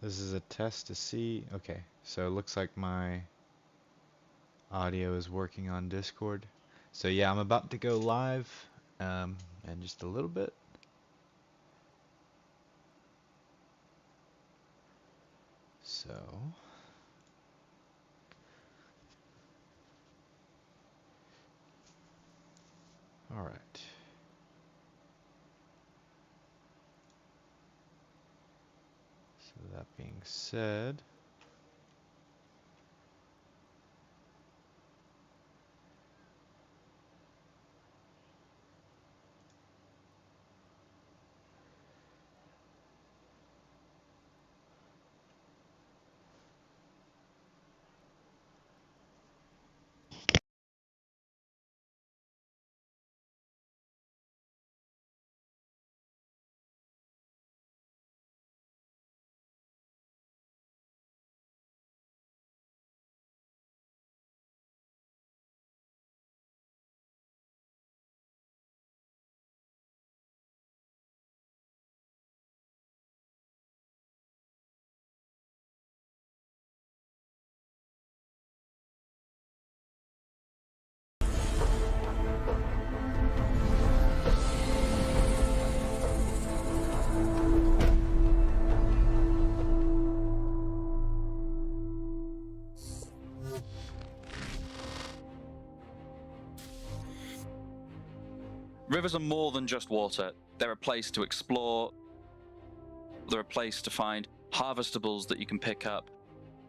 This is a test to see. Okay, so it looks like my audio is working on Discord. So yeah, I'm about to go live in just a little bit. So all right. So that being said, Rivers are more than just water. They're a place to explore. They're a place to find harvestables that you can pick up.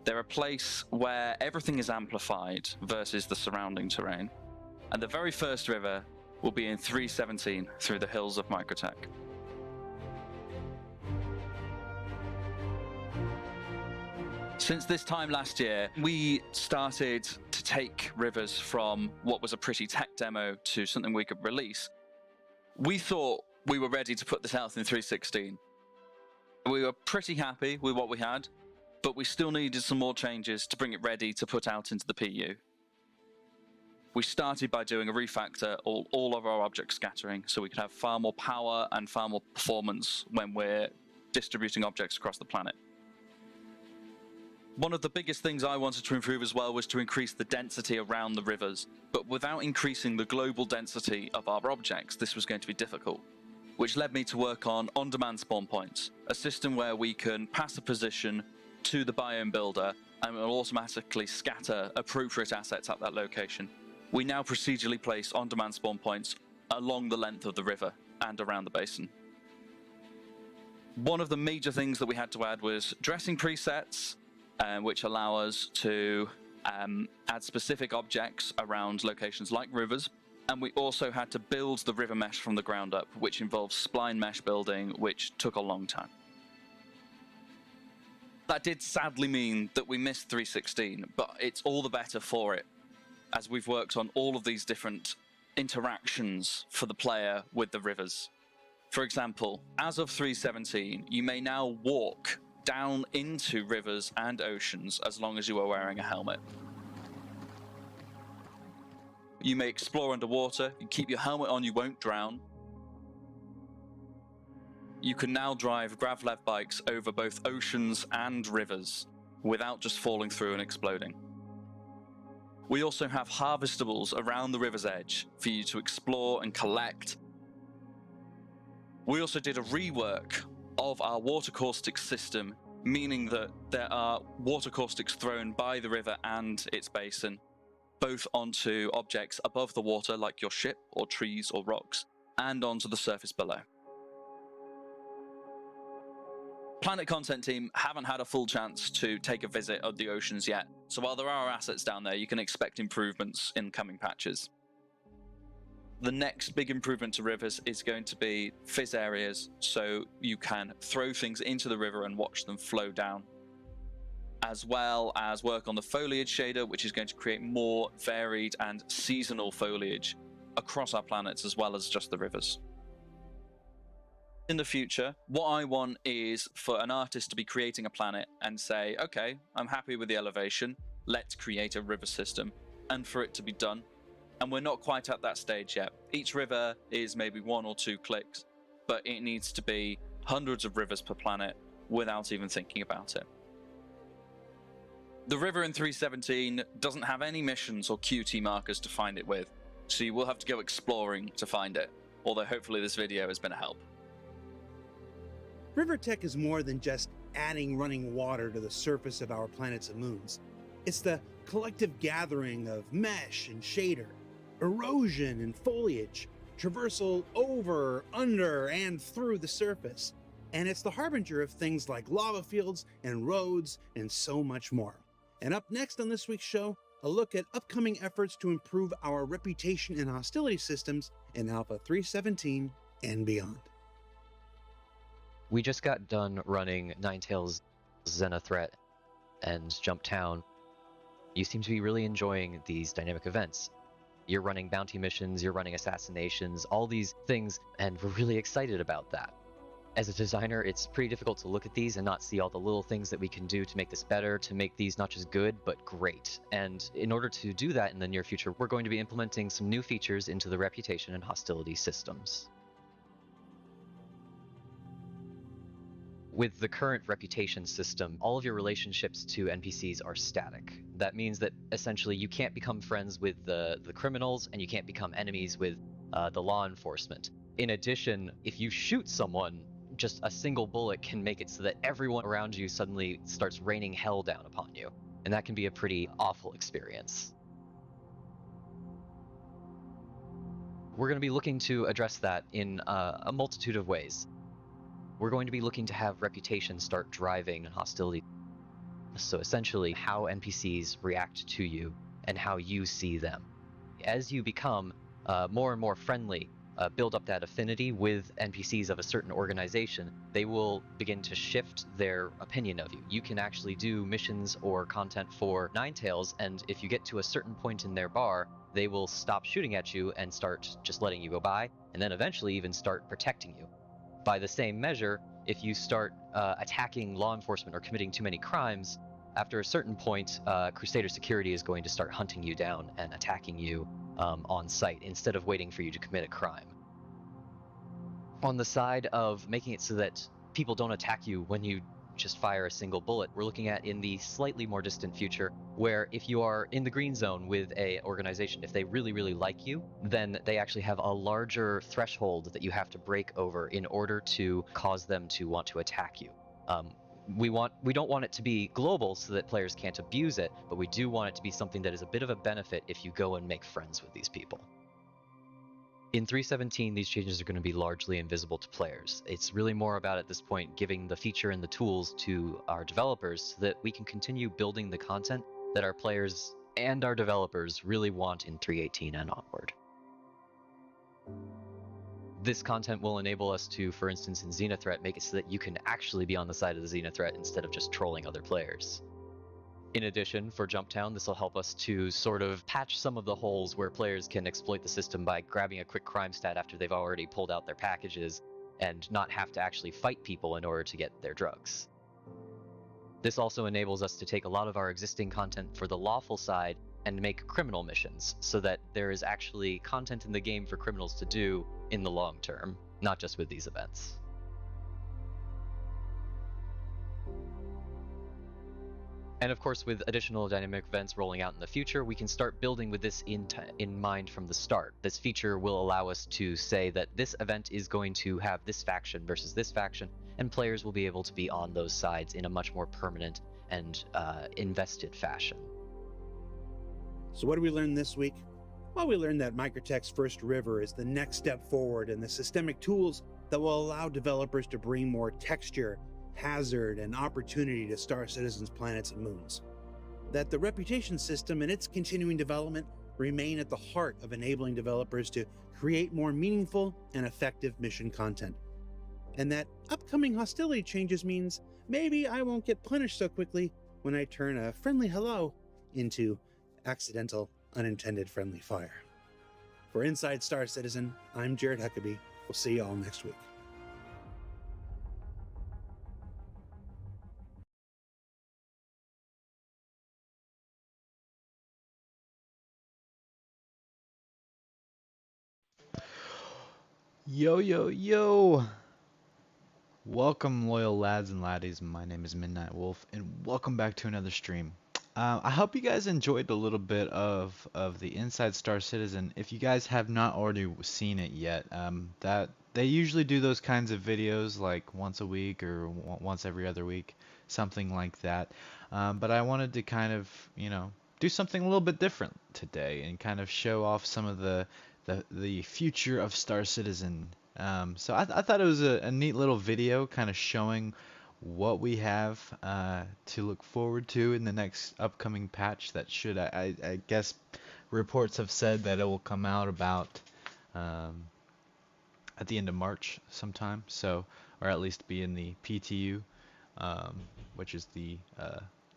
They're a place where everything is amplified versus the surrounding terrain. And the very first river will be in 317 through the hills of Microtech. Since this time last year, we started to take rivers from what was a pretty tech demo to something we could release. We thought we were ready to put this out in 316. We were pretty happy with what we had, but we still needed some more changes to bring it ready to put out into the PU. We started by doing a refactor all of our object scattering so we could have far more power and far more performance when we're distributing objects across the planet. One of the biggest things I wanted to improve as well was to increase the density around the rivers, but without increasing the global density of our objects, this was going to be difficult, which led me to work on on-demand spawn points, a system where we can pass a position to the biome builder and it will automatically scatter appropriate assets at that location. We now procedurally place on-demand spawn points along the length of the river and around the basin. One of the major things that we had to add was dressing presets, which allow us to add specific objects around locations like rivers. And we also had to build the river mesh from the ground up, which involves spline mesh building, which took a long time. That did sadly mean that we missed 316, but it's all the better for it, as we've worked on all of these different interactions for the player with the rivers. For example, as of 317, you may now walk down into rivers and oceans as long as you are wearing a helmet. You may explore underwater, you keep your helmet on, you won't drown. You can now drive gravlev bikes over both oceans and rivers without just falling through and exploding. We also have harvestables around the river's edge for you to explore and collect. We also did a rework of our water caustic system, meaning that there are water caustics thrown by the river and its basin, both onto objects above the water like your ship or trees or rocks, and onto the surface below. Planet Content team haven't had a full chance to take a visit of the oceans yet, so while there are assets down there, you can expect improvements in coming patches. The next big improvement to rivers is going to be fizz areas, so you can throw things into the river and watch them flow down, as well as work on the foliage shader, which is going to create more varied and seasonal foliage across our planets as well as just the rivers. In the future, what I want is for an artist to be creating a planet and say, okay, I'm happy with the elevation, let's create a river system, and for it to be done. And we're not quite at that stage yet. Each river is maybe 1 or 2 clicks, but it needs to be hundreds of rivers per planet without even thinking about it. The river in 317 doesn't have any missions or QT markers to find it with, so you will have to go exploring to find it, although hopefully this video has been a help. River tech is more than just adding running water to the surface of our planets and moons. It's the collective gathering of mesh and shader, erosion and foliage, traversal over, under, and through the surface. And it's the harbinger of things like lava fields and roads and so much more. And up next on this week's show, a look at upcoming efforts to improve our reputation and hostility systems in Alpha 317 and beyond. We just got done running Ninetales, Xenothreat, and Jumptown. You seem to be really enjoying these dynamic events. You're running bounty missions, you're running assassinations, all these things, and we're really excited about that. As a designer, it's pretty difficult to look at these and not see all the little things that we can do to make this better, to make these not just good, but great. And in order to do that in the near future, we're going to be implementing some new features into the reputation and hostility systems. With the current reputation system, all of your relationships to NPCs are static. That means that essentially you can't become friends with the criminals and you can't become enemies with the law enforcement. In addition, if you shoot someone, just a single bullet can make it so that everyone around you suddenly starts raining hell down upon you. And that can be a pretty awful experience. We're going to be looking to address that in a multitude of ways. We're going to be looking to have reputation start driving hostility. So essentially, how NPCs react to you and how you see them. As you become more and more friendly, build up that affinity with NPCs of a certain organization, they will begin to shift their opinion of you. You can actually do missions or content for Ninetales, and if you get to a certain point in their bar, they will stop shooting at you and start just letting you go by, and then eventually even start protecting you. By the same measure, if you start attacking law enforcement or committing too many crimes, after a certain point, Crusader Security is going to start hunting you down and attacking you on site instead of waiting for you to commit a crime. On the side of making it so that people don't attack you when you just fire a single bullet, we're looking at in the slightly more distant future where if you are in the green zone with a organization, if they really, really like you, then they actually have a larger threshold that you have to break over in order to cause them to want to attack you. We don't want it to be global so that players can't abuse it, but we do want it to be something that is a bit of a benefit if you go and make friends with these people. In 317, these changes are going to be largely invisible to players. It's really more about, at this point, giving the feature and the tools to our developers so that we can continue building the content that our players and our developers really want in 318 and onward. This content will enable us to, for instance, in Xenothreat, make it so that you can actually be on the side of the Xenothreat instead of just trolling other players. In addition, for Jumptown, this will help us to sort of patch some of the holes where players can exploit the system by grabbing a quick crime stat after they've already pulled out their packages and not have to actually fight people in order to get their drugs. This also enables us to take a lot of our existing content for the lawful side and make criminal missions so that there is actually content in the game for criminals to do in the long term, not just with these events. And of course, with additional dynamic events rolling out in the future, we can start building with this in mind from the start. This feature will allow us to say that this event is going to have this faction versus this faction, and players will be able to be on those sides in a much more permanent and invested fashion. So what did we learn this week? Well, we learned that Microtech's first river is the next step forward in the systemic tools that will allow developers to bring more texture, hazard, and opportunity to Star Citizen's planets and moons. That the reputation system and its continuing development remain at the heart of enabling developers to create more meaningful and effective mission content. And that upcoming hostility changes means maybe I won't get punished so quickly when I turn a friendly hello into accidental, unintended friendly fire. For Inside Star Citizen, I'm Jared Huckabee. We'll see you all next week. Yo, yo, yo! Welcome, loyal lads and laddies. My name is Midnight Wolf, and welcome back to another stream. I hope you guys enjoyed a little bit of the Inside Star Citizen. If you guys have not already seen it yet, that they usually do those kinds of videos like once a week or once every other week, something like that. But I wanted to kind of, do something a little bit different today and kind of show off some of the future of Star Citizen. So I thought it was a neat little video kind of showing what we have to look forward to in the next upcoming patch that should, I guess reports have said that it will come out about at the end of March sometime, so, or at least be in the PTU, which is the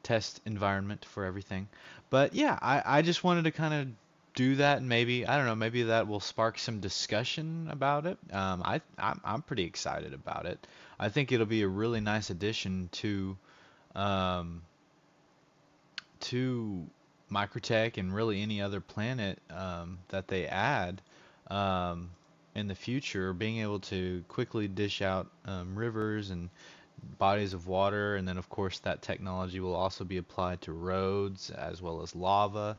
test environment for everything. But yeah, I just wanted to kind of do that, and maybe, I don't know, maybe that will spark some discussion about it. I'm pretty excited about it. I think it'll be a really nice addition um, to Microtech and really any other planet that they add in the future, being able to quickly dish out rivers and bodies of water, and then of course that technology will also be applied to roads as well as lava.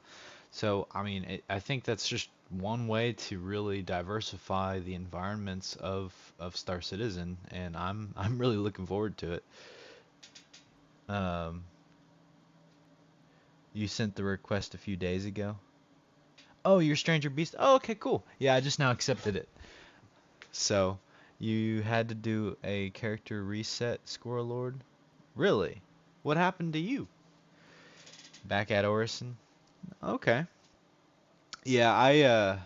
So, I mean, I think that's just one way to really diversify the environments of Star Citizen, and I'm really looking forward to it. Um, you sent the request a few days ago. Oh, you're Stranger Beast. Oh, okay, cool. Yeah, I just now accepted it. So, you had to do a character reset, Squirrel Lord? Really? What happened to you? Back at Orison? Okay. Yeah,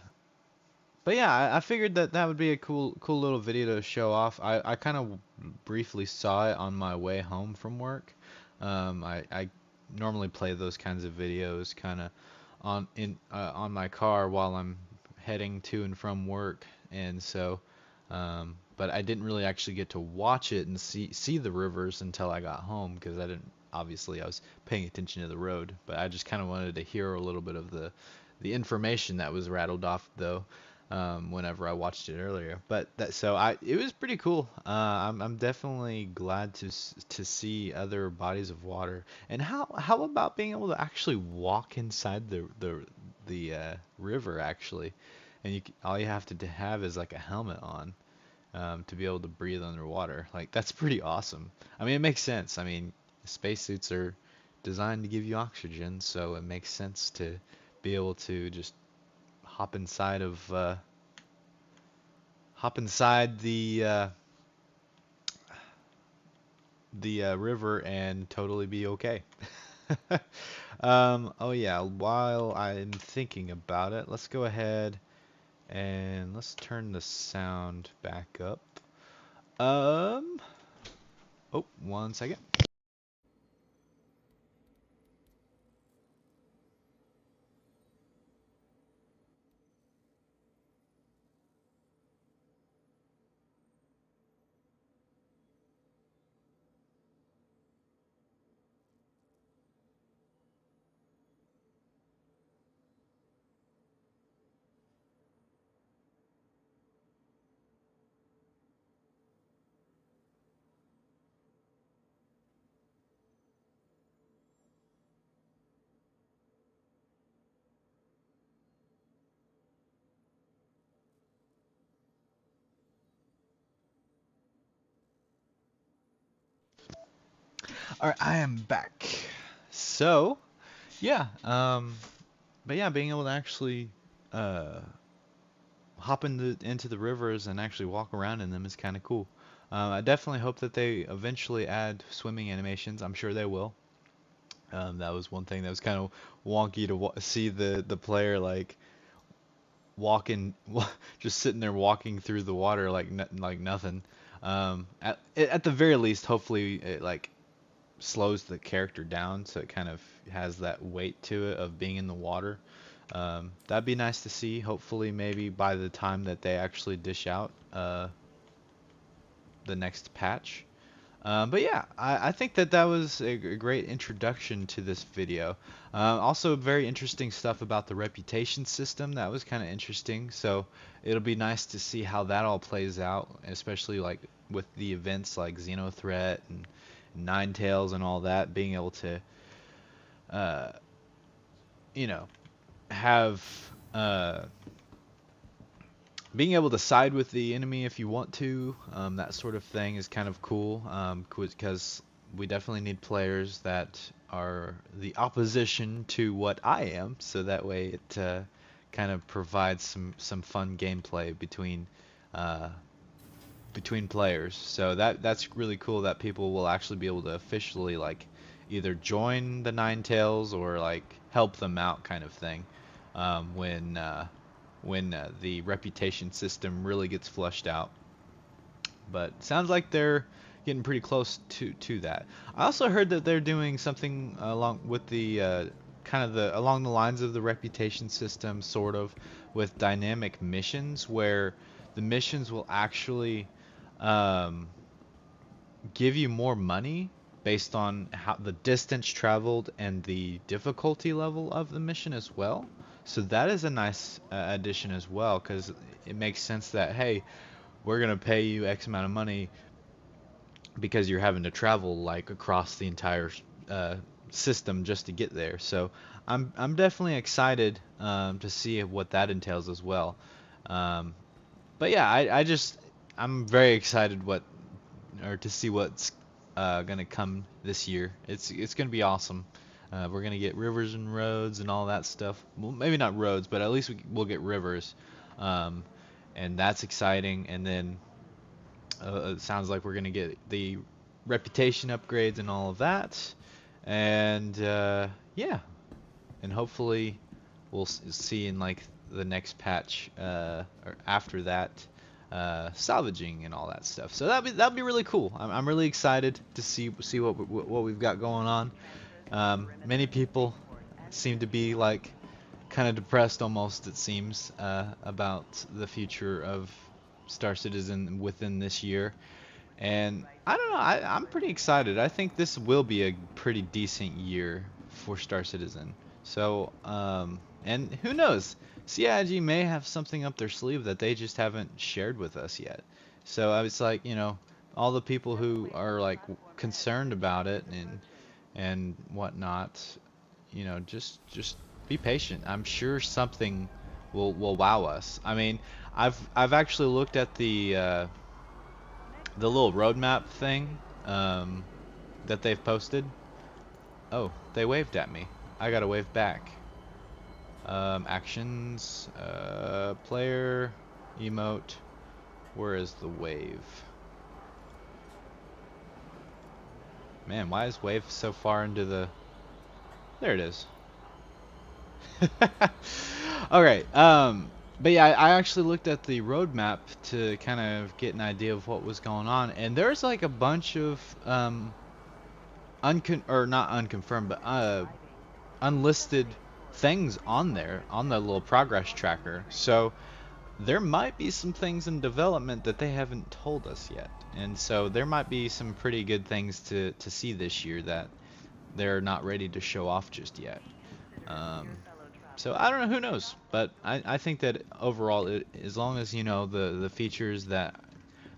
but yeah, I figured that that would be a cool little video to show off. I kind of briefly saw it on my way home from work. I normally play those kinds of videos kind of on my car while I'm heading to and from work, and so, but I didn't really actually get to watch it and see the rivers until I got home, because I didn't, obviously I was paying attention to the road, but I just kind of wanted to hear a little bit of the information that was rattled off though, whenever I watched it earlier. But that, so it was pretty cool. I'm definitely glad to see other bodies of water. And how about being able to actually walk inside the river actually, and all you have to have is like a helmet on, to be able to breathe underwater. Like, that's pretty awesome. I mean, it makes sense. I mean, spacesuits are designed to give you oxygen, so it makes sense to be able to just hop inside the river and totally be okay. Oh yeah, while I'm thinking about it, let's go ahead and let's turn the sound back up. Oh, 1 second. All right, I am back. So, yeah, but yeah, being able to actually uh, hop into the rivers and actually walk around in them is kind of cool. I definitely hope that they eventually add swimming animations. I'm sure they will. That was one thing that was kind of wonky to see the player like walking, just sitting there walking through the water like like nothing. At the very least, hopefully it like slows the character down so it kind of has that weight to it of being in the water. That'd be nice to see. Hopefully, maybe by the time that they actually dish out the next patch. But yeah, I think that that was a great introduction to this video. Also, very interesting stuff about the reputation system. That was kind of interesting. So it'll be nice to see how that all plays out, especially like with the events like Xenothreat and Ninetales and all that, being able to, uh, you know, have being able to side with the enemy if you want to, that sort of thing is kind of cool, because we definitely need players that are the opposition to what I am, so that way it kind of provides some fun gameplay between players. So that's really cool that people will actually be able to officially like either join the Ninetales or like help them out kind of thing, when the reputation system really gets flushed out. But sounds like they're getting pretty close to that. I also heard that they're doing something along with the kind of the along the lines of the reputation system, sort of, with dynamic missions, where the missions will actually um, give you more money based on how the distance traveled and the difficulty level of the mission as well. So that is a nice addition as well, because it makes sense that, hey, we're gonna pay you X amount of money because you're having to travel like across the entire system just to get there. So I'm definitely excited to see what that entails as well. Um, but yeah, I'm very excited to see what's gonna come this year. It's gonna be awesome. We're gonna get rivers and roads and all that stuff. Well, maybe not roads, but at least we'll get rivers, um, and that's exciting. And then it sounds like we're gonna get the reputation upgrades and all of that. And yeah, and hopefully we'll see in like the next patch or after that, salvaging and all that stuff. So that'd be really cool. I'm really excited to see what we've got going on. Many people seem to be like kind of depressed almost, it seems, about the future of Star Citizen within this year. And I don't know, I'm pretty excited. I think this will be a pretty decent year for Star Citizen. So, and who knows? CIG may have something up their sleeve that they just haven't shared with us yet. So I was like, all the people who are like concerned about it and whatnot, just be patient. I'm sure something will wow us. I mean, I've actually looked at the little roadmap thing that they've posted. Oh, they waved at me. I gotta wave back. Actions, player, emote. Where is the wave? Man, why is wave so far into the... There it is. Alright, but yeah, I actually looked at the roadmap to kind of get an idea of what was going on, and there's like a bunch of not unconfirmed, but unlisted things on there on the little progress tracker. So there might be some things in development that they haven't told us yet, and so there might be some pretty good things to see this year that they're not ready to show off just yet. So I don't know, who knows, but I think that overall, as long as the features that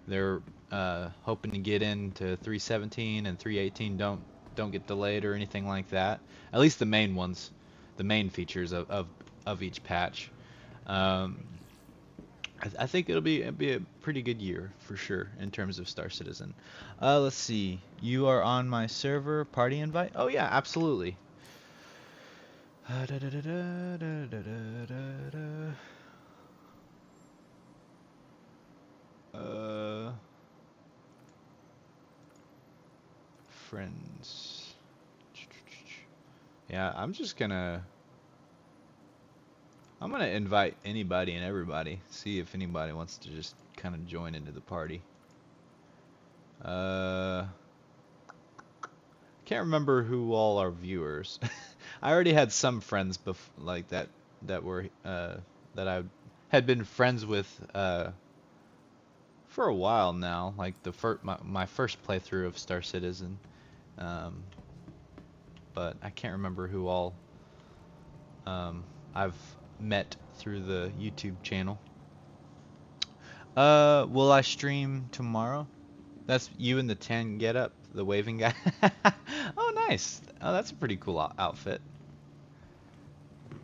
they're hoping to get into 3.17 and 3.18 don't get delayed or anything like that, at least the main ones, the main features of each patch, I think it'll be a pretty good year for sure in terms of Star Citizen. Let's see, you are on my server, party invite? Oh yeah, absolutely. Friends. Yeah, I'm gonna invite anybody and everybody. See if anybody wants to just kind of join into the party. Can't remember who all are viewers. I already had some friends like that were that I had been friends with for a while now, like my first playthrough of Star Citizen. But I can't remember who all I've met through the YouTube channel. Will I stream tomorrow? That's you in the tan getup, the waving guy. Oh, nice. Oh, that's a pretty cool outfit.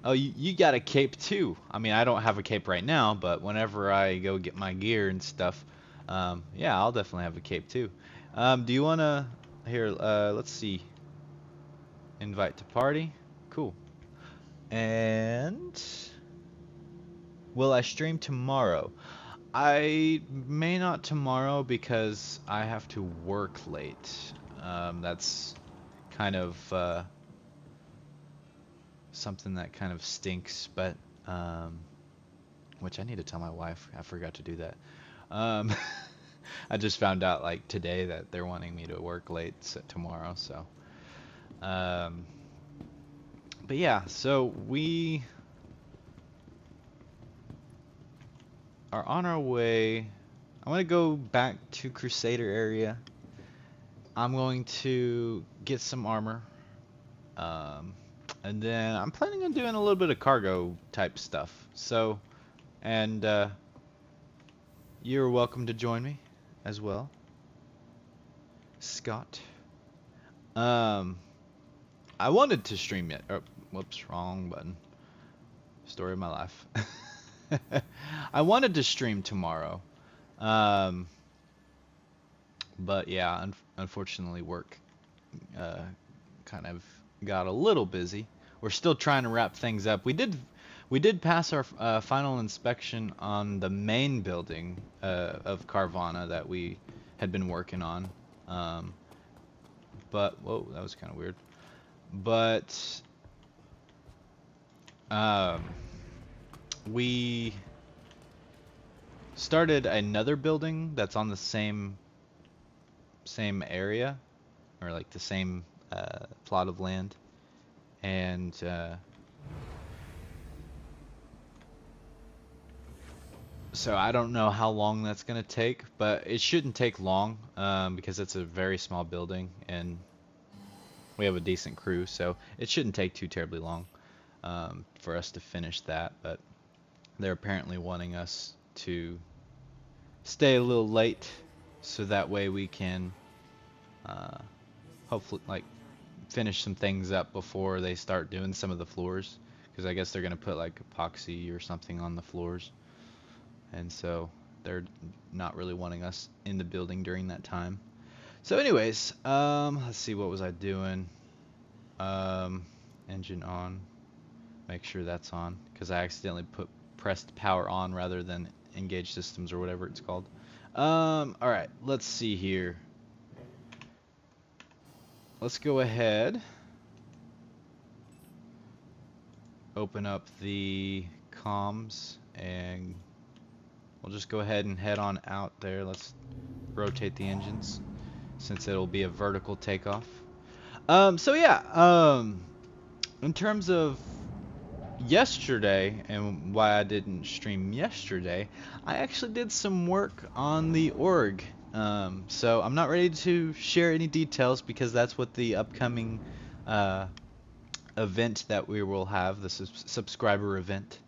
Oh, you got a cape too. I mean, I don't have a cape right now, but whenever I go get my gear and stuff, yeah, I'll definitely have a cape too. Do you wanna here? Let's see. Invite to party. Cool. And will I stream tomorrow? I may not tomorrow because I have to work late. That's kind of something that kind of stinks, but which I need to tell my wife. I forgot to do that. I just found out like today that they're wanting me to work late tomorrow, so. But yeah, so we are on our way. I want to go back to Crusader area. I'm going to get some armor. And then I'm planning on doing a little bit of cargo type stuff. So, and you're welcome to join me as well, Scott. I wanted to stream yet. Oh, whoops, wrong button. Story of my life. I wanted to stream tomorrow. But yeah, unfortunately work kind of got a little busy. We're still trying to wrap things up. We did pass our final inspection on the main building of Carvana that we had been working on. But whoa, that was kind of weird. But we started another building that's on the same area, or like the same plot of land, and so I don't know how long that's gonna take, but it shouldn't take long because it's a very small building and we have a decent crew, so it shouldn't take too terribly long for us to finish that. But they're apparently wanting us to stay a little late so that way we can hopefully like finish some things up before they start doing some of the floors, because I guess they're gonna put like epoxy or something on the floors, and so they're not really wanting us in the building during that time. So anyways, let's see, what was I doing? Engine on, make sure that's on, because I accidentally pressed power on rather than engage systems or whatever it's called. Alright, let's see here. Let's go ahead, open up the comms, and we'll just go ahead and head on out there. Let's rotate the engines since it'll be a vertical takeoff. So yeah, in terms of yesterday and why I didn't stream yesterday, I actually did some work on the org. So I'm not ready to share any details because that's what the upcoming event that we will have, the subscriber event,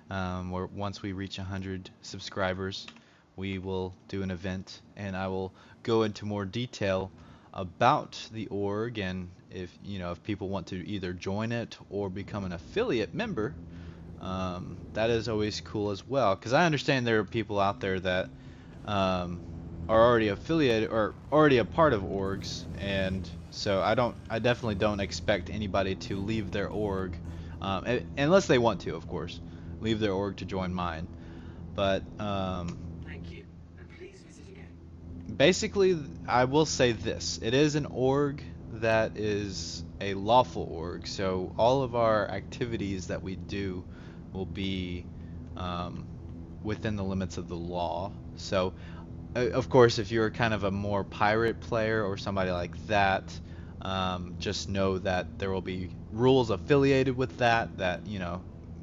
where once we reach 100 subscribers, we will do an event, and I will go into more detail about the org, and if people want to either join it or become an affiliate member, that is always cool as well, because I understand there are people out there that are already affiliated or already a part of orgs, and so I definitely don't expect anybody to leave their org, unless they want to, of course, leave their org to join mine. But basically, I will say this: it is an org that is a lawful org, so all of our activities that we do will be within the limits of the law. So, of course, if you're kind of a more pirate player or somebody like that, just know that there will be rules affiliated with that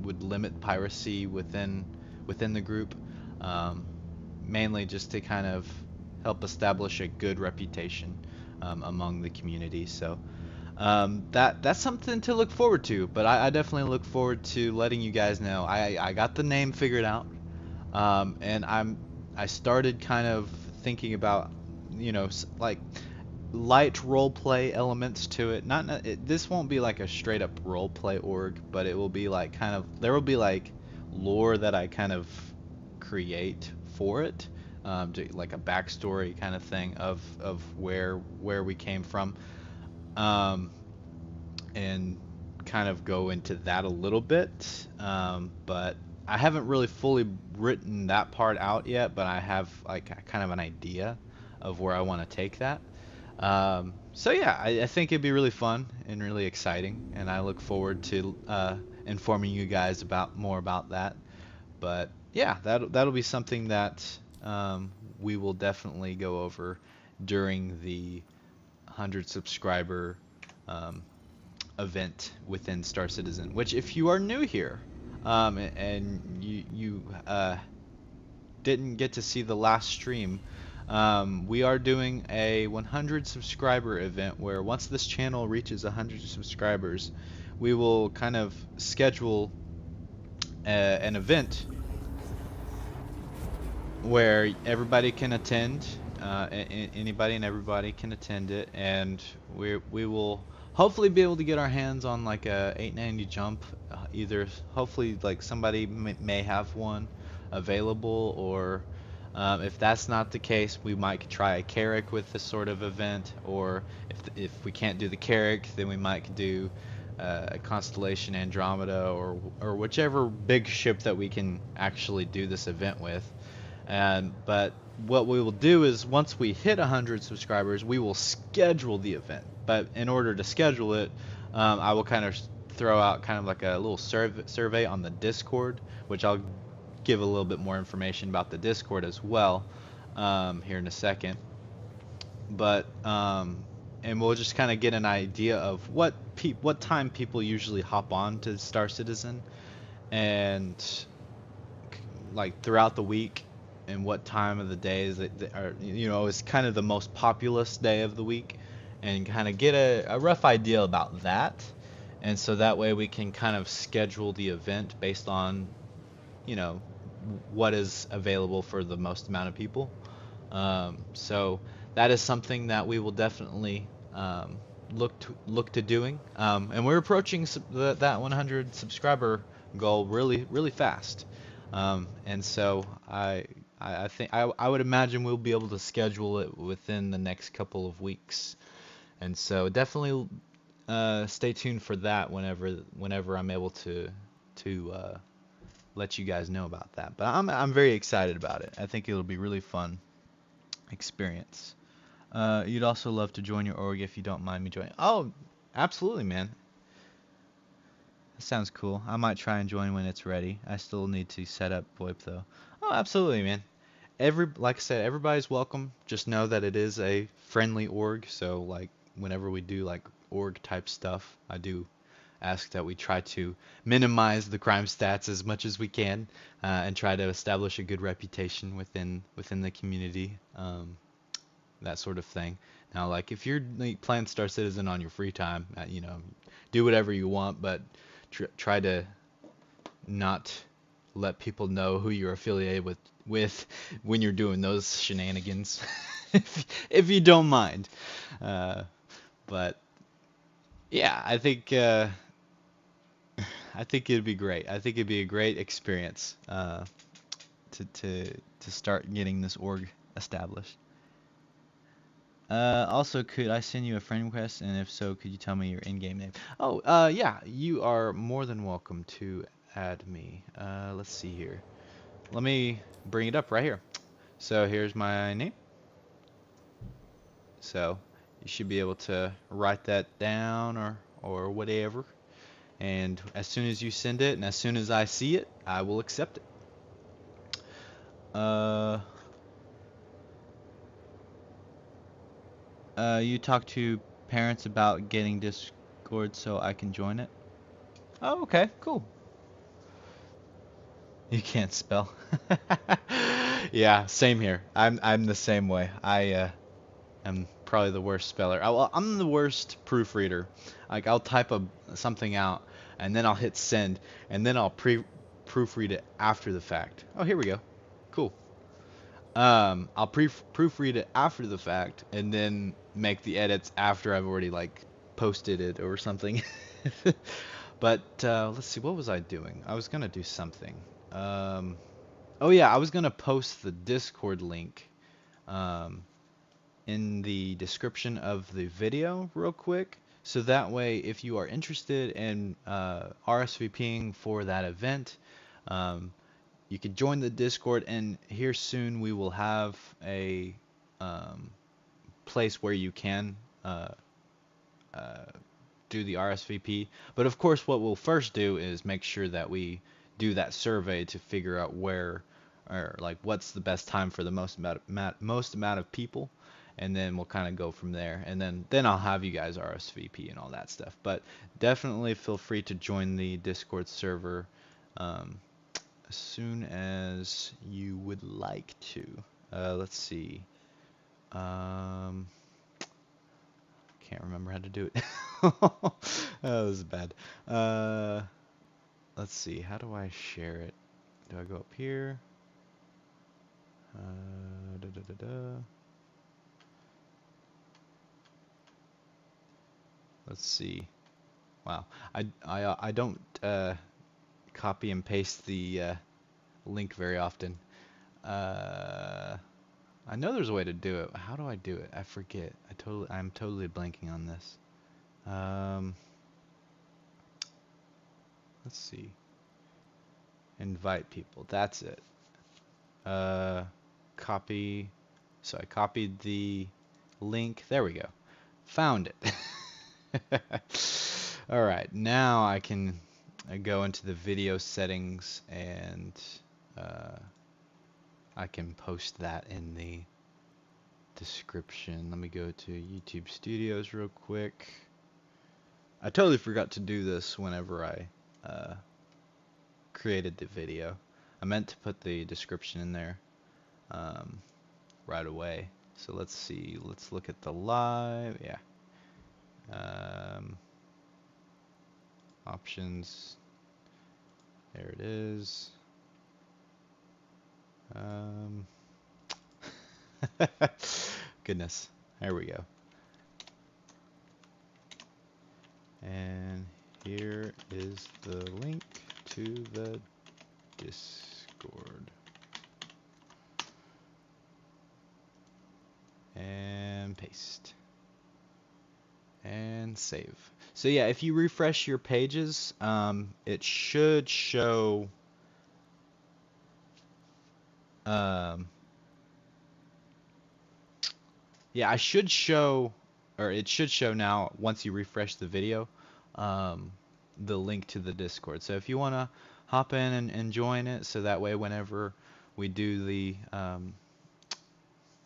would limit piracy within the group, mainly just to kind of help establish a good reputation among the community. So that's something to look forward to, but I definitely look forward to letting you guys know. I got the name figured out, and I started kind of thinking about you know, like light role play elements to it. This won't be like a straight up role play org, but it will be like there will be like lore that I kind of create for it, like a backstory kind of thing of where we came from, and kind of go into that a little bit. But I haven't really fully written that part out yet, but I have like kind of an idea of where I want to take that. So yeah, I think it'd be really fun and really exciting, and I look forward to informing you guys more about that. But yeah, that'll be something that we will definitely go over during the 100 subscriber event within Star Citizen. Which, if you are new here, and you didn't get to see the last stream, we are doing a 100 subscriber event where once this channel reaches 100 subscribers, we will kind of schedule an event where everybody can attend, anybody and everybody can attend it, and we will hopefully be able to get our hands on like a 890 jump, either hopefully like somebody may have one available, or if that's not the case, we might try a Carrack with this sort of event, or if we can't do the Carrack, then we might do a Constellation Andromeda, or whichever big ship that we can actually do this event with. But what we will do is once we hit 100 subscribers, we will schedule the event. But in order to schedule it, I will kind of throw out kind of like a little survey on the Discord, which I'll give a little bit more information about the Discord as well here in a second. But and we'll just kind of get an idea of what time people usually hop on to Star Citizen, and like throughout the week, and what time of the day is it, or is kind of the most populous day of the week, and kind of get a rough idea about that. And so that way we can kind of schedule the event based on what is available for the most amount of people. So that is something that we will definitely look to doing, and we're approaching that 100 subscriber goal really fast, and so I think I would imagine we'll be able to schedule it within the next couple of weeks, and so definitely stay tuned for that whenever I'm able to let you guys know about that. But I'm very excited about it. I think it'll be really fun experience. You'd also love to join your org if you don't mind me joining. Oh, absolutely, man. That sounds cool. I might try and join when it's ready. I still need to set up VoIP though. Oh, absolutely, man. Like I said, everybody's welcome. Just know that it is a friendly org, so like whenever we do like org type stuff, I do ask that we try to minimize the crime stats as much as we can, and try to establish a good reputation within the community, that sort of thing. Now, like if you're playing Star Citizen on your free time, do whatever you want, but try to not let people know who you're affiliated with when you're doing those shenanigans, if you don't mind. But yeah, I think it'd be great. I think it'd be a great experience to start getting this org established. Also, could I send you a friend request, and if so, could you tell me your in-game name? Oh, yeah, you are more than welcome to add me. Let's see here. Let me bring it up right here. So here's my name. So you should be able to write that down or whatever. And as soon as you send it, and as soon as I see it, I will accept it. You talk to parents about getting Discord so I can join it? Oh, okay, cool. You can't spell. Yeah, same here. I'm the same way. I am probably the worst speller. I'm the worst proofreader. Like I'll type something out, and then I'll hit send, and then I'll proofread it after the fact. Oh, here we go. Cool. I'll proofread it after the fact and then make the edits after I've already like posted it or something. But let's see, what was I doing? I was gonna do something. Oh yeah, I was gonna post the Discord link in the description of the video real quick. So that way, if you are interested in RSVPing for that event, you can join the Discord, and here soon we will have a place where you can do the RSVP. But of course, what we'll first do is make sure that we do that survey to figure out where, or like what's the best time for the most amount of people, and then we'll kind of go from there. And then I'll have you guys RSVP and all that stuff. But definitely feel free to join the Discord server as soon as you would like to. Let's see. Can't remember how to do it. Oh, that was bad. Let's see. How do I share it? Do I go up here? Da, da, da, da. Let's see. Wow. I don't copy and paste the link very often. I know there's a way to do it. How do I do it? I forget. I'm totally blanking on this. Let's see. Invite people. That's it. Copy. So I copied the link. There we go. Found it. All right. Now I can go into the video settings and I can post that in the description. Let me go to YouTube Studios real quick. I totally forgot to do this whenever I created the video. I meant to put the description in there right away. So let's see. Let's look at the live. Yeah. Options. There it is. Goodness. There we go. And here is the link to the Discord. And paste. And save. So yeah, if you refresh your pages, it should show yeah, it should show now once you refresh the video, the link to the Discord. So if you want to hop in and join it, so that way whenever we do the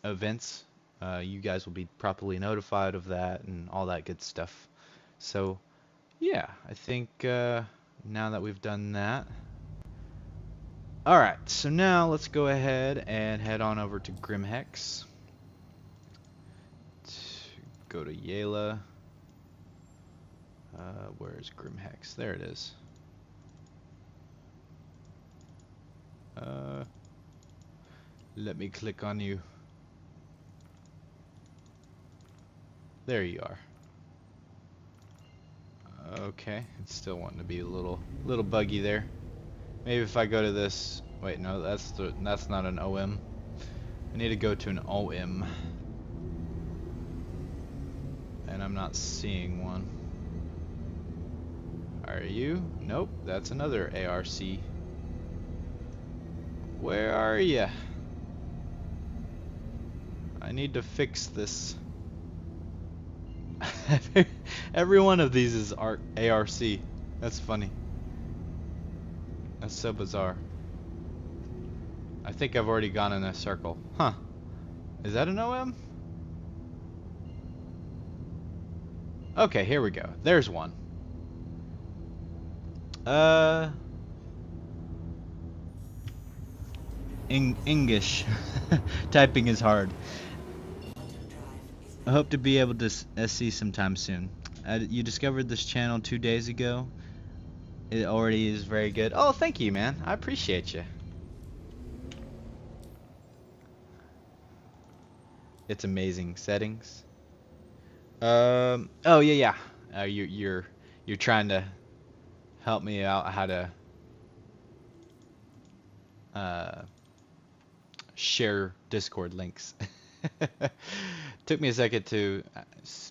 events, you guys will be properly notified of that and all that good stuff. So yeah, I think now that we've done that, alright, so now let's go ahead and head on over to Grimhex. Go to Yela. Where's Grimhex? There it is. Let me click on you. There you are. Okay, it's still wanting to be a little buggy there. Maybe if I go to this. Wait, no, that's not an OM. I need to go to an OM. And I'm not seeing one. Are you? Nope, that's another ARC. Where are you? I need to fix this. Every one of these is ARC. That's funny. That's so bizarre. I think I've already gone in a circle. Huh. Is that an OM? Okay, here we go. There's one. English. Typing is hard. I hope to be able to see sometime soon. You discovered this channel 2 days ago. It already is very good. Oh, thank you, man. I appreciate you. It's amazing settings. Oh yeah. You're trying to help me out how to uh share Discord links. Took me a second to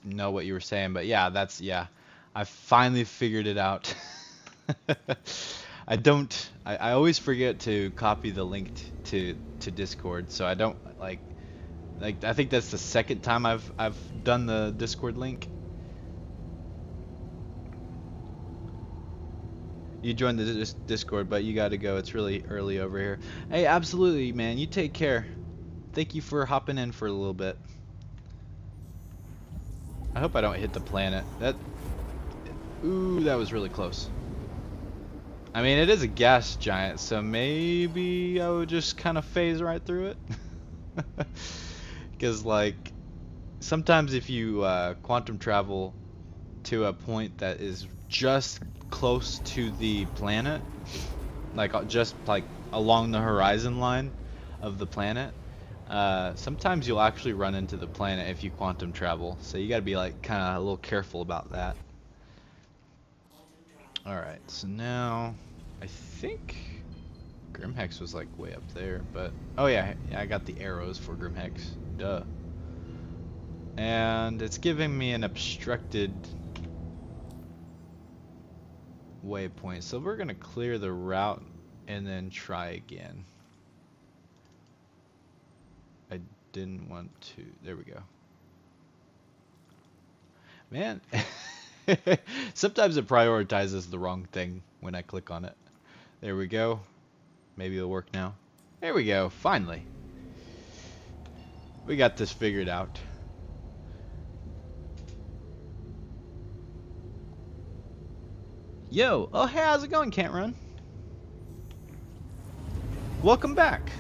know what you were saying, but yeah, I finally figured it out. I always forget to copy the link to Discord, so I don't like I think that's the second time I've done the Discord link. You joined the Discord, but you got to go. It's really early over here. Hey, absolutely, man. You take care. Thank you for hopping in for a little bit. I hope I don't hit the planet. Ooh, that was really close. I mean, it is a gas giant, so maybe I would just kind of phase right through it. Because, like, sometimes if you quantum travel to a point that is just close to the planet, like just like along the horizon line of the planet, sometimes you'll actually run into the planet if you quantum travel. So you gotta be like kind of a little careful about that. Alright, so now I think Grimhex was like way up there, but oh yeah, I got the arrows for Grimhex. Duh. And it's giving me an obstructed waypoint, so we're gonna clear the route and then try again. I didn't want to. There we go. Man, sometimes it prioritizes the wrong thing when I click on it. There we go. Maybe it'll work now. There we go. Finally. We got this figured out. Yo, oh hey, how's it going, Can't Run? Welcome back.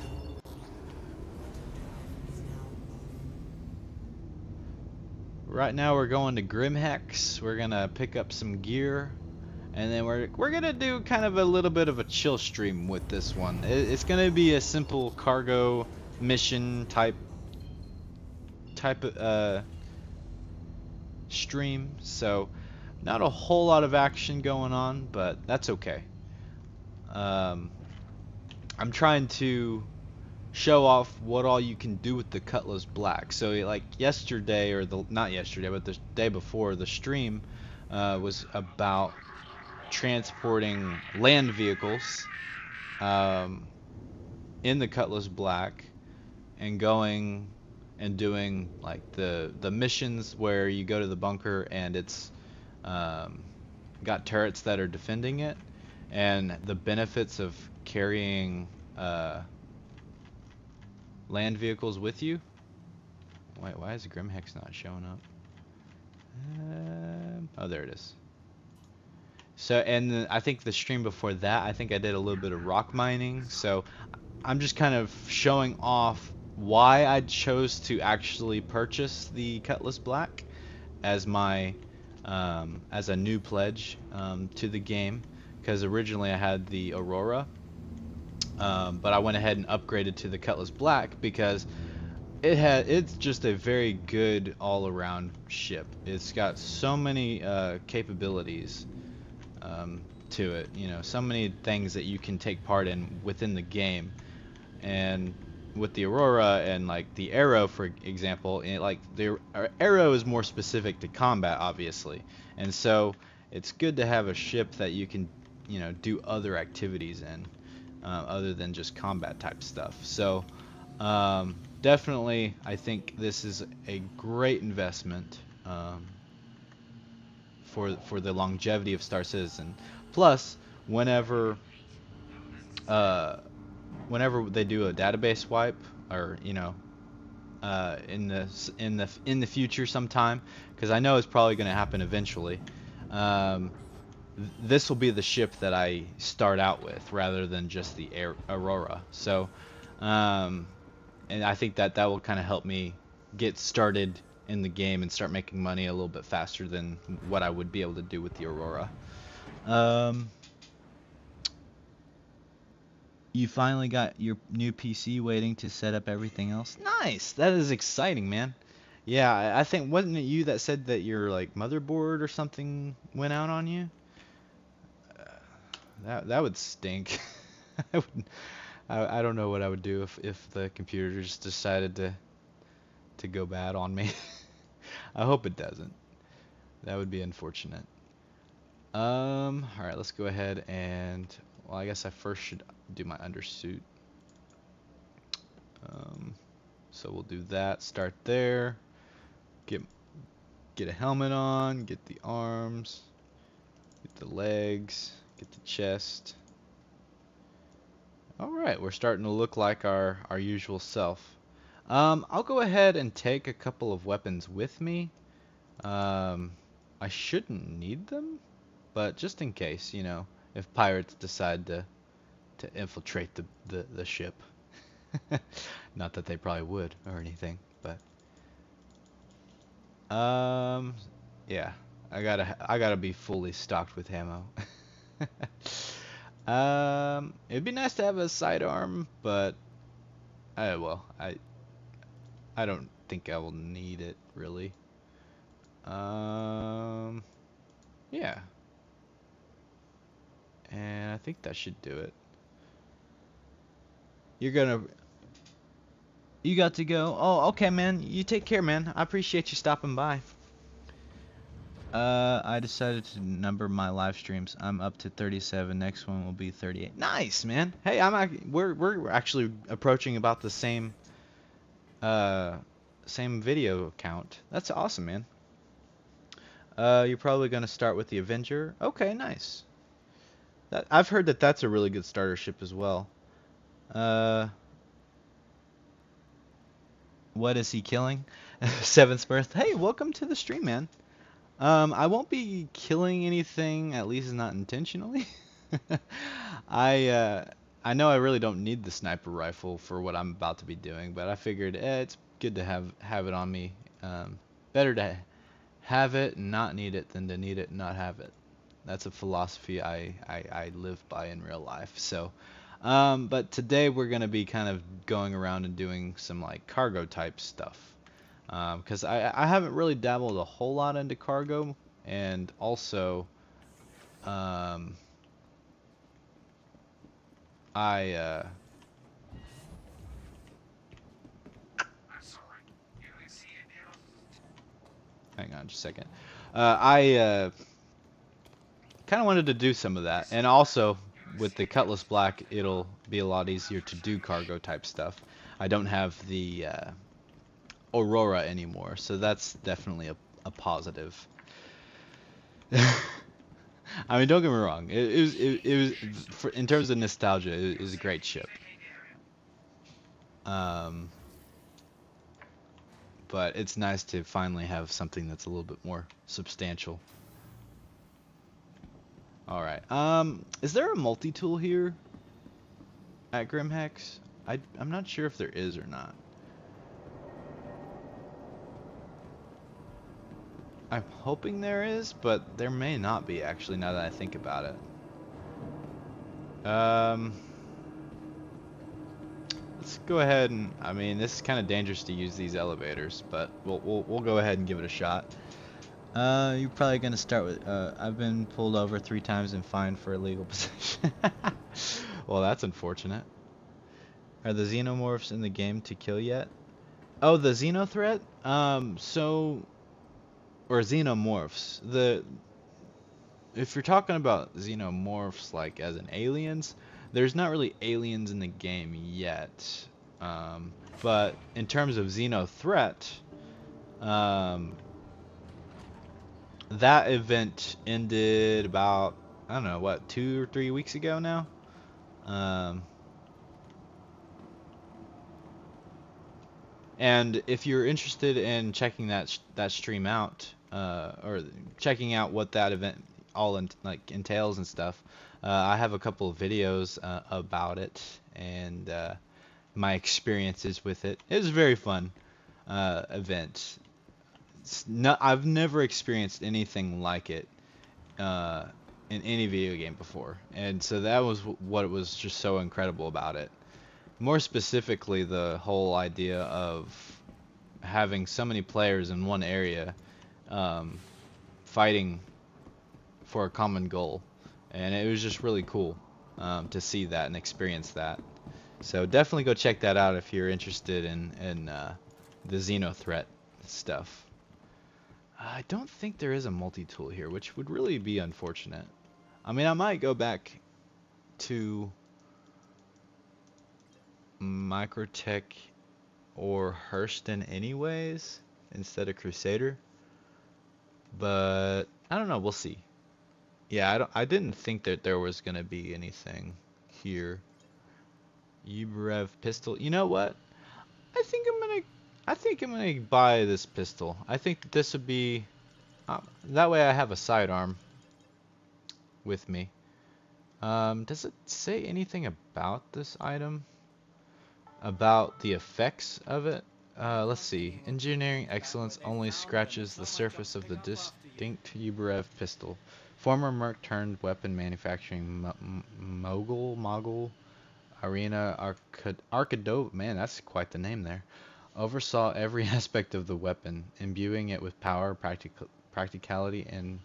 Right now we're going to Grimhex. We're gonna pick up some gear, and then we're gonna do kind of a little bit of a chill stream with this one. It's gonna be a simple cargo mission type of stream, so not a whole lot of action going on, but that's okay. I'm trying to show off what all you can do with the Cutlass Black. So like yesterday, or not yesterday, but the day before, the stream was about transporting land vehicles in the Cutlass Black and going and doing like the missions where you go to the bunker and it's got turrets that are defending it, and the benefits of carrying land vehicles with you. Wait, why is Grimhex not showing up? Oh, there it is. So, and I think the stream before that, I think I did a little bit of rock mining. So I'm just kind of showing off why I chose to actually purchase the Cutlass Black as my as a new pledge to the game, because originally I had the Aurora, but I went ahead and upgraded to the Cutlass Black because it's just a very good all-around ship. It's got so many capabilities to it, you know, so many things that you can take part in within the game. And with the Aurora and like the Arrow, for example, like the Arrow is more specific to combat, obviously, and so it's good to have a ship that you can, you know, do other activities in, other than just combat type stuff. So definitely, I think this is a great investment for the longevity of Star Citizen. Plus, whenever they do a database wipe, or you know, in the future sometime, because I know it's probably going to happen eventually, this will be the ship that I start out with rather than just the Aurora. So, and I think that will kind of help me get started in the game and start making money a little bit faster than what I would be able to do with the Aurora. You finally got your new PC waiting to set up everything else. Nice. That is exciting, man. Yeah, I think wasn't it you that said that your like motherboard or something went out on you? That would stink. I don't know what I would do if the computer just decided to go bad on me. I hope it doesn't. That would be unfortunate. All right, let's go ahead and, well, I guess I first should do my undersuit. So we'll do that. Start there. Get a helmet on. Get the arms. Get the legs. Get the chest. All right, we're starting to look like our usual self. I'll go ahead and take a couple of weapons with me. I shouldn't need them, but just in case, you know, if pirates decide to infiltrate the ship. Not that they probably would or anything, but yeah, I gotta be fully stocked with ammo. It'd be nice to have a sidearm, but I don't think I will need it really. Yeah. And I think that should do it. You got to go. Oh, okay, man. You take care, man. I appreciate you stopping by. I decided to number my live streams. I'm up to 37. Next one will be 38. Nice, man. Hey, we're actually approaching about the same video count. That's awesome, man. You're probably gonna start with the Avenger. Okay, nice. I've heard that that's a really good starter ship as well. What is he killing? Seventh birth. Hey, welcome to the stream, man. I won't be killing anything, at least not intentionally. I know I really don't need the sniper rifle for what I'm about to be doing, but I figured it's good to have it on me. Better to have it and not need it than to need it and not have it. That's a philosophy I live by in real life. So, but today we're gonna be kind of going around and doing some like cargo type stuff. Because I haven't really dabbled a whole lot into cargo, and also hang on just a second. I kind of wanted to do some of that, and also with the Cutlass Black it'll be a lot easier to do cargo type stuff. I don't have the Aurora anymore, so that's definitely a positive. I mean, don't get me wrong, it was in terms of nostalgia, it was a great ship. But it's nice to finally have something that's a little bit more substantial. Alright, is there a multi-tool here at Grimhex? I'm not sure if there is or not. I'm hoping there is, but there may not be actually, now that I think about it. Let's go ahead and, I mean, this is kind of dangerous to use these elevators, but we'll go ahead and give it a shot. You're probably gonna start with, I've been pulled over 3 times and fined for illegal possession. Well, that's unfortunate. Are the xenomorphs in the game to kill yet? Oh, the xeno threat? Or xenomorphs. If you're talking about xenomorphs like as in aliens, there's not really aliens in the game yet. But in terms of xeno threat, that event ended about, I don't know, what, 2 or 3 weeks ago now? And if you're interested in checking that stream out, or checking out what that event all entails and stuff, I have a couple of videos about it and my experiences with it. It was a very fun event. I've never experienced anything like it in any video game before, and so that was what was just so incredible about it. More specifically, the whole idea of having so many players in one area fighting for a common goal, and it was just really cool to see that and experience that. So definitely go check that out if you're interested in the Xenothreat stuff. I don't think there is a multi-tool here, which would really be unfortunate. I mean, I might go back to Microtech or Hurston anyways, instead of Crusader. But I don't know, we'll see. Yeah, I didn't think that there was gonna be anything here. Ubrev pistol. You know what? I think I'm gonna buy this pistol. I think that this would be that way I have a sidearm with me. Does it say anything about this item? About the effects of it? Let's see. Engineering excellence only scratches the surface of the distinct Ubrev pistol. Former Merc turned weapon manufacturing mogul Arena Arcado, man, that's quite the name there. Oversaw every aspect of the weapon, imbuing it with power, practicality, and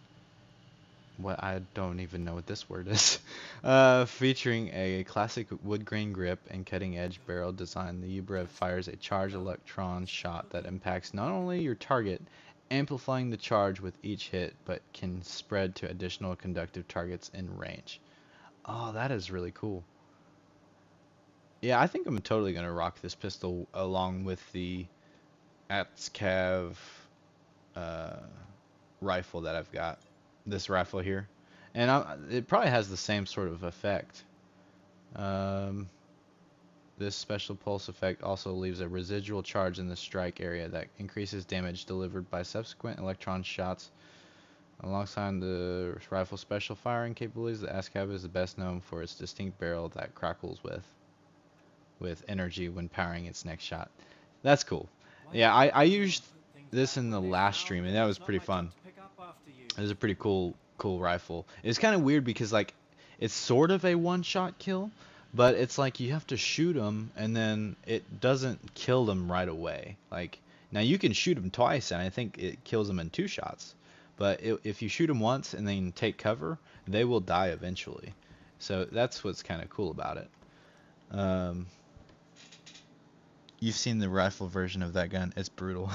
what I don't even know what this word is. Featuring a classic wood grain grip and cutting edge barrel design, the Ubrev fires a charged electron shot that impacts not only your target, amplifying the charge with each hit, but can spread to additional conductive targets in range. Oh, that is really cool. Yeah, I think I'm totally gonna rock this pistol along with the Atscav rifle that I've got. This rifle here, and it probably has the same sort of effect. This special pulse effect also leaves a residual charge in the strike area that increases damage delivered by subsequent electron shots. Alongside the rifle's special firing capabilities, the Atscav is best known for its distinct barrel that crackles with energy when powering its next shot. That's cool. Yeah, I used this in the last stream, and that was pretty fun. It was a pretty cool rifle. It's kind of weird because like it's sort of a one-shot kill, but it's like you have to shoot them and then it doesn't kill them right away. Like now you can shoot them twice and I think it kills them in 2 shots. But if you shoot them once and then take cover, they will die eventually. So that's what's kind of cool about it. You've seen the rifle version of that gun. It's brutal.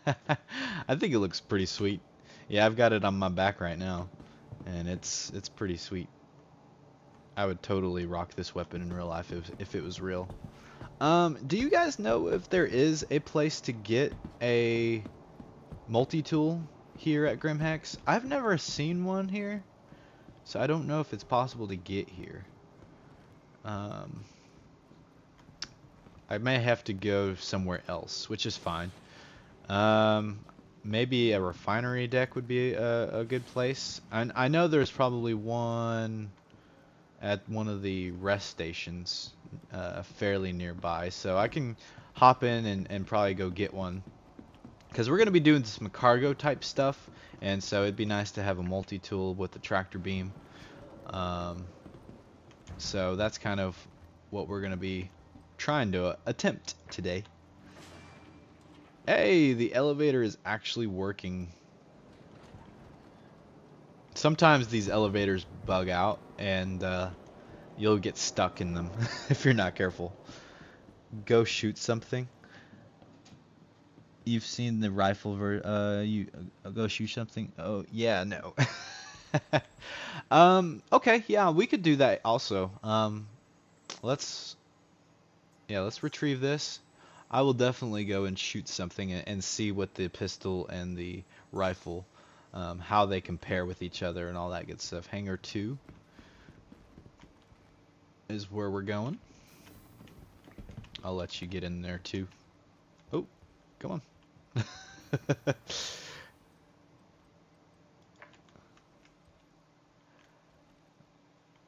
I think it looks pretty sweet. Yeah, I've got it on my back right now, and it's pretty sweet. I would totally rock this weapon in real life if it was real. Do you guys know if there is a place to get a multi-tool here at Grimhex? I've never seen one here, so I don't know if it's possible to get here. I may have to go somewhere else, which is fine. Maybe a refinery deck would be a good place. I know there's probably one at one of the rest stations fairly nearby, so I can hop in and probably go get one. Because we're going to be doing some cargo type stuff, and so it'd be nice to have a multi-tool with the tractor beam. So that's kind of what we're going to be trying to attempt today. Hey, the elevator is actually working. Sometimes these elevators bug out and you'll get stuck in them if you're not careful. Go shoot something. You've seen the rifle you go shoot something. Oh yeah, no. Okay, yeah, we could do that also. Let's retrieve this. I will definitely go and shoot something and see what the pistol and the rifle, how they compare with each other and all that good stuff. Hangar 2 is where we're going. I'll let you get in there too. Oh, come on.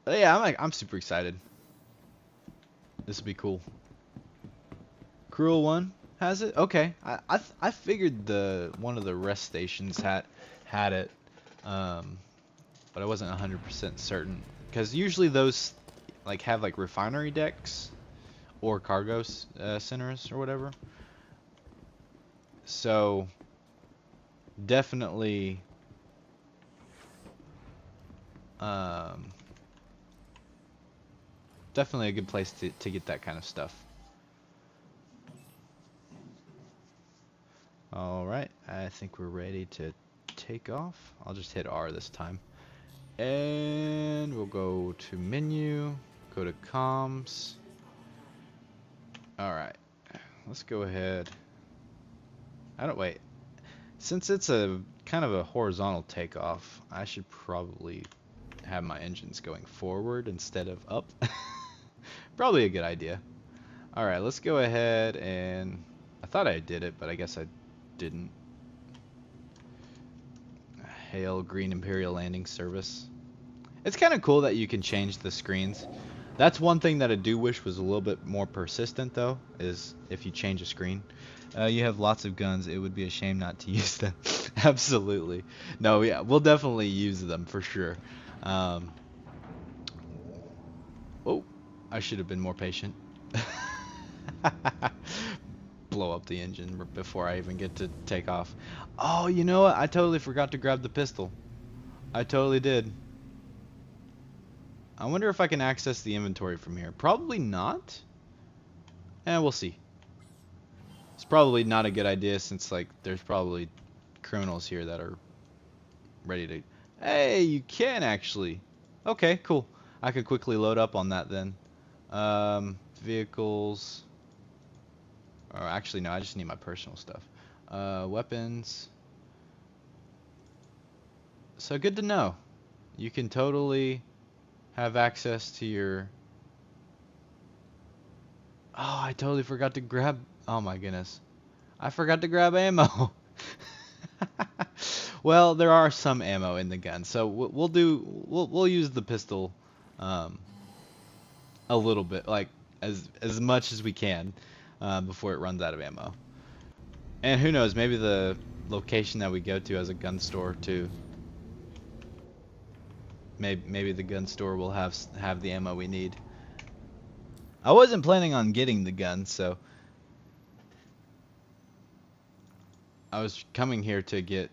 Yeah, I'm super excited. This will be cool. Cruel One has it? Okay. I figured one of the rest stations had it. but I wasn't 100% certain. Because usually those like have like refinery decks or cargo centers or whatever. So definitely definitely a good place to get that kind of stuff. Alright, I think we're ready to take off. I'll just hit R this time. And we'll go to menu, go to comms. Alright, let's go ahead. Wait. Since it's a kind of a horizontal takeoff, I should probably have my engines going forward instead of up. Probably a good idea. Alright, let's go ahead and... I thought I did it, but I guess I didn't. Hail Green Imperial Landing Service. It's kind of cool that you can change the screens. That's one thing that I do wish was a little bit more persistent, though, is if you change a screen. You have lots of guns. It would be a shame not to use them. Absolutely. No, yeah, we'll definitely use them for sure. Oh, I should have been more patient. Blow up the engine before I even get to take off. Oh, you know what? I totally forgot to grab the pistol. I totally did. I wonder if I can access the inventory from here. Probably not. We'll see. It's probably not a good idea since, like, there's probably criminals here that are ready to... Hey, you can actually. Okay, cool. I can quickly load up on that then. Vehicles... Or actually, no, I just need my personal stuff. Weapons. So good to know. You can totally have access to your... Oh, I totally forgot to grab... Oh my goodness. I forgot to grab ammo. Well, there are some ammo in the gun, so we'll use the pistol a little bit, like as much as we can before it runs out of ammo. And who knows, maybe the location that we go to has a gun store too. Maybe the gun store will have the ammo we need. I wasn't planning on getting the gun, so I was coming here to get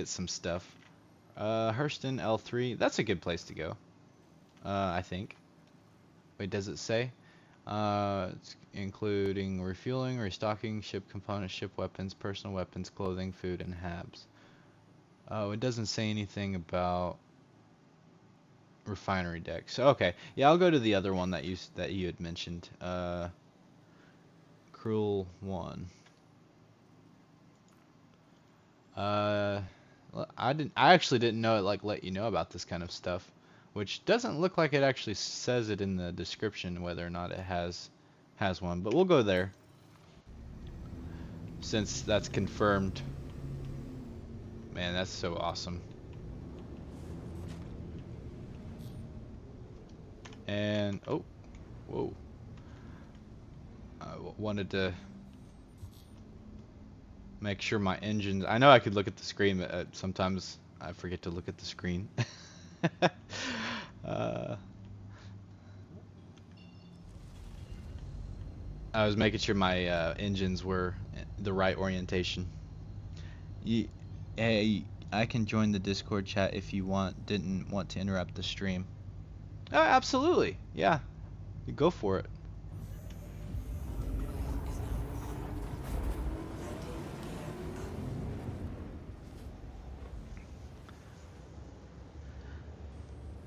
some stuff. Hurston L3, that's a good place to go. I think. Wait, does it say? It's including refueling, restocking, ship components, ship weapons, personal weapons, clothing, food, and habs. Oh, it doesn't say anything about refinery decks. Okay, yeah, I'll go to the other one that you had mentioned. Cruel one. I actually didn't know it like let you know about this kind of stuff, which doesn't look like it actually says it in the description whether or not it has one, but we'll go there since that's confirmed. Man, that's so awesome. And oh, whoa. I wanted to make sure my engines... I know I could look at the screen, but sometimes I forget to look at the screen. I was making sure my engines were the right orientation. Hey, I can join the Discord chat if you want. Didn't want to interrupt the stream. Oh, absolutely. Yeah. You go for it.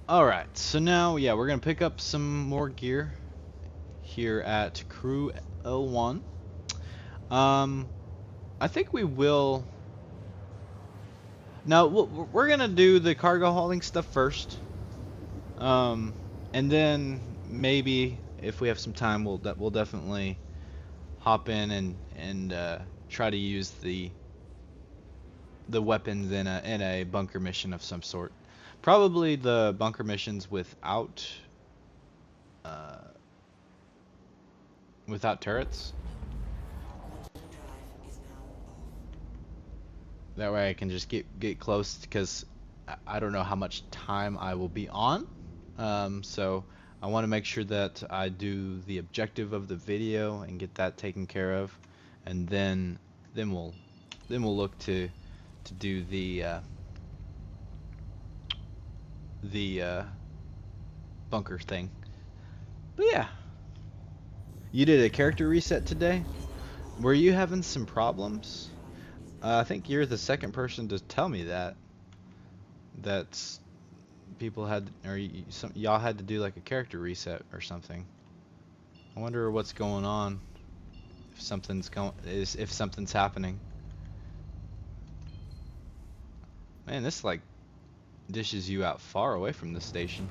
Alright, so now, yeah, we're going to pick up some more gear here at Crew L1. I think we will... Now, we're going to do the cargo hauling stuff first. And then maybe, if we have some time, we'll definitely hop in and try to use the weapons in a bunker mission of some sort. Probably the bunker missions without turrets. That way I can just get close, because I don't know how much time I will be on. So I want to make sure that I do the objective of the video and get that taken care of, and then we'll look to do the bunker thing. But yeah, you did a character reset today. Were you having some problems? I think you're the second person to tell me that. That's people had, or y'all had to do like a character reset or something. I wonder what's going on. If something's happening. Man, this like dishes you out far away from the station.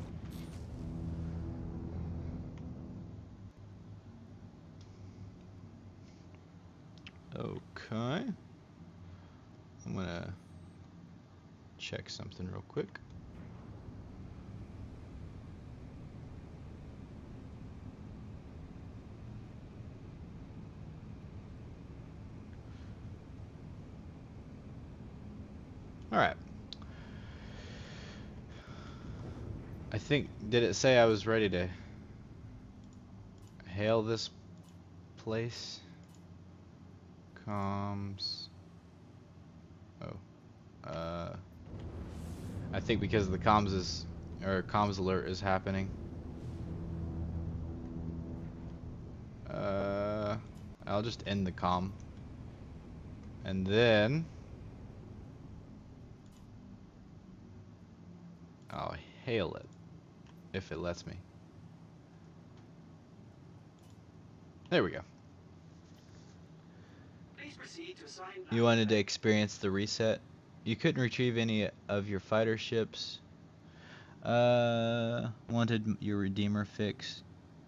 Okay. I'm gonna check something real quick. Alright. I think, did it say I was ready to hail this place? Comms. Oh. I think because the comms alert is happening. I'll just end the comm. And then I'll hail it, if it lets me. There we go. You wanted to experience the reset? You couldn't retrieve any of your fighter ships. Wanted your Redeemer fix.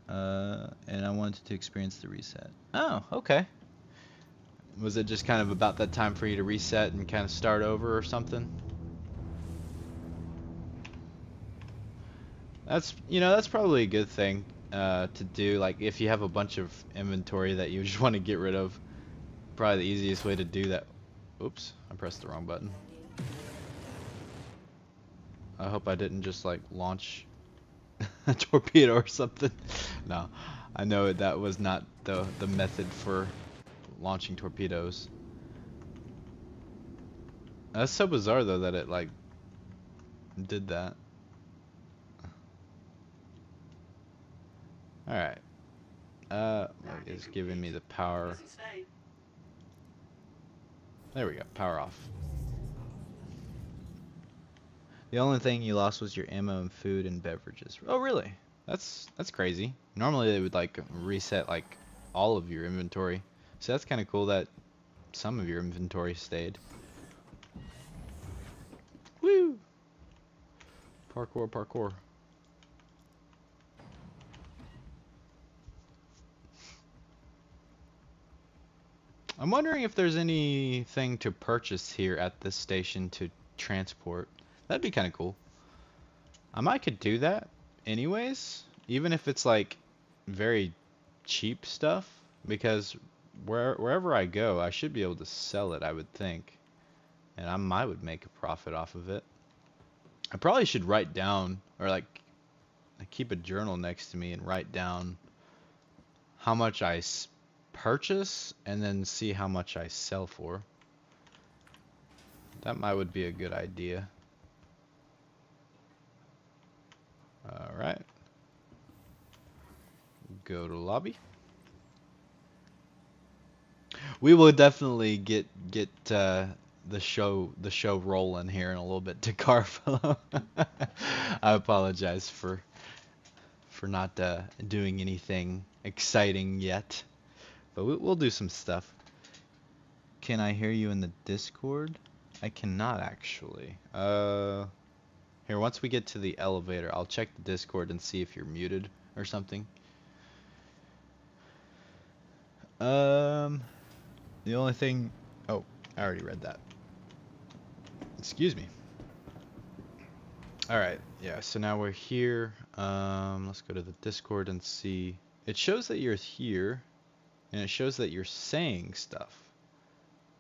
And I wanted to experience the reset. Oh, okay. Was it just kind of about that time for you to reset and kind of start over or something? That's probably a good thing to do. Like if you have a bunch of inventory that you just want to get rid of, probably the easiest way to do that. Oops, I pressed the wrong button. I hope I didn't just like launch a torpedo or something. No, I know that was not the method for launching torpedoes. That's so bizarre though that it like did that. Alright. It's giving me the power. There we go, power off. The only thing you lost was your ammo and food and beverages. Oh really? That's crazy. Normally they would like reset like all of your inventory. So that's kind of cool that some of your inventory stayed. Woo! Parkour, parkour. I'm wondering if there's anything to purchase here at this station to transport. That'd be kind of cool. I might could do that anyways, even if it's like very cheap stuff, because wherever I go, I should be able to sell it, I would think. And I would make a profit off of it. I probably should write down, or like keep a journal next to me and write down how much I purchase and then see how much I sell for. That would be a good idea. Alright. Go to lobby. We will definitely get the show rolling here in a little bit to Carfellow. I apologize for not doing anything exciting yet, but we'll do some stuff. Can I hear you in the Discord? I cannot actually. Here, once we get to the elevator, I'll check the Discord and see if you're muted or something. The only thing... Oh, I already read that. Excuse me. Alright, yeah, so now we're here. Let's go to the Discord and see. It shows that you're here, and it shows that you're saying stuff.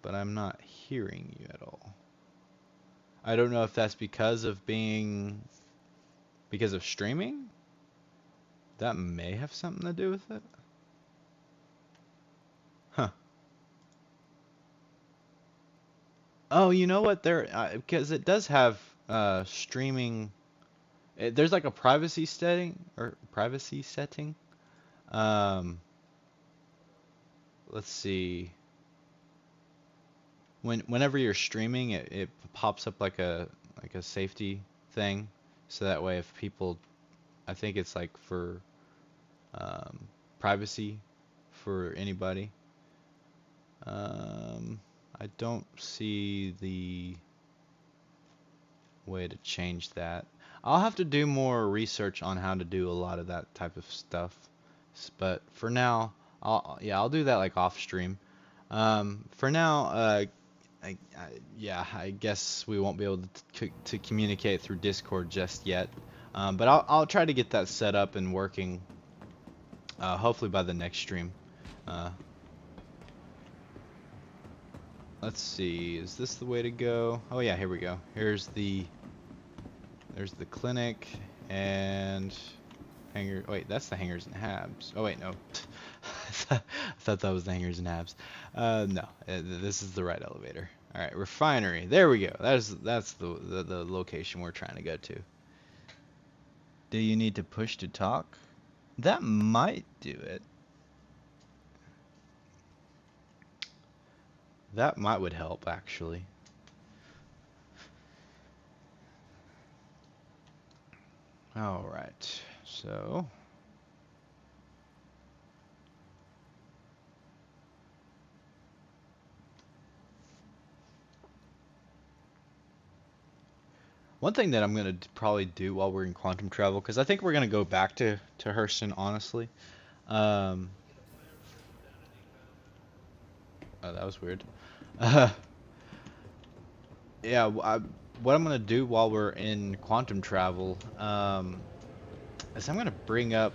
but I'm not hearing you at all. I don't know if that's because of streaming. That may have something to do with it. Huh. Oh, you know what? Because it does have streaming. There's like a privacy setting. Um, let's see. Whenever you're streaming, it pops up like a safety thing, so that way if people, I think it's like for privacy for anybody. I don't see the way to change that. I'll have to do more research on how to do a lot of that type of stuff. But for now, I'll do that like off stream. For now, I guess we won't be able to communicate through Discord just yet. But I'll try to get that set up and working. Hopefully by the next stream. Let's see, is this the way to go? Oh yeah, here we go. There's the clinic and hangar. Wait, that's the hangars and habs. Oh wait, no. I thought that was the hangars and habs. No, this is the right elevator. All right, refinery. There we go. That's the location we're trying to go to. Do you need to push to talk? That might do it. That would help actually. All right, so one thing that I'm gonna probably do while we're in quantum travel, because I think we're gonna go back to Hurston, honestly. Oh, that was weird. Yeah, what I'm gonna do while we're in quantum travel, is I'm gonna bring up.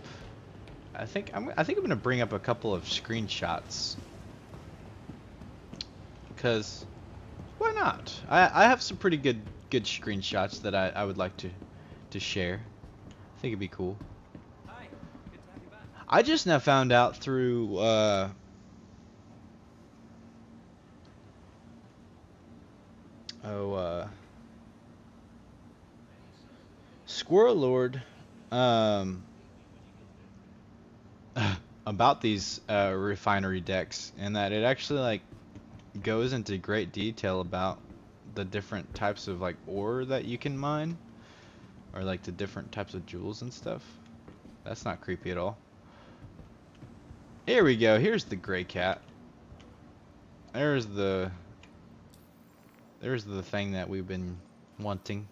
I think I'm gonna bring up a couple of screenshots, because why not? I have some pretty good screenshots that I would like to share. I think it'd be cool. Hi, good to have you back. I just now found out through Squirrel Lord about these refinery decks, and that it actually like goes into great detail about the different types of like ore that you can mine, or like the different types of jewels and stuff. That's not creepy at all. Here we go. Here's the gray cat. There's the thing that we've been wanting.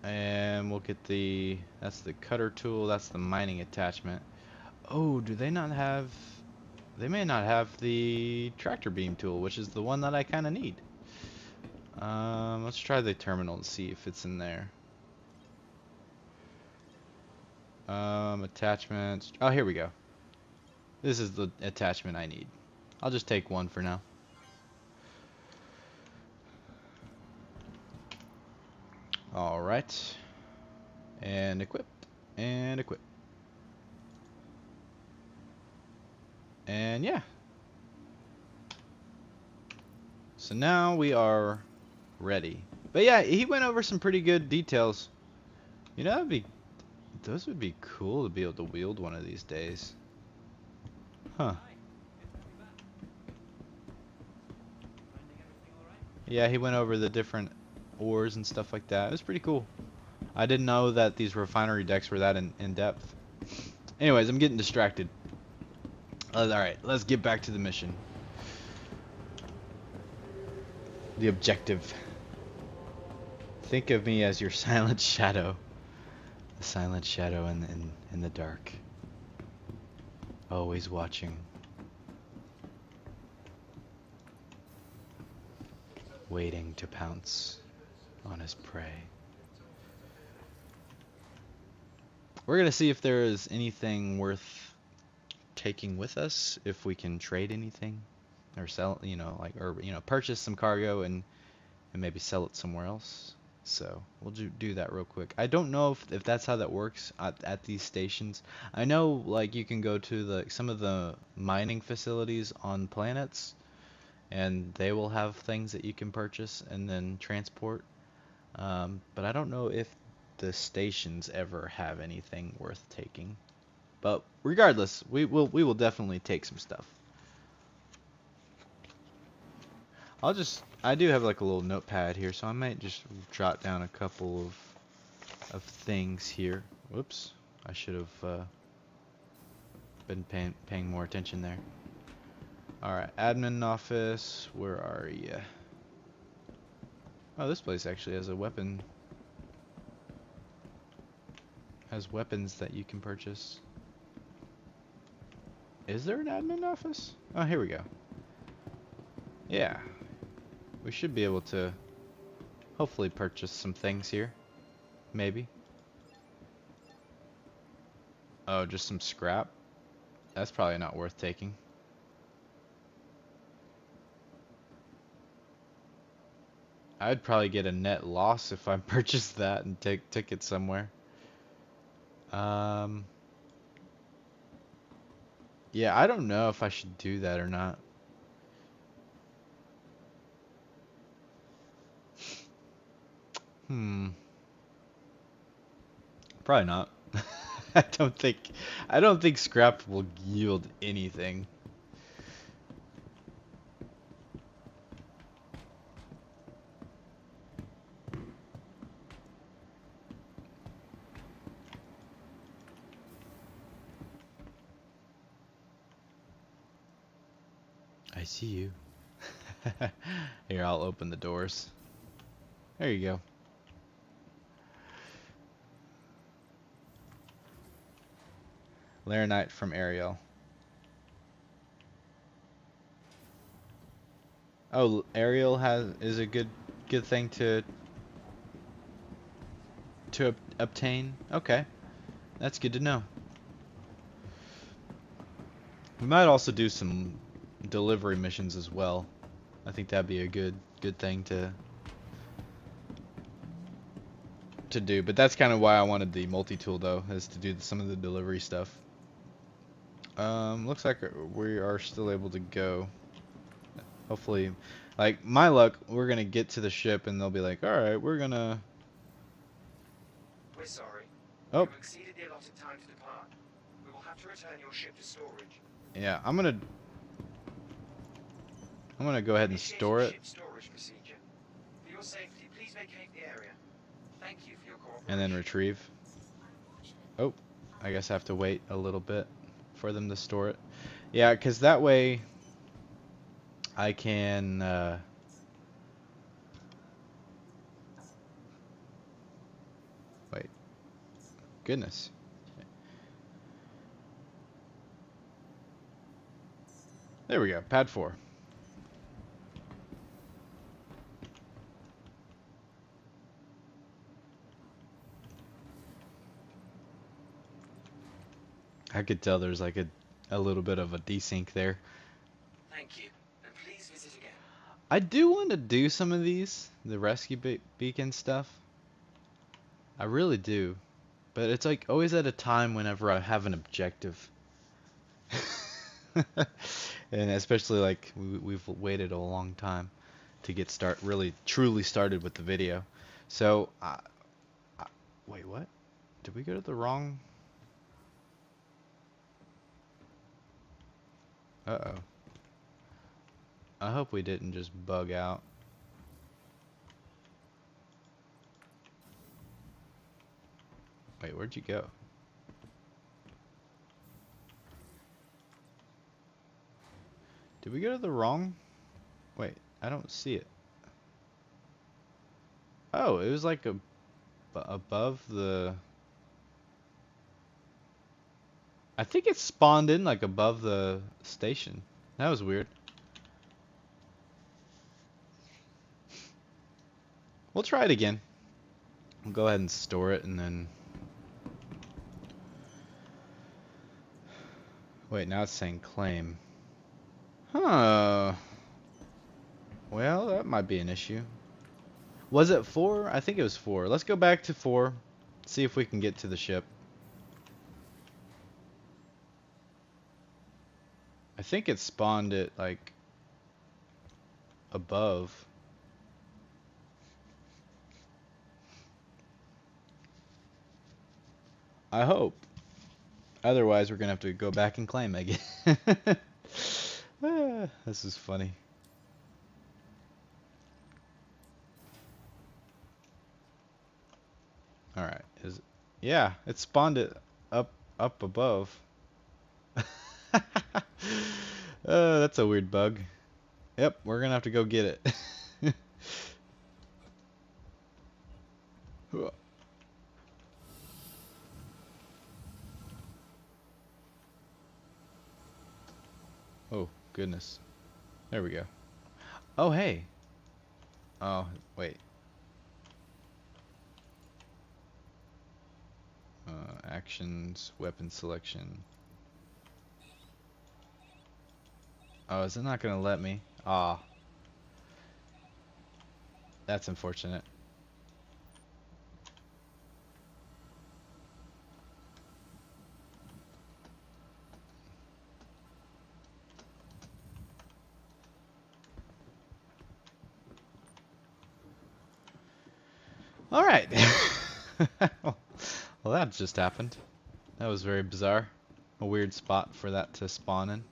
And we'll get that's the cutter tool, that's the mining attachment. Oh, do they not have, they may not have the tractor beam tool, which is the one that I kind of need. Let's try the terminal and see if it's in there. Attachments. Oh, here we go. This is the attachment I need. I'll just take one for now. All right. And equip. And equip. And yeah. So now we are ready. But yeah, he went over some pretty good details. You know, those would be cool to be able to wield one of these days. Huh. Yeah, he went over the different ores and stuff like that. It was pretty cool. I didn't know that these refinery decks were that in depth. Anyways, I'm getting distracted. Alright, let's get back to the mission. The objective. Think of me as your silent shadow. The silent shadow in the dark. Always watching. Waiting to pounce on his prey. We're gonna see if there is anything worth taking with us, if we can trade anything or sell, purchase some cargo and maybe sell it somewhere else. So we'll do that real quick. I don't know if that's how that works at these stations. I know like you can go to some of the mining facilities on planets, and they will have things that you can purchase and then transport. But I don't know if the stations ever have anything worth taking. But regardless, we will definitely take some stuff. I do have like a little notepad here, so I might just jot down a couple of things here. Whoops, I should have been paying more attention there. Alright, admin office, where are you? Oh, this place actually has a weapon. Has weapons that you can purchase. Is there an admin office? Oh, here we go. Yeah. We should be able to hopefully purchase some things here. Maybe. Oh, just some scrap? That's probably not worth taking. I'd probably get a net loss if I purchased that and took it somewhere. Yeah, I don't know if I should do that or not. Probably not. I don't think scrap will yield anything. I see you. Here, I'll open the doors. There you go. Laranite from Ariel. Oh, Ariel is a good thing to obtain. Okay, that's good to know. We might also do some delivery missions as well. I think that'd be a good thing to do. But that's kind of why I wanted the multi-tool though, is to do some of the delivery stuff. Looks like we are still able to go. Hopefully, like my luck, we're gonna get to the ship and they'll be like, all right, we're We're sorry. Oh. You exceeded the allotted time to depart. We will have to return your ship to storage. Yeah, I'm gonna go ahead and Initiating store it, ship storage procedure. For your safety, please vacate the area. Thank you for your cooperation. and then retrieve. Oh, I guess I have to wait a little bit for them to store it. Yeah, because that way I can wait. Goodness. There we go. Pad 4. I could tell there's like a little bit of a desync there. Thank you, and please visit again. I do want to do some of these, the rescue beacon stuff. I really do. But it's like always at a time whenever I have an objective. And especially like we've waited a long time to get really truly started with the video. So, wait, what? Did we go to the wrong? Uh-oh. I hope we didn't just bug out. Wait, where'd you go? Did we go to the wrong? Wait, I don't see it. Oh, it was like above the... I think it spawned in like above the station. That was weird. We'll try it again. We'll go ahead and store it and then... Wait, now it's saying claim. Huh. Well, that might be an issue. Was it 4? I think it was 4. Let's go back to 4. See if we can get to the ship. I think it spawned it, like, above. I hope. Otherwise, we're gonna have to go back and claim again. This is funny. All right. Yeah, it spawned it up above. That's a weird bug. Yep, we're gonna have to go get it. Oh, goodness. There we go. Oh, hey. Oh, wait. Actions, weapon selection. Oh, is it not gonna let me? Ah. That's unfortunate. All right. Well, that just happened. That was very bizarre. A weird spot for that to spawn in.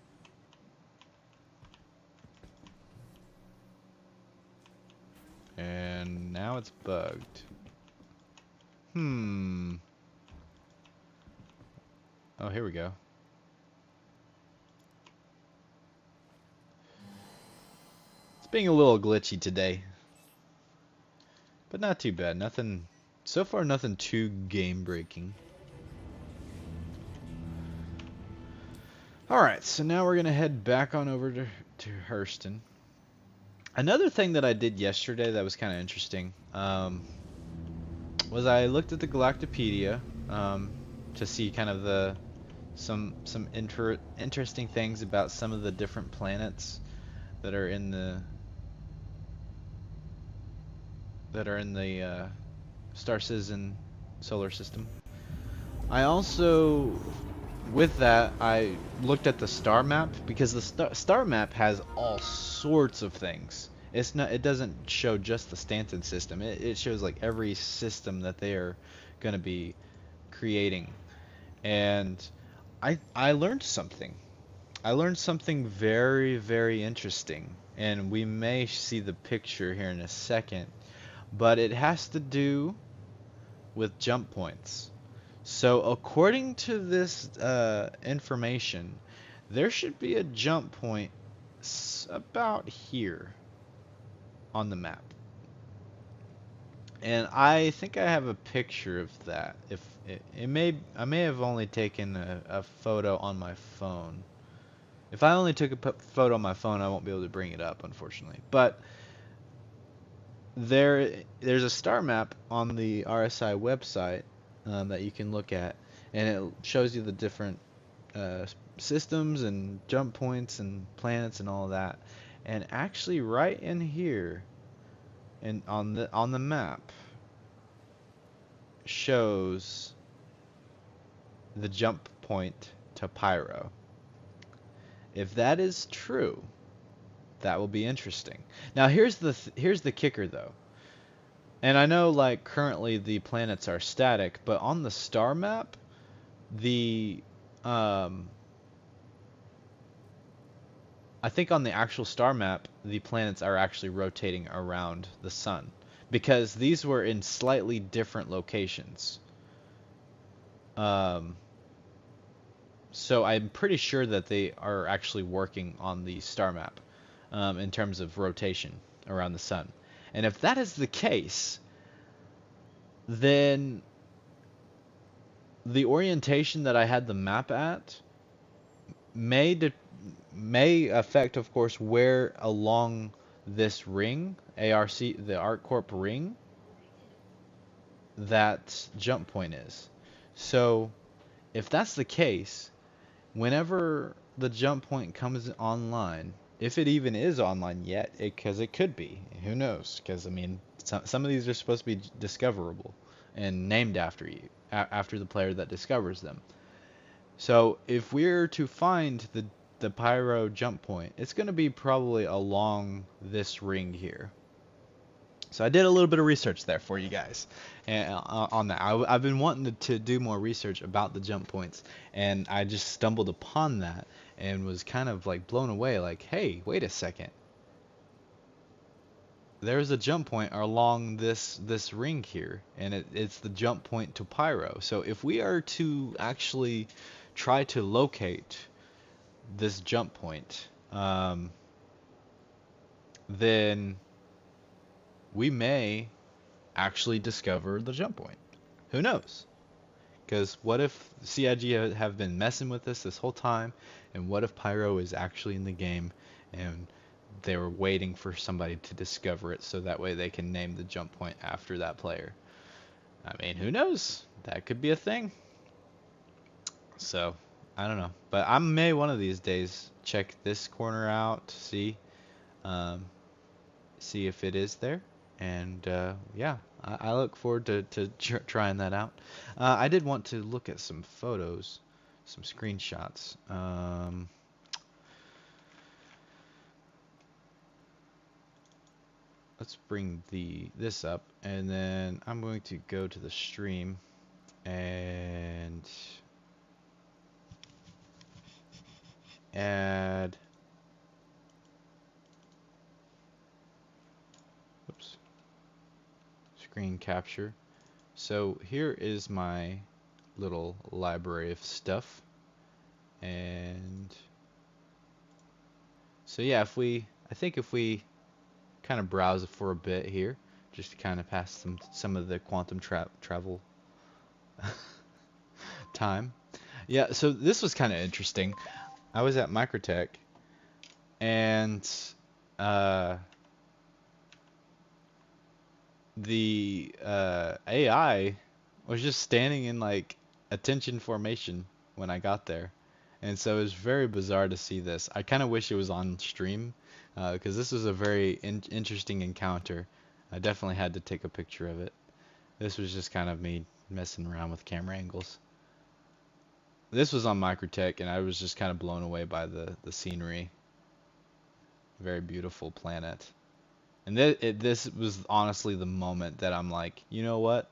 And now it's bugged. Oh, here we go. It's being a little glitchy today. But not too bad. Nothing, so far nothing too game breaking. Alright, so now we're going to head back on over to Hurston. Another thing that I did yesterday that was kind of interesting was I looked at the Galactopedia to see kind of some interesting things about some of the different planets that are in the Star Citizen solar system. I also, with that, I looked at the star map because the star map has all sorts of things. It doesn't show just the Stanton system. It shows like every system that they are going to be creating. And I learned something. I learned something very, very interesting. And we may see the picture here in a second. But it has to do with jump points. So according to this information, there should be a jump point about here on the map. And I think I have a picture of that. If I may have only taken a photo on my phone. If I only took a photo on my phone, I won't be able to bring it up, unfortunately. But there's a star map on the RSI website that you can look at, and it shows you the different systems and jump points and planets and all of that. And actually, right in here, and on the map, shows the jump point to Pyro. If that is true, that will be interesting. Now here's the kicker though. And I know like currently the planets are static, but on the star map, I think on the actual star map, the planets are actually rotating around the sun because these were in slightly different locations. So I'm pretty sure that they are actually working on the star map in terms of rotation around the sun. And if that is the case, then the orientation that I had the map at may affect, of course, where along this ring, ARC, the ArcCorp ring, that jump point is. So if that's the case, whenever the jump point comes online, if it even is online yet, because it could be, who knows? Because I mean, some of these are supposed to be discoverable and named after you, after the player that discovers them. So if we're to find the pyro jump point, it's going to be probably along this ring here. So I did a little bit of research there for you guys, and on that. I've been wanting to do more research about the jump points, and I just stumbled upon that and was kind of like blown away. Like, hey, wait a second. There's a jump point along this ring here, and it's the jump point to Pyro. So if we are to actually try to locate this jump point, then we may actually discover the jump point. Who knows? Because what if CIG have been messing with us this whole time, and what if Pyro is actually in the game, and they were waiting for somebody to discover it so that way they can name the jump point after that player? I mean, who knows? That could be a thing. So, I don't know. But I may one of these days check this corner out, see if it is there. And yeah, I look forward to trying that out. I did want to look at some photos, some screenshots. Let's bring this up, and then I'm going to go to the stream and add. Oops. Screen capture. So here is my little library of stuff, and so yeah, I think if we kind of browse it for a bit here, just to kind of pass some of the quantum travel time. Yeah, so this was kind of interesting. I was at Microtech, and the AI was just standing in like attention formation when I got there. And so it was very bizarre to see this. I kind of wish it was on stream, because this was a very interesting encounter. I definitely had to take a picture of it. This was just kind of me messing around with camera angles. This was on Microtech, and I was just kind of blown away by the scenery. Very beautiful planet. And this was honestly the moment that I'm like, you know what?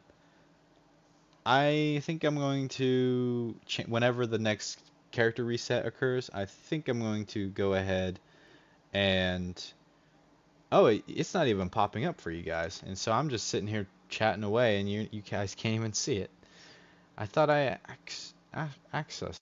I think I'm going to, whenever the next character reset occurs, I think I'm going to go ahead and, oh, it's not even popping up for you guys. And so I'm just sitting here chatting away, and you guys can't even see it. I thought I accessed.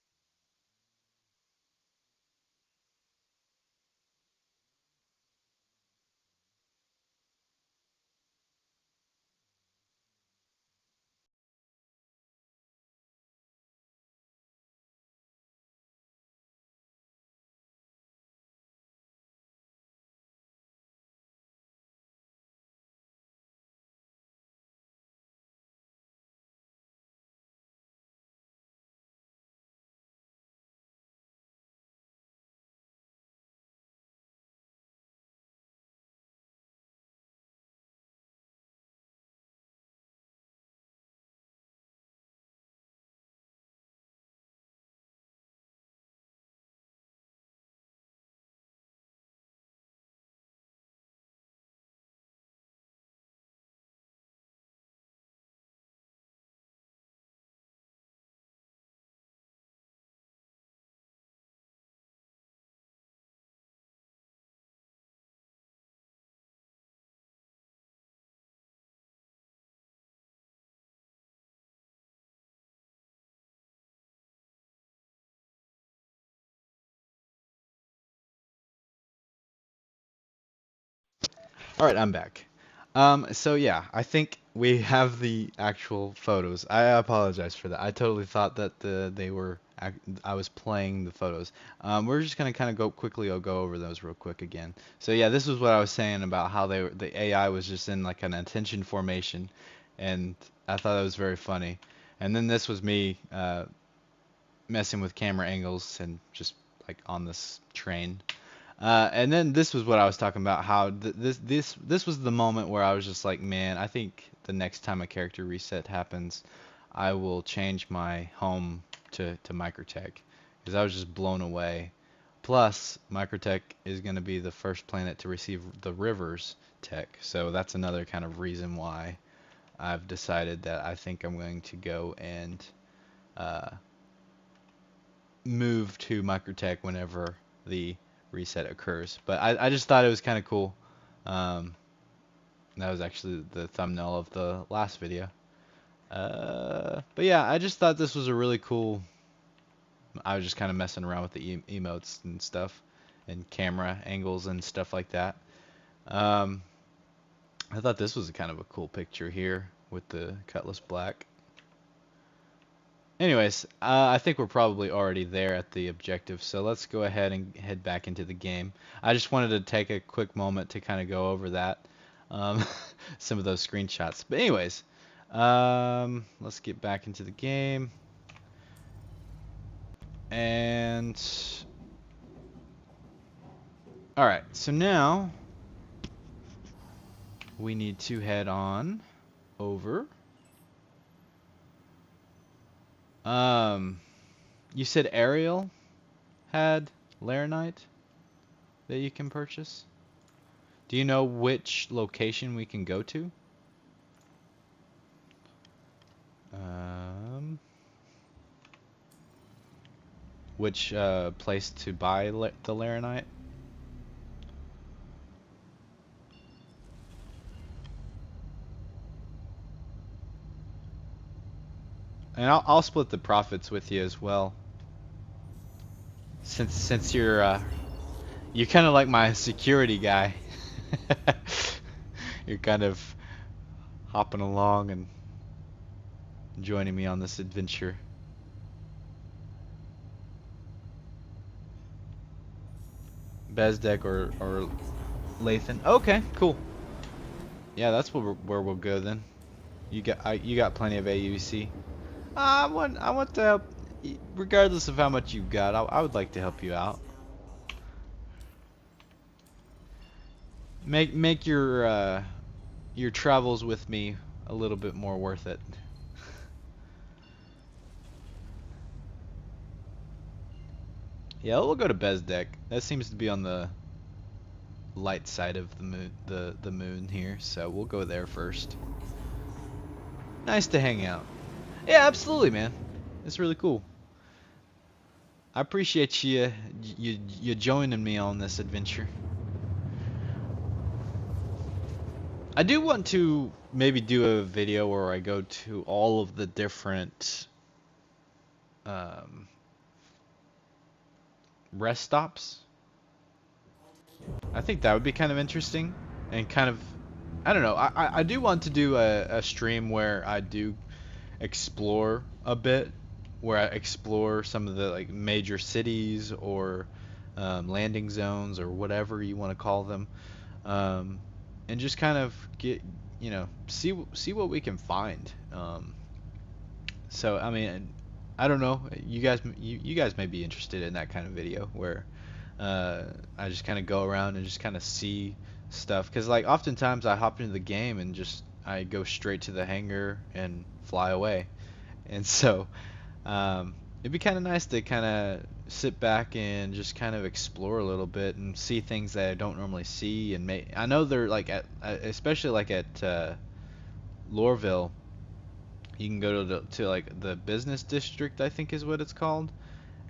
All right, I'm back. So yeah, I think we have the actual photos. I apologize for that. I totally thought that I was playing the photos. We're just gonna kind of go over those real quick again. So yeah, this was what I was saying about how the AI was just in like an attention formation, and I thought that was very funny. And then this was me messing with camera angles and just like on this train. And then this was what I was talking about, how this was the moment where I was just like, man, I think the next time a character reset happens, I will change my home to Microtech, because I was just blown away. Plus, Microtech is going to be the first planet to receive the Rivers tech, so that's another kind of reason why I've decided that I think I'm going to go and move to Microtech whenever the reset occurs. But I just thought it was kind of cool. That was actually the thumbnail of the last video. But yeah, I just thought this was a really cool. I was just kind of messing around with the emotes and stuff, and camera angles and stuff like that. I thought this was kind of a cool picture here with the Cutlass Black. Anyways, I think we're probably already there at the objective, so let's go ahead and head back into the game. I just wanted to take a quick moment to kind of go over that, some of those screenshots. But anyways, let's get back into the game. And alright, so now we need to head on over. You said Ariel had Laranite that you can purchase? Do you know which location we can go to? Which place to buy the Laranite? And I'll split the profits with you as well. Since you're kind of like my security guy. You're kind of hopping along and joining me on this adventure. Bezdek or Lathan. Okay, cool. Yeah, that's where we'll go then. You got plenty of AUC. I want to help, regardless of how much you've got. I would like to help you out. Make your travels with me a little bit more worth it. Yeah, we'll go to Bezdek. That seems to be on the light side of the moon here, so we'll go there first. Nice to hang out. Yeah, absolutely, man. It's really cool. I appreciate you joining me on this adventure. I do want to maybe do a video where I go to all of the different rest stops. I think that would be kind of interesting and kind of, I don't know. I do want to do a stream where I do explore a bit, where I explore some of the like major cities or landing zones or whatever you want to call them, and just kind of get, see what we can find. So I mean, I don't know, you guys may be interested in that kind of video where I just kind of go around and just kind of see stuff, because like oftentimes I hop into the game and just I go straight to the hangar and fly away, and so it'd be kind of nice to kind of sit back and just kind of explore a little bit and see things that I don't normally see. And I know they're like especially like at Lorville, you can go to like the business district, I think is what it's called,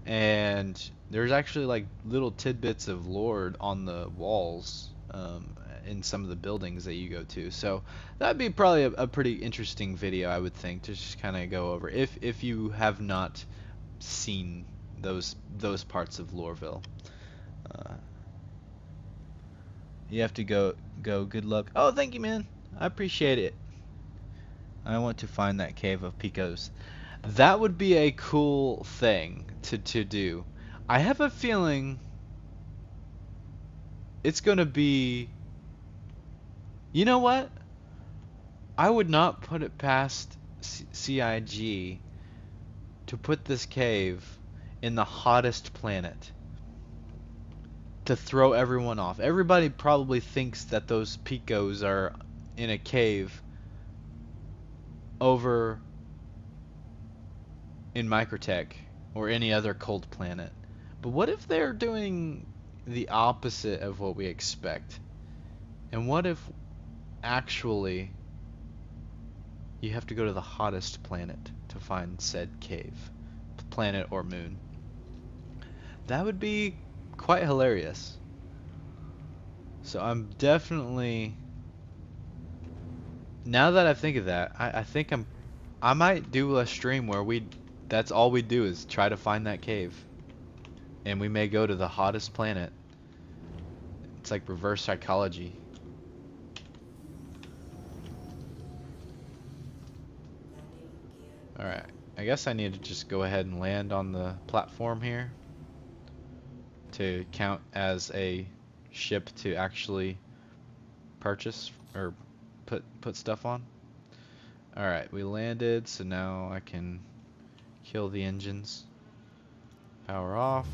and there's actually like little tidbits of lore on the walls in some of the buildings that you go to. So that'd be probably a pretty interesting video, I would think, to just kind of go over if you have not seen those parts of Lorville. You have to go. Good luck. Oh, thank you, man. I appreciate it. I want to find that cave of Picos. That would be a cool thing to do. I have a feeling it's gonna be. You know what? I would not put it past CIG to put this cave in the hottest planet to throw everyone off. Everybody probably thinks that those Picos are in a cave over in Microtech or any other cold planet. But what if they're doing the opposite of what we expect? And what if actually you have to go to the hottest planet to find said cave, planet or moon? That would be quite hilarious. So I'm definitely, now that I think of that, I think I might do a stream where that's all we do is try to find that cave. And we may go to the hottest planet. It's like reverse psychology. Alright, I guess I need to just go ahead and land on the platform here to count as a ship to actually purchase or put stuff on. Alright, we landed, so now I can kill the engines. Power off.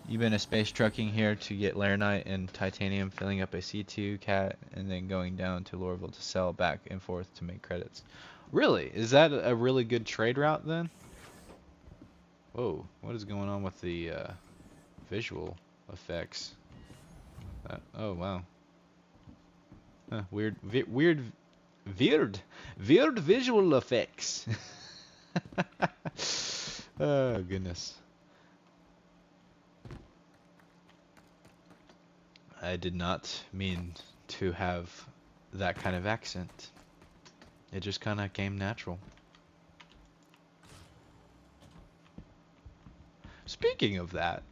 You've been a space trucking here to get Laranite and titanium, filling up a C2 cat, and then going down to Lorville to sell back and forth to make credits. Really? Is that a really good trade route then? Whoa, what is going on with the visual effects? Oh wow. Huh, weird visual effects. Oh goodness. I did not mean to have that kind of accent. It just kind of came natural. Speaking of that,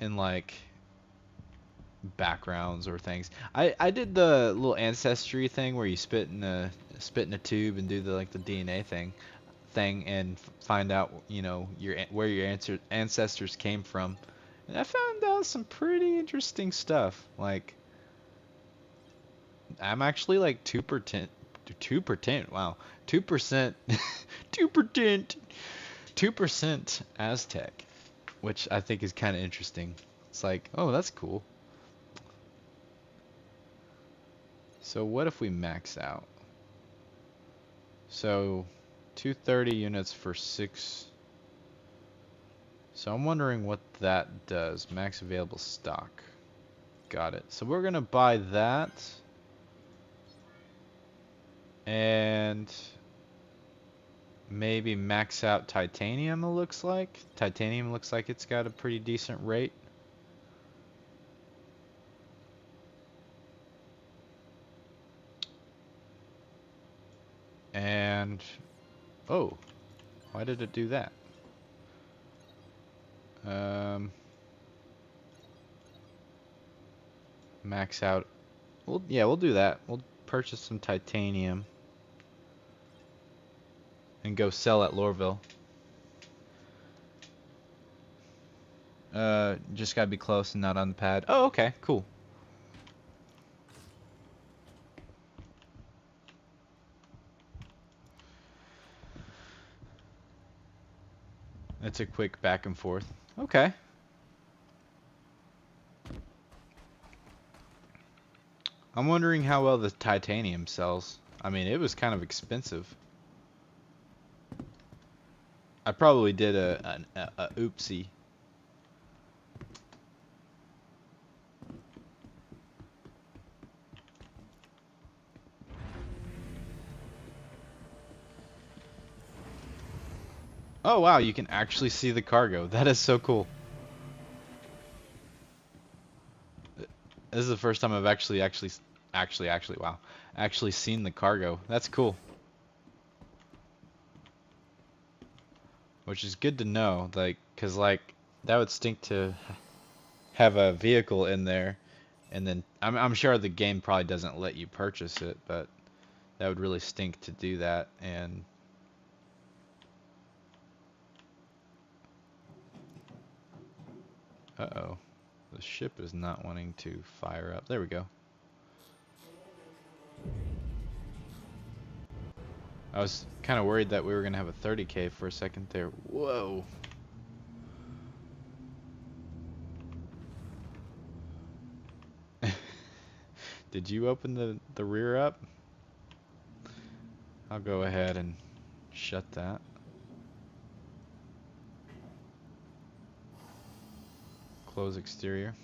in like backgrounds or things, I did the little ancestry thing where you spit in a tube and do the DNA thing and find out, you know, where your ancestors came from. And I found out some pretty interesting stuff. Like, I'm actually like 2%, wow, 2%, 2% Aztec, which I think is kind of interesting. It's like, oh, that's cool. So what if we max out? So 230 units for 6. So I'm wondering what that does. Max available stock. Got it. So we're gonna buy that. And maybe max out titanium, it looks like. Titanium looks like it's got a pretty decent rate. And oh, why did it do that? Max out. Well, yeah, we'll do that. We'll purchase some titanium and go sell at Lorville. Just gotta be close and not on the pad. Oh, okay, cool. It's a quick back and forth. Okay. I'm wondering how well the titanium sells. I mean, it was kind of expensive. I probably did a oopsie. Oh wow, you can actually see the cargo. That is so cool. This is the first time I've actually wow, actually seen the cargo. That's cool. Which is good to know, like, cause like that would stink to have a vehicle in there, and then I'm sure the game probably doesn't let you purchase it, but that would really stink to do that. And uh-oh, the ship is not wanting to fire up. There we go. I was kind of worried that we were gonna have a 30K for a second there. Whoa. Did you open the rear up? I'll go ahead and shut that. Close exterior.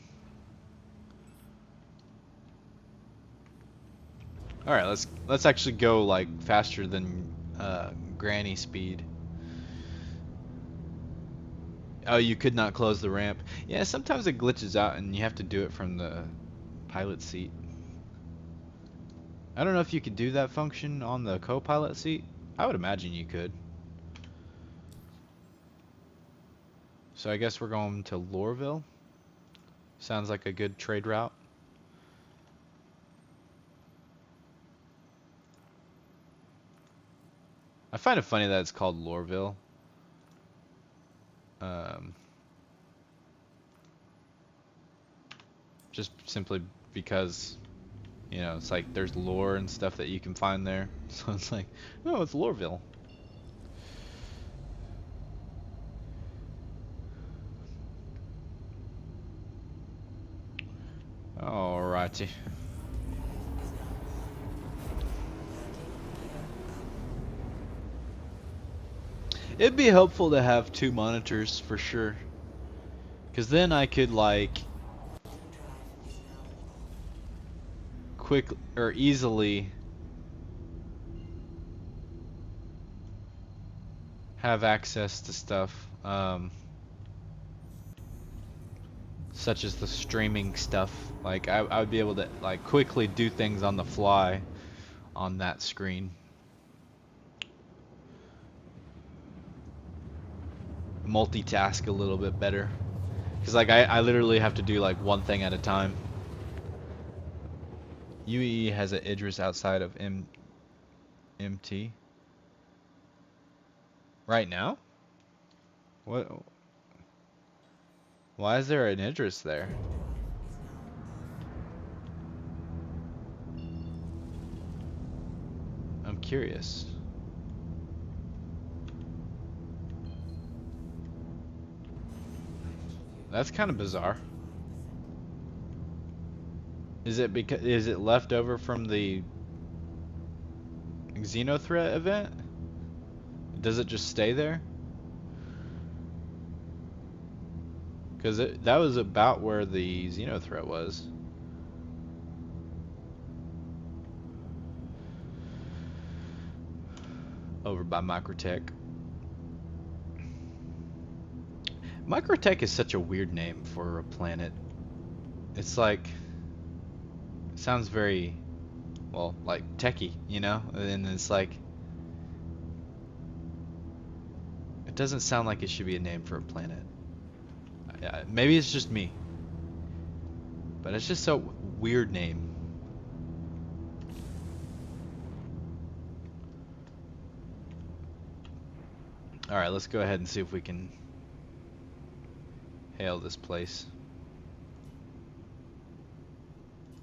All right, let's actually go like faster than granny speed. Oh, you could not close the ramp. Yeah, sometimes it glitches out and you have to do it from the pilot seat. I don't know if you could do that function on the co-pilot seat. I would imagine you could. So I guess we're going to Lorville. Sounds like a good trade route. I find it funny that it's called Lorville. Just simply because, you know, it's like there's lore and stuff that you can find there. So it's like, oh, it's Lorville. Alrighty. It'd be helpful to have 2 monitors for sure. Cause then I could like quick or easily have access to stuff. Such as the streaming stuff. Like I would be able to like quickly do things on the fly on that screen. Multitask a little bit better. Cause like I literally have to do like one thing at a time. UE has an Idris outside of MT. Right now? What? Why is there an Idris there? I'm curious. That's kind of bizarre. Is it left over from the Xenothreat event? Does it just stay there? Because that was about where the Xenothreat was. Over by Microtech. Microtech is such a weird name for a planet. It's like, it sounds very, well, like techie, you know? And it's like, it doesn't sound like it should be a name for a planet. Maybe it's just me, but it's just so weird name. All right, let's go ahead and see if we can hail this place.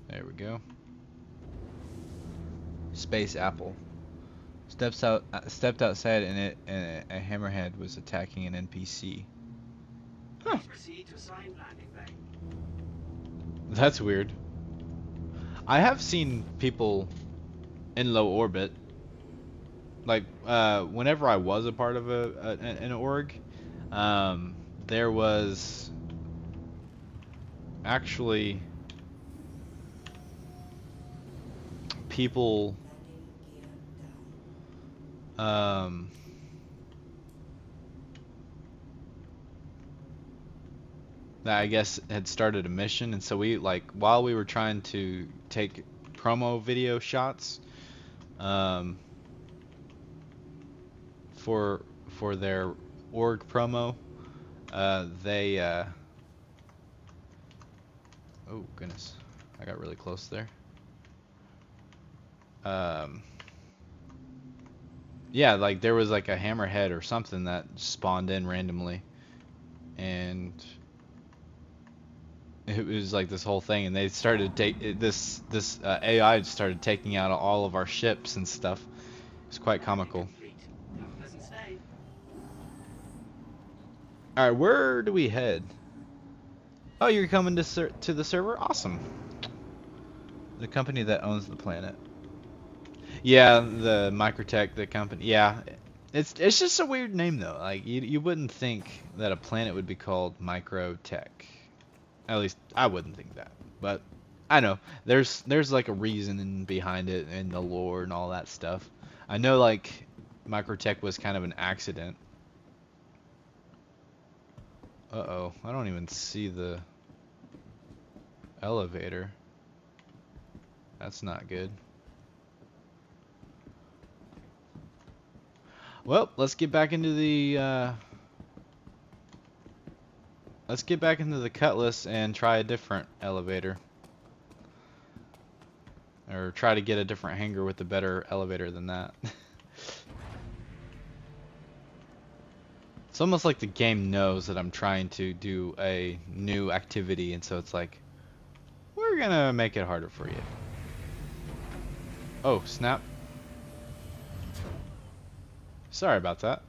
There we go. Space Apple. Stepped outside and a hammerhead was attacking an NPC. Huh. Proceed to assigned landing bay. That's weird. I have seen people in low orbit. Like whenever I was a part of an org, there was actually people that I guess had started a mission, and so we, like, while we were trying to take promo video shots for their org promo, they oh goodness, I got really close there. Yeah, like there was like a hammerhead or something that spawned in randomly, and it was like this whole thing, and they started this AI started taking out all of our ships and stuff. It's quite comical. Complete. Have a pleasant stay. All right, where do we head? Oh, you're coming to to the server? Awesome. The company that owns the planet. Yeah, the Microtech, the company. Yeah, it's just a weird name though. Like you wouldn't think that a planet would be called Microtech. At least I wouldn't think that. But I know there's like a reason behind it and the lore and all that stuff. I know like Microtech was kind of an accident. Uh-oh, I don't even see the elevator. That's not good. Well, let's get back into the Cutlass and try a different elevator. Or try to get a different hangar with a better elevator than that. It's almost like the game knows that I'm trying to do a new activity, and so it's like, we're gonna make it harder for you. Oh, snap. Sorry about that.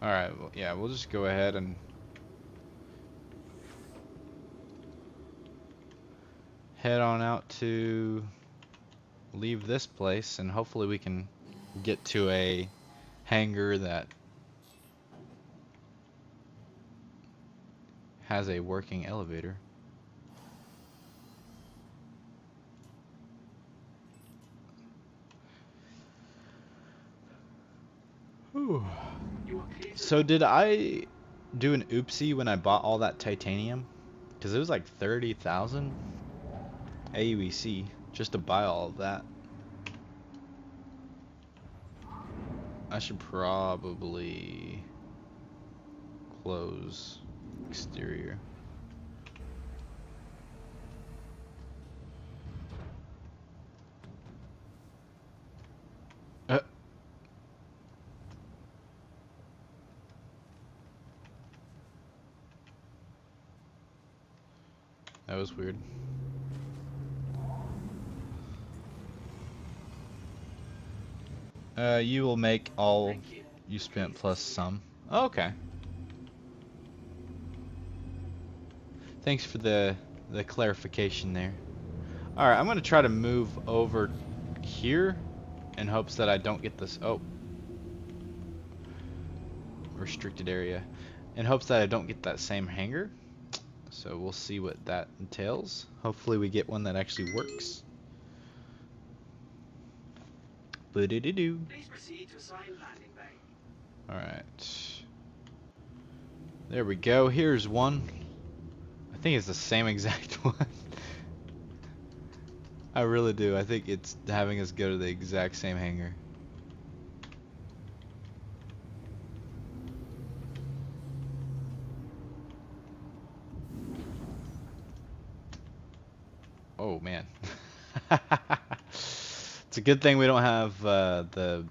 Alright, well, yeah, we'll just go ahead and head on out to leave this place, and hopefully we can get to a hangar that has a working elevator. Whew. So did I do an oopsie when I bought all that titanium? Because it was like 30,000 AUEC just to buy all of that. I should probably close exterior. That was weird. You will make all you spent plus some. Oh, okay. Thanks for the clarification there. Alright, I'm gonna try to move over here in hopes that I don't get this. Oh. Restricted area. In hopes that I don't get that same hangar. So we'll see what that entails. Hopefully we get one that actually works. Boo-doo-doo-doo. Please proceed to assigned landing bay. Alright. There we go. Here's one. I think it's the same exact one. I really do. I think it's having us go to the exact same hangar. Oh man. It's a good thing we don't have the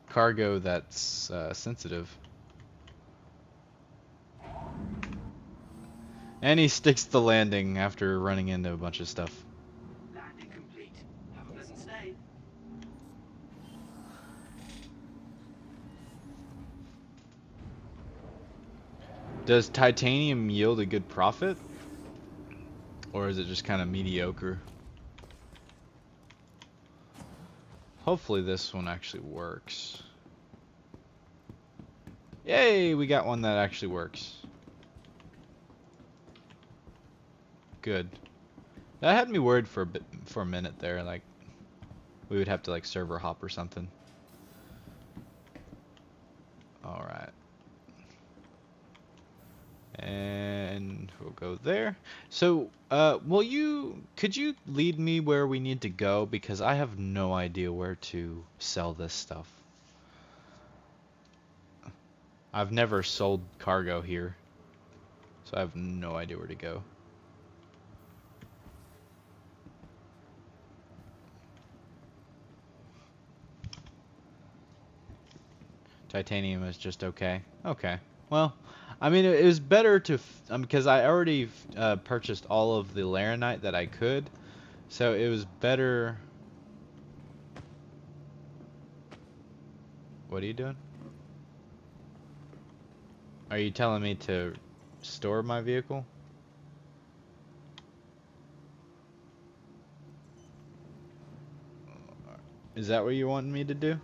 cargo that's sensitive. And he sticks the landing after running into a bunch of stuff. Landing complete. Have a pleasant stay. Does titanium yield a good profit? Or is it just kind of mediocre? Hopefully this one actually works. Yay, we got one that actually works. Good. That had me worried for a minute there, like we would have to like server hop or something. All right. And we'll go there. So, could you lead me where we need to go? Because I have no idea where to sell this stuff. I've never sold cargo here, so I have no idea where to go. Titanium is just okay. Okay. Well, I mean, it was better to because I already purchased all of the Laranite that I could, So it was better. What are you doing? Are you telling me to store my vehicle? Is that what you want me to do?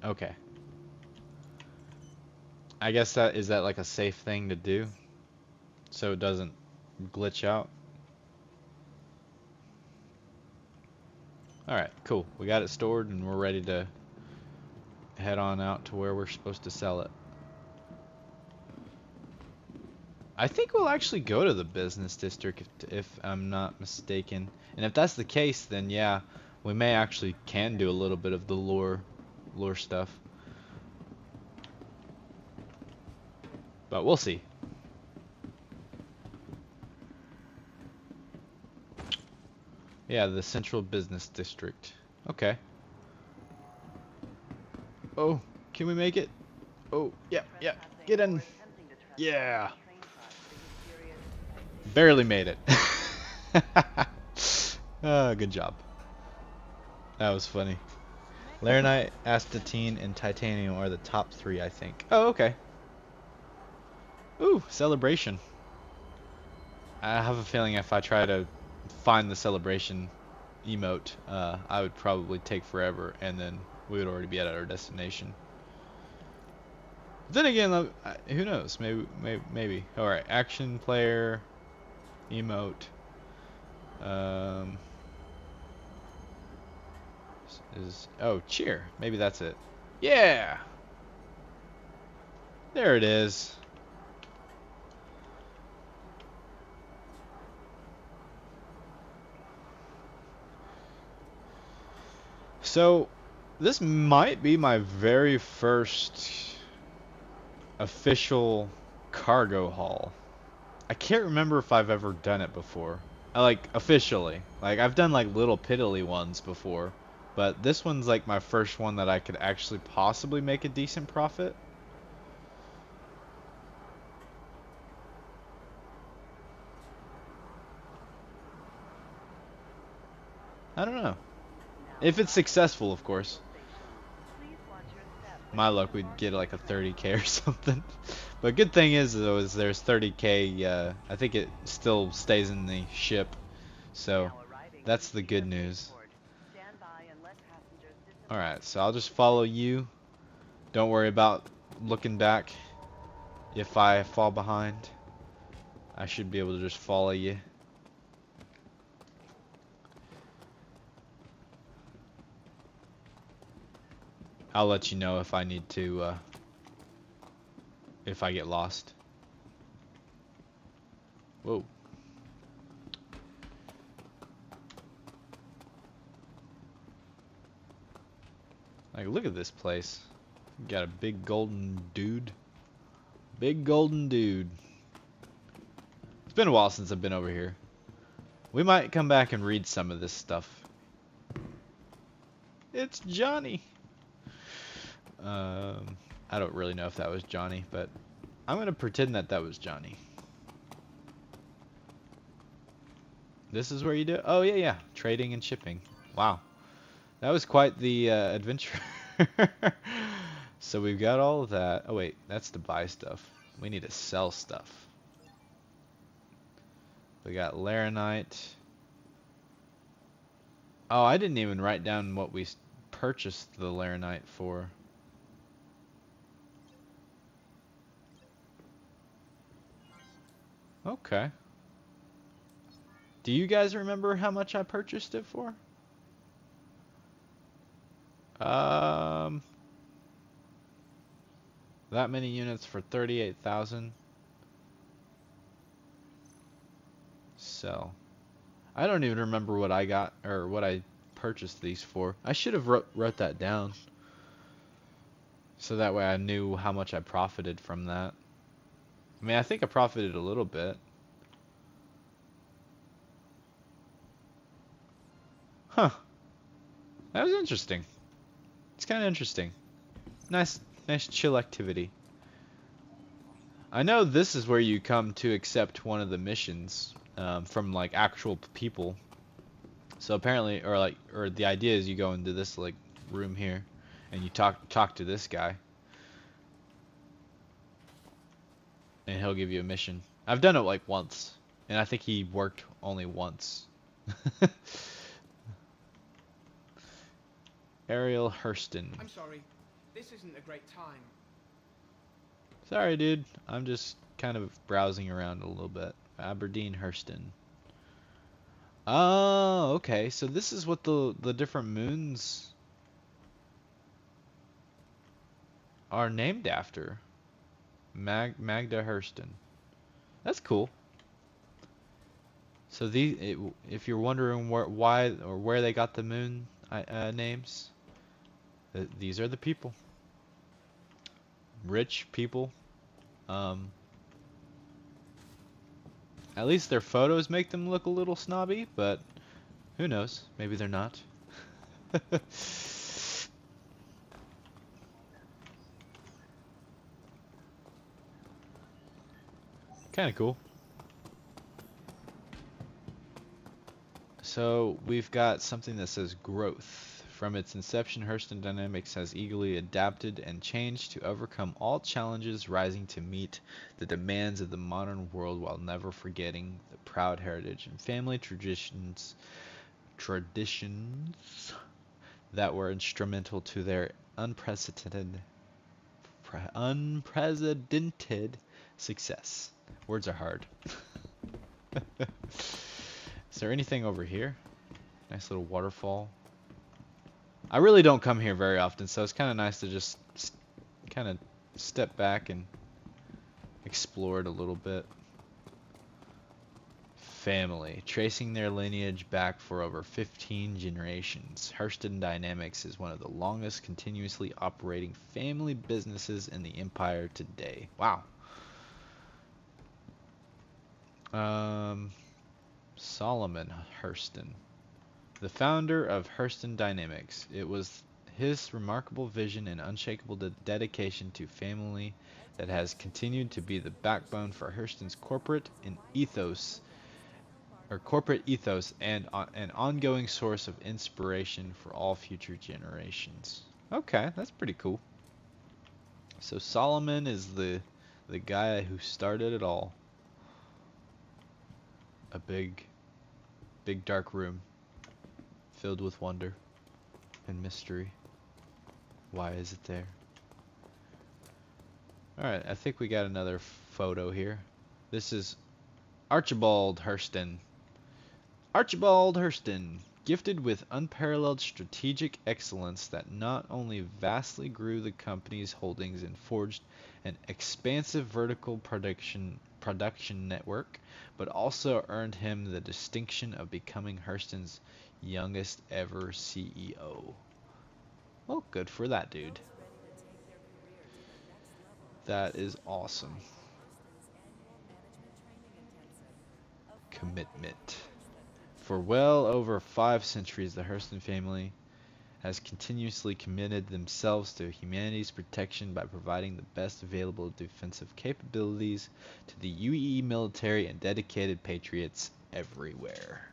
Okay. I guess that is that like a safe thing to do so it doesn't glitch out. Alright, cool. We got it stored and we're ready to head on out to where we're supposed to sell it. I think we'll actually go to the business district if I'm not mistaken. And if that's the case, then yeah, we may actually can do a little bit of the lore stuff. But we'll see. Yeah, the central business district. Okay. Oh, can we make it? Oh, yeah, yeah. Get in. Yeah. Barely made it. Good job. That was funny. Laranite, Astatine, and Titanium are the top 3, I think. Oh, okay. Ooh, celebration. I have a feeling if I try to find the celebration emote, I would probably take forever, and then we would already be at our destination. Then again, who knows? Maybe. All right, action player, emote. Cheer. Maybe that's it. Yeah. There it is. So, this might be my very first official cargo haul. I can't remember if I've ever done it before. Like, officially. Like, I've done, like, little piddly ones before. But this one's, like, my first one that I could actually possibly make a decent profit. I don't know. If it's successful, of course. My luck, we'd get like a 30k or something. But good thing is, though, is there's 30k. I think it still stays in the ship. So that's the good news. Alright, so I'll just follow you. Don't worry about looking back. If I fall behind, I should be able to just follow you. I'll let you know if I need to, if I get lost. Whoa. Like, look at this place. Got a big golden dude. Big golden dude. It's been a while since I've been over here. We might come back and read some of this stuff. It's Johnny. I don't really know if that was Johnny, but I'm gonna pretend that that was Johnny. This is where you do. Oh yeah, trading and shipping. Wow, that was quite the adventure. So we've got all of that. Oh wait, that's to buy stuff. We need to sell stuff. We got Laranite. Oh, I didn't even write down what we purchased the Laranite for. Okay. Do you guys remember how much I purchased it for? That many units for 38,000. Sell. I don't even remember what I got or what I purchased these for. I should have wrote that down. So that way I knew how much I profited from that. I mean, I think I profited a little bit. Huh. That was interesting. It's kind of interesting. Nice chill activity. I know this is where you come to accept one of the missions from like actual people. So apparently, or the idea is you go into this like room here, and you talk to this guy, and he'll give you a mission. I've done it like once, and I think he worked only once. Ariel Hurston. I'm sorry. This isn't a great time. Sorry, dude. I'm just kind of browsing around a little bit. Aberdeen Hurston. Oh, okay. So this is what the different moons are named after. Magda Hurston. That's cool. So if you're wondering why or where they got the moon names, these are the people. Rich people. At least their photos make them look a little snobby, but who knows? Maybe they're not. Kind of cool. So we've got something that says growth. From its inception, Hurston Dynamics has eagerly adapted and changed to overcome all challenges rising to meet the demands of the modern world while never forgetting the proud heritage and family traditions that were instrumental to their unprecedented success. Words are hard. Is there anything over here? Nice little waterfall. I really don't come here very often, so it's kind of nice to just kind of step back and explore it a little bit. Family. Tracing their lineage back for over 15 generations, Hurston Dynamics is one of the longest continuously operating family businesses in the Empire today. Wow. Solomon Hurston, the founder of Hurston Dynamics. It was his remarkable vision and unshakable dedication to family that has continued to be the backbone for Hurston's corporate ethos and an ongoing source of inspiration for all future generations. Okay, that's pretty cool. So Solomon is the guy who started it all. A big dark room filled with wonder and mystery. Why is it there? Alright, I think we got another photo here. This is Archibald Hurston. Archibald Hurston, gifted with unparalleled strategic excellence that not only vastly grew the company's holdings and forged an expansive vertical production network, but also earned him the distinction of becoming Hurston's youngest ever CEO. Well, good for that dude. That is awesome. Commitment. For well over 5 centuries, the Hurston family has continuously committed themselves to humanity's protection by providing the best available defensive capabilities to the UE military and dedicated patriots everywhere.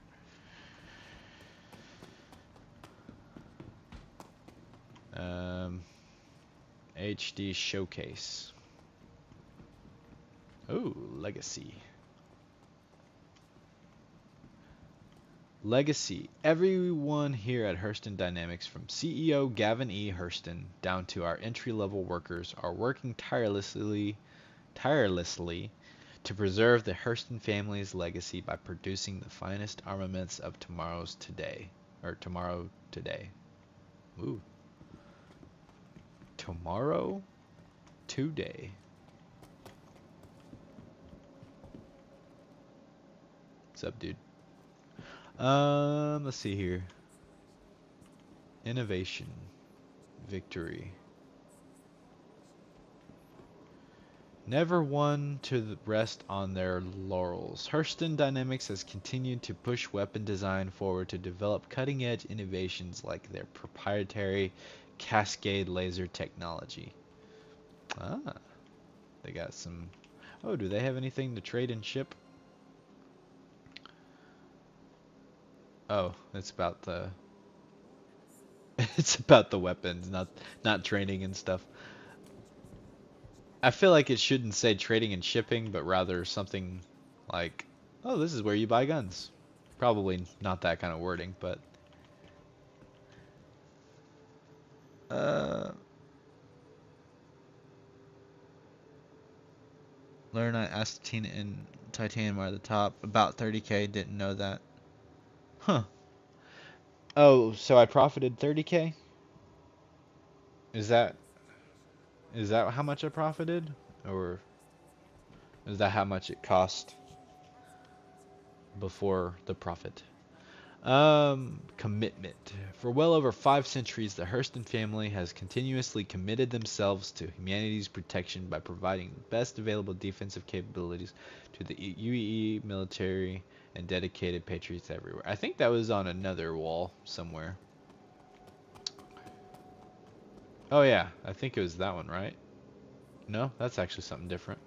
HD showcase. Oh, legacy. Legacy. Everyone here at Hurston Dynamics, from CEO Gavin E. Hurston down to our entry-level workers, are working tirelessly to preserve the Hurston family's legacy by producing the finest armaments of tomorrow today. Ooh. Tomorrow today. What's up, dude? Let's see here. Innovation. Victory. Never one to rest on their laurels. Hurston Dynamics has continued to push weapon design forward to develop cutting-edge innovations like their proprietary Cascade laser technology. Ah, they got some Oh, do they have anything to trade and ship? Oh, it's about the it's about the weapons, not training and stuff. I feel like it shouldn't say trading and shipping, but rather something like, oh, this is where you buy guns. Probably not that kind of wording, but uh Laranite, Astatine, and Titanium are at the top. About 30k, didn't know that. Huh. Oh, so I profited 30k? Is that how much I profited? Or is that how much it cost before the profit? Commitment. For well over 5 centuries, the Hurston family has continuously committed themselves to humanity's protection by providing the best available defensive capabilities to the UEE military and dedicated patriots everywhere. I think that was on another wall somewhere. Oh yeah, I think it was that one, right? No, that's actually something different.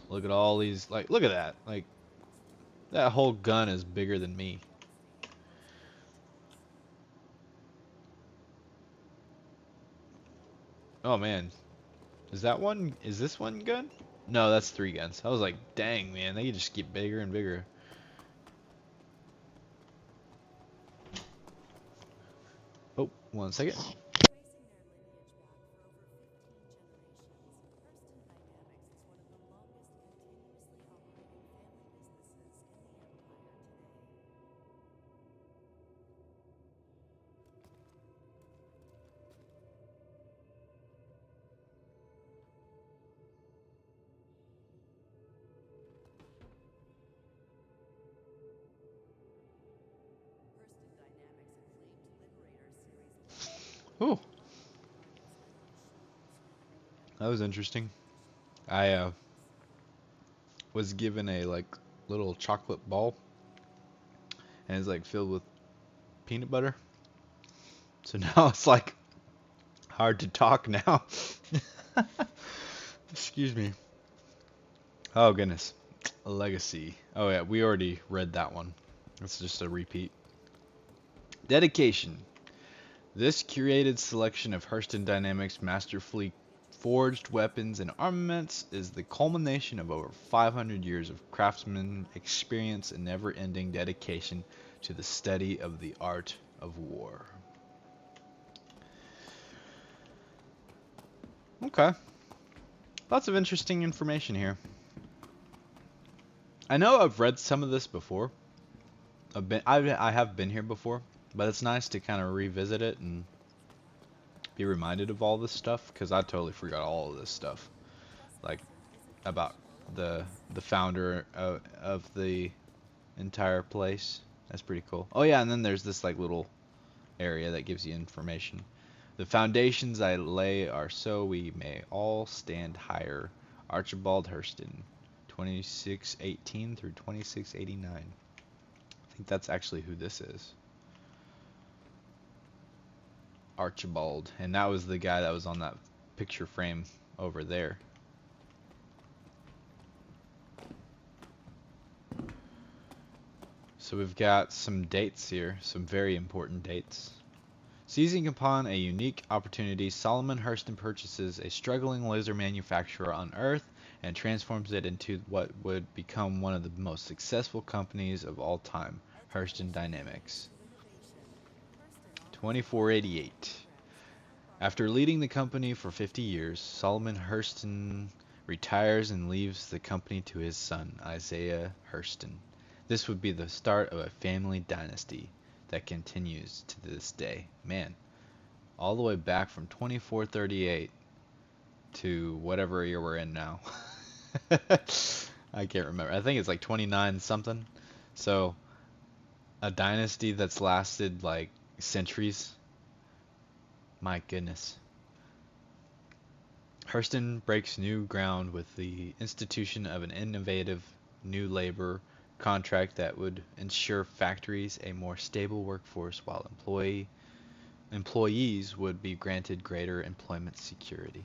Look at all these, like, look at that. Like, that whole gun is bigger than me. Oh man, is this one gun? No, that's 3 guns. I was like, dang man, they just get bigger and bigger. Oh, 1 second. Ooh, that was interesting. I was given a like little chocolate ball, and it's like filled with peanut butter. So now it's like hard to talk now. Excuse me. Oh goodness. Legacy. Oh yeah, we already read that one. It's just a repeat. Dedication. This curated selection of Hurston Dynamics masterfully forged weapons and armaments is the culmination of over 500 years of craftsman experience and never-ending dedication to the study of the art of war. Okay. Lots of interesting information here. I know I've read some of this before. I have been here before, but it's nice to kind of revisit it and be reminded of all this stuff, because I totally forgot all of this stuff, like about the founder of the entire place. That's pretty cool. Oh yeah, and then there's this like little area that gives you information. The foundations I lay are so we may all stand higher. Archibald Hurston, 2618 through 2689. I think that's actually who this is. Archibald, and that was the guy that was on that picture frame over there. So we've got some dates here, some very important dates. Seizing upon a unique opportunity, Solomon Hurston purchases a struggling laser manufacturer on Earth and transforms it into what would become one of the most successful companies of all time, Hurston Dynamics. 2488. After leading the company for 50 years, Solomon Hurston retires and leaves the company to his son, Isaiah Hurston. This would be the start of a family dynasty that continues to this day. Man, all the way back from 2438 to whatever year we're in now. I can't remember. I think it's like 29 something. So, a dynasty that's lasted like centuries. My goodness. Hurston breaks new ground with the institution of an innovative new labor contract that would ensure factories a more stable workforce while employees would be granted greater employment security.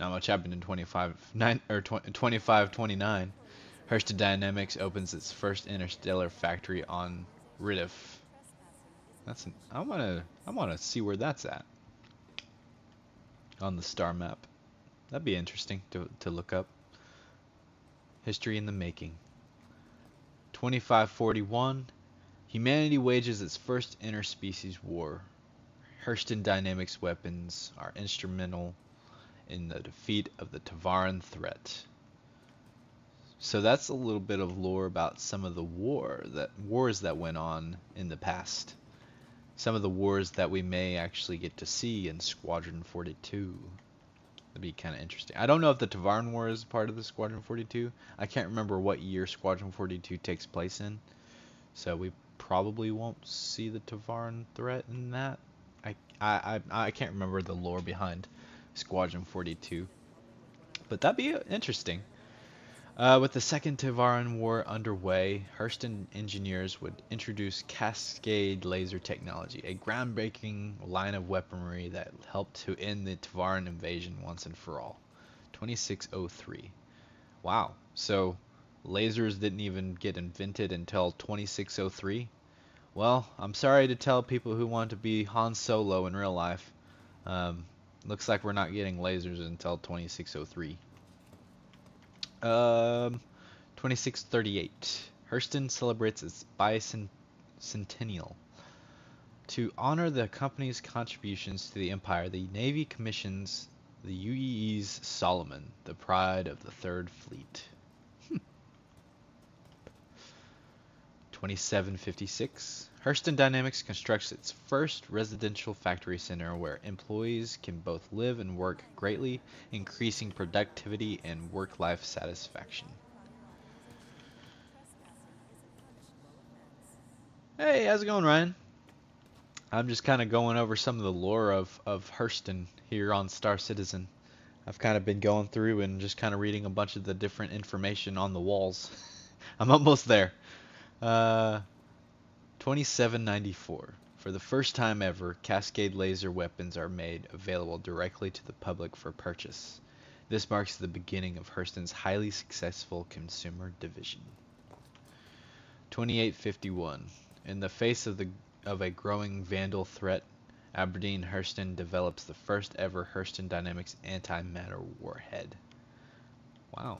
Not much happened in 2529. Hurston Dynamics opens its first interstellar factory on Riddif. I wanna see where that's at on the star map. That'd be interesting to look up. History in the making. 2541. Humanity wages its first interspecies war. Hurston Dynamics weapons are instrumental in the defeat of the Tavaran threat. So that's a little bit of lore about some of the wars that went on in the past. Some of the wars that we may actually get to see in Squadron 42. That'd be kind of interesting. I don't know if the Tavaran War is part of the Squadron 42. I can't remember what year Squadron 42 takes place in. So we probably won't see the Tavaran threat in that. I can't remember the lore behind Squadron 42. But that'd be interesting. With the Second Tavaran War underway, Hurston engineers would introduce Cascade laser technology, a groundbreaking line of weaponry that helped to end the Tavaran invasion once and for all. 2603. Wow. So lasers didn't even get invented until 2603? Well, I'm sorry to tell people who want to be Han Solo in real life. Looks like we're not getting lasers until 2603. 2638. Hurston celebrates its bicentennial. To honor the company's contributions to the Empire, the Navy commissions the UEE's Solomon, the pride of the Third Fleet. 2756. Hurston Dynamics constructs its first residential factory center where employees can both live and work, greatly increasing productivity and work-life satisfaction. Hey, how's it going, Ryan? I'm just kind of going over some of the lore of Hurston here on Star Citizen. I've kind of been going through and just kind of reading a bunch of the different information on the walls. I'm almost there. 2794. For the first time ever, Cascade laser weapons are made available directly to the public for purchase. This marks the beginning of Hurston's highly successful consumer division. 2851. In the face of a growing Vandal threat, Aberdeen Hurston develops the first ever Hurston Dynamics antimatter warhead. Wow,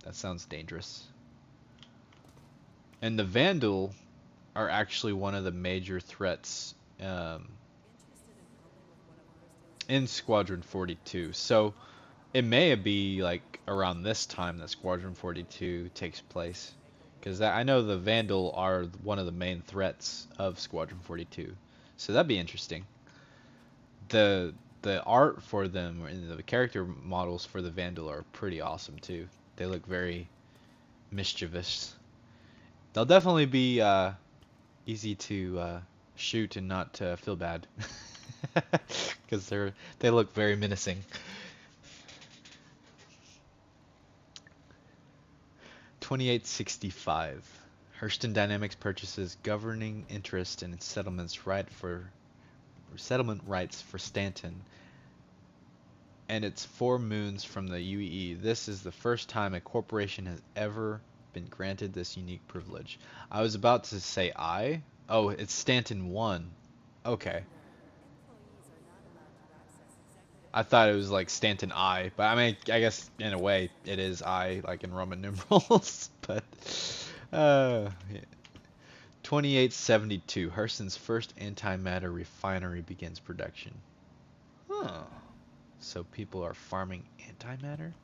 that sounds dangerous. And the Vandal are actually one of the major threats in Squadron 42. So it may be like around this time that Squadron 42 takes place. Because I know the Vandal are one of the main threats of Squadron 42. So that'd be interesting. The art for them and the character models for the Vandal are pretty awesome too. They look very mischievous. They'll definitely be easy to shoot and not feel bad. Because they look very menacing. 2865. Hurston Dynamics purchases governing interest in settlement rights for Stanton and its 4 moons from the UEE. This is the first time a corporation has ever been granted this unique privilege. I was about to say Oh, it's Stanton 1. Okay. I thought it was like Stanton I, but I mean, I guess in a way it is I, like in Roman numerals. But, yeah. 2872. Hurston's first antimatter refinery begins production. Huh. So people are farming antimatter?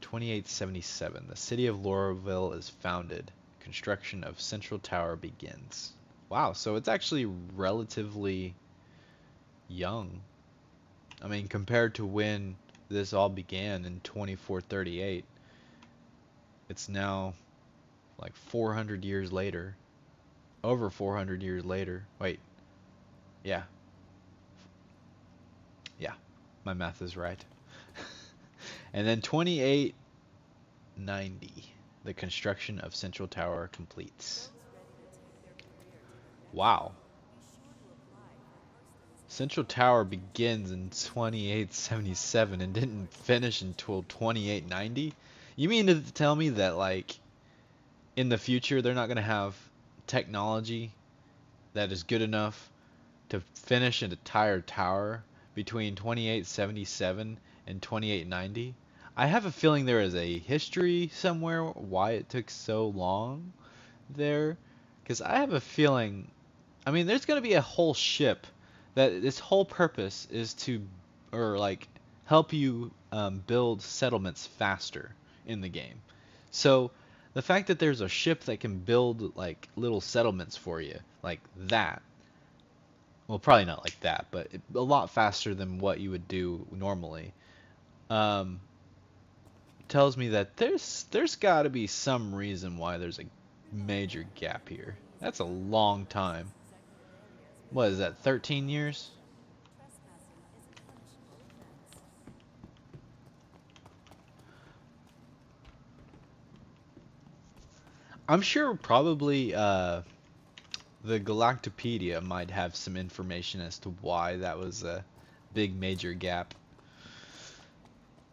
2877. The city of Laurelville is founded. Construction of Central Tower begins. Wow, so it's actually relatively young. I mean, compared to when this all began in 2438, it's now like 400 years later. Over 400 years later. Wait. Yeah. Yeah. My math is right. And then 2890. The construction of Central Tower completes. Wow. Central Tower begins in 2877 and didn't finish until 2890? You mean to tell me that, like, in the future they're not going to have technology that is good enough to finish an entire tower between 2877 and 2890? I have a feeling there is a history somewhere why it took so long there, because I have a feeling, I mean, there's going to be a whole ship that its whole purpose is to, or like, help you build settlements faster in the game. So the fact that there's a ship that can build like little settlements for you, like that, well, probably not like that, but a lot faster than what you would do normally, tells me that there's got to be some reason why there's a major gap here. That's a long time. What is that, 13 years? I'm sure probably the Galactopedia might have some information as to why that was a big major gap.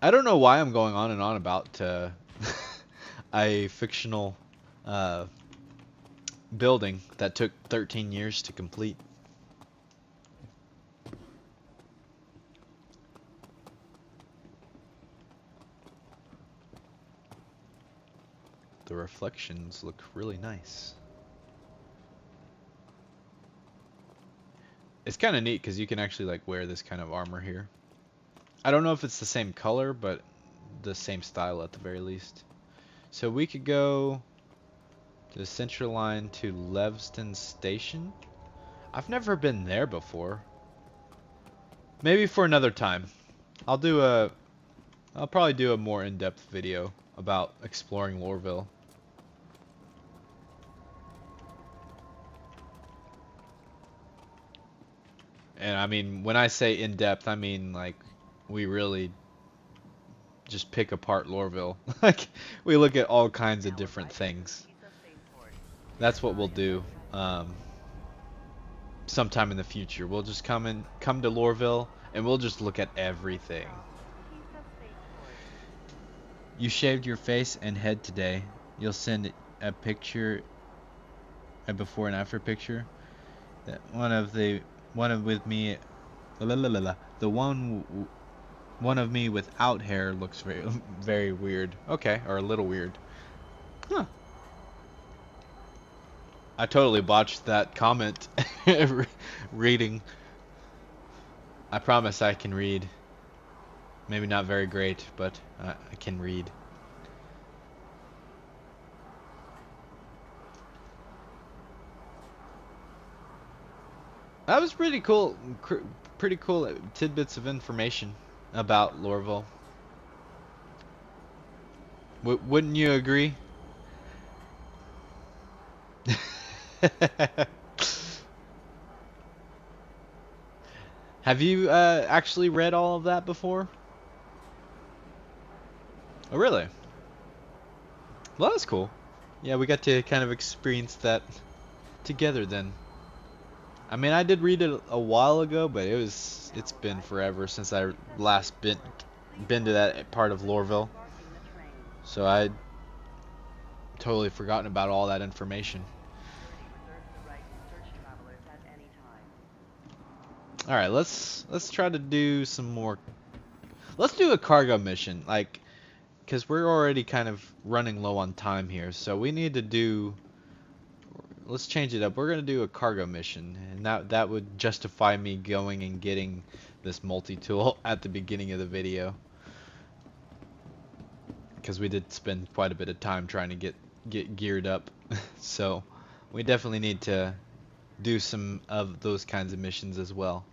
I don't know why I'm going on and on about a fictional building that took 13 years to complete. The reflections look really nice. It's kind of neat because you can actually like wear this kind of armor here. I don't know if it's the same color, but the same style at the very least. So we could go to the central line to Levston Station. I've never been there before. Maybe for another time. I'll probably do a more in-depth video about exploring Lorville. And I mean, when I say in-depth, I mean like we really just pick apart Lorville. Like we look at all kinds of different things. That's what we'll do. Sometime in the future, we'll just come to Lorville and we'll just look at everything. You shaved your face and head today. You'll send a picture, a before and after picture. That one of with me, the one of me without hair looks very very weird. Okay, or a little weird. Huh. I totally botched that comment reading. I promise I can read. Maybe not very great, but I can read. That was pretty cool. Pretty cool tidbits of information about Lorville. Wouldn't you agree? Have you actually read all of that before? Oh, really? Well, that's cool. Yeah, we got to kind of experience that together then. I mean, I did read it a while ago, but it's been forever since I last been to that part of Lorville. So I'd totally forgotten about all that information. All right, let's try to do some more. Let's do a cargo mission, like, because we're already kind of running low on time here, so we need to do. Let's change it up. We're gonna do a cargo mission, and that would justify me going and getting this multi-tool at the beginning of the video, because we did spend quite a bit of time trying to get geared up. So we definitely need to do some of those kinds of missions as well.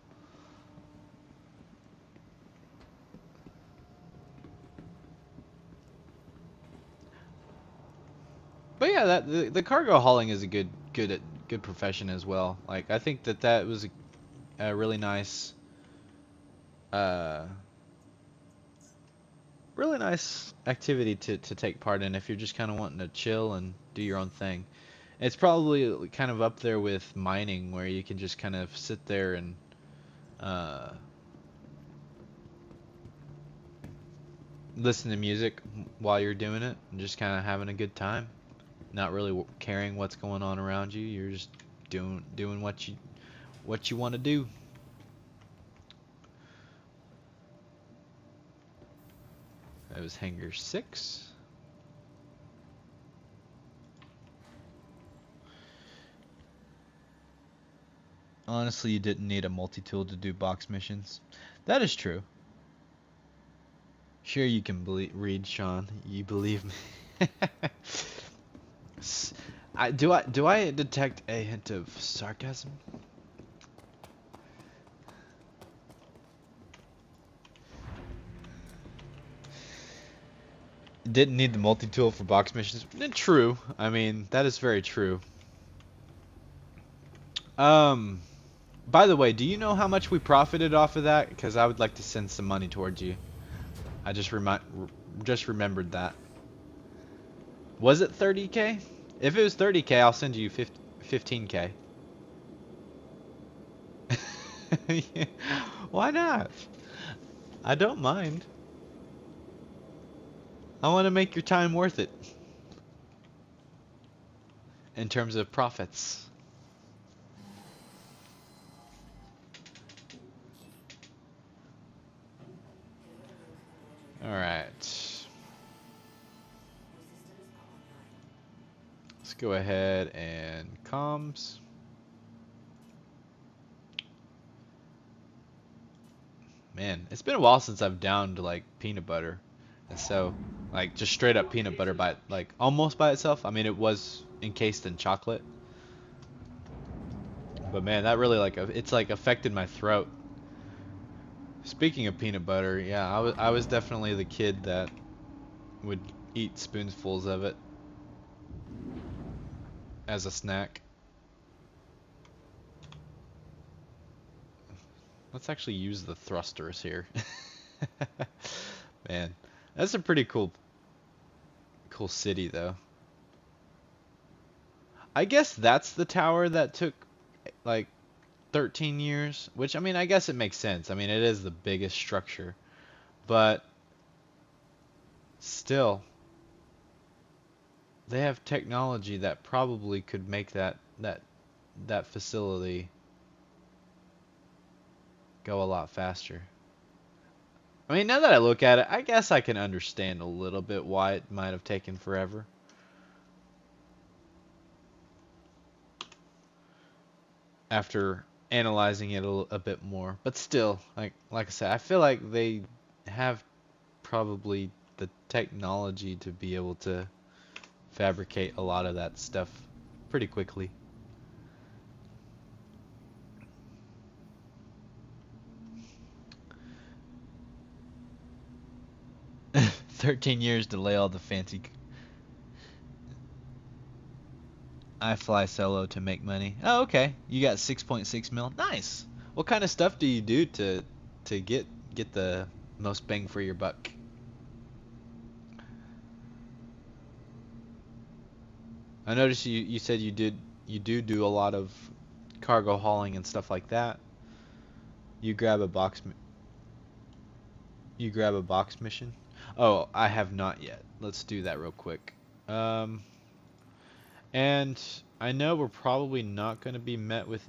But yeah, the cargo hauling is a good profession as well. Like I think that was a really nice activity to take part in if you're just kind of wanting to chill and do your own thing. It's probably kind of up there with mining, where you can just kind of sit there and listen to music while you're doing it and just kind of having a good time, not really caring what's going on around you. You're just doing what you want to do. That was hangar 6. Honestly, you didn't need a multi-tool to do box missions. That is true. Sure, you can read, Sean. You believe me. Do I detect a hint of sarcasm? Didn't need the multi-tool for box missions. True. I mean, that is very true. By the way, do you know how much we profited off of that? Because I would like to send some money towards you. I just remembered that. Was it 30k? If it was 30k, I'll send you 15k. Yeah, why not? I don't mind. I want to make your time worth it. In terms of profits. Alright. Let's go ahead and comms. Man, it's been a while since I've downed like peanut butter. And so, like, just straight up peanut butter by, like, almost by itself. I mean, it was encased in chocolate. But man, that really, like, it's like affected my throat. Speaking of peanut butter, yeah, I was definitely the kid that would eat spoonfuls of it as a snack. Let's actually use the thrusters here. Man, that's a pretty cool city though. I guess that's the tower that took like 13 years, which, I mean, I guess it makes sense. I mean, it is the biggest structure, but still, they have technology that probably could make that facility go a lot faster. I mean, now that I look at it, I guess I can understand a little bit why it might have taken forever. After analyzing it a bit more, but still, like I said, I feel like they have probably the technology to be able to fabricate a lot of that stuff pretty quickly. $13 to lay all the fancy. I fly solo to make money. Oh, okay. You got 6.6 mil. Nice. What kind of stuff do you do to get the most bang for your buck? I noticed you said you do a lot of cargo hauling and stuff like that. You grab a box mission. Oh, I have not yet. Let's do that real quick. And I know we're probably not going to be met with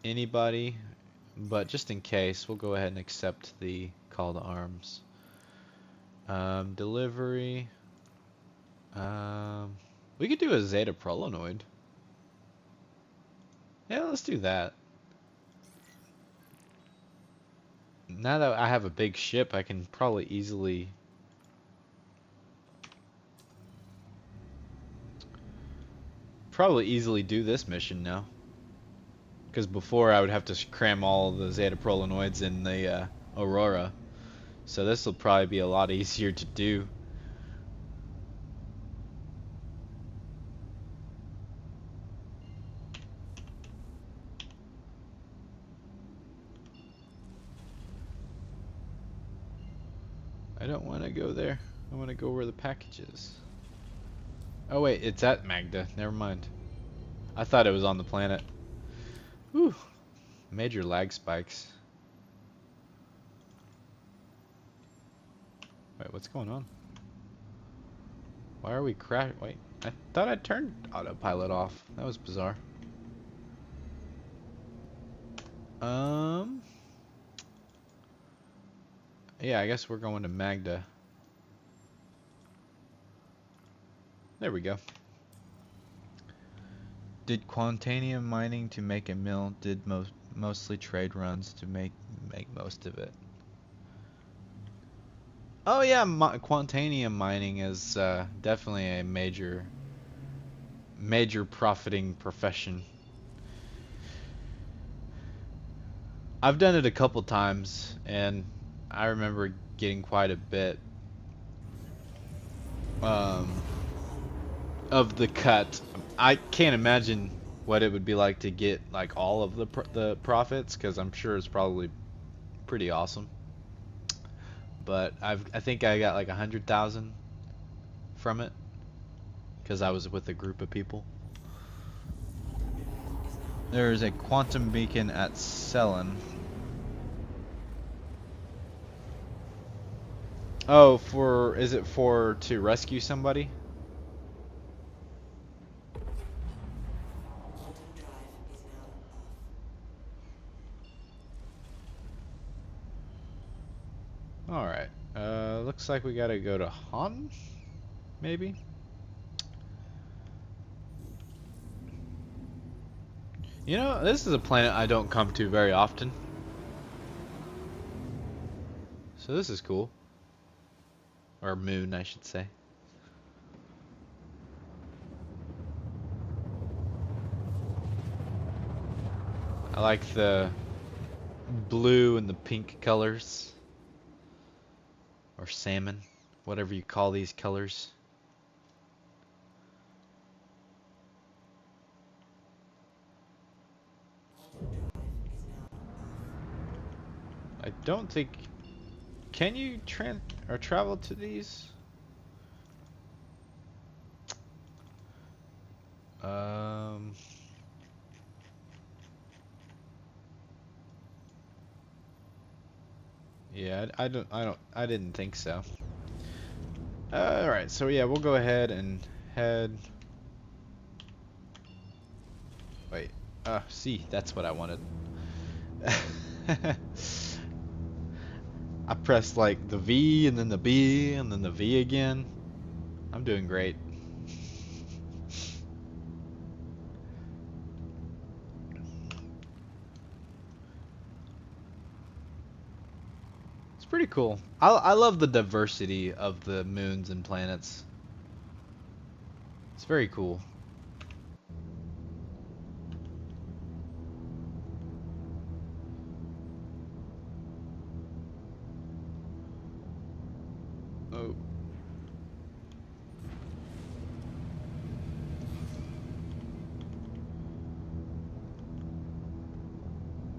anybody, but just in case, we'll go ahead and accept the call to arms. Delivery. We could do a Zeta Prolonoid. Yeah, let's do that. Now that I have a big ship, I can probably easily do this mission now. Because before I would have to cram all the Zeta Prolonoids in the Aurora. So this will probably be a lot easier to do. I don't want to go there. I want to go where the package is. Oh wait, it's at Magda. Never mind. I thought it was on the planet. Whew. Major lag spikes. Wait, what's going on? Why are we crash? Wait, I thought I turned autopilot off. That was bizarre. Yeah, I guess we're going to Magda. There we go. Did quantanium mining to make a mill. Did mostly trade runs to make most of it. Oh yeah, quantanium mining is definitely a major profiting profession. I've done it a couple times, and I remember getting quite a bit of the cut. I can't imagine what it would be like to get like all of the profits, because I'm sure it's probably pretty awesome. But I think I got like 100,000 from it because I was with a group of people. There is a quantum beacon at Selen. Oh, is it to rescue somebody? Alright. Looks like we gotta go to Han? Maybe? You know, this is a planet I don't come to very often. So this is cool. Or moon, I should say. I like the blue and the pink colors. Or salmon, whatever you call these colors. I don't think... Can you travel to these? Yeah, I didn't think so. Alright, so yeah, we'll go ahead and head... Wait, see, that's what I wanted. I pressed like the V and then the B and then the V again. I'm doing great. It's pretty cool. I love the diversity of the moons and planets. It's very cool. Oh.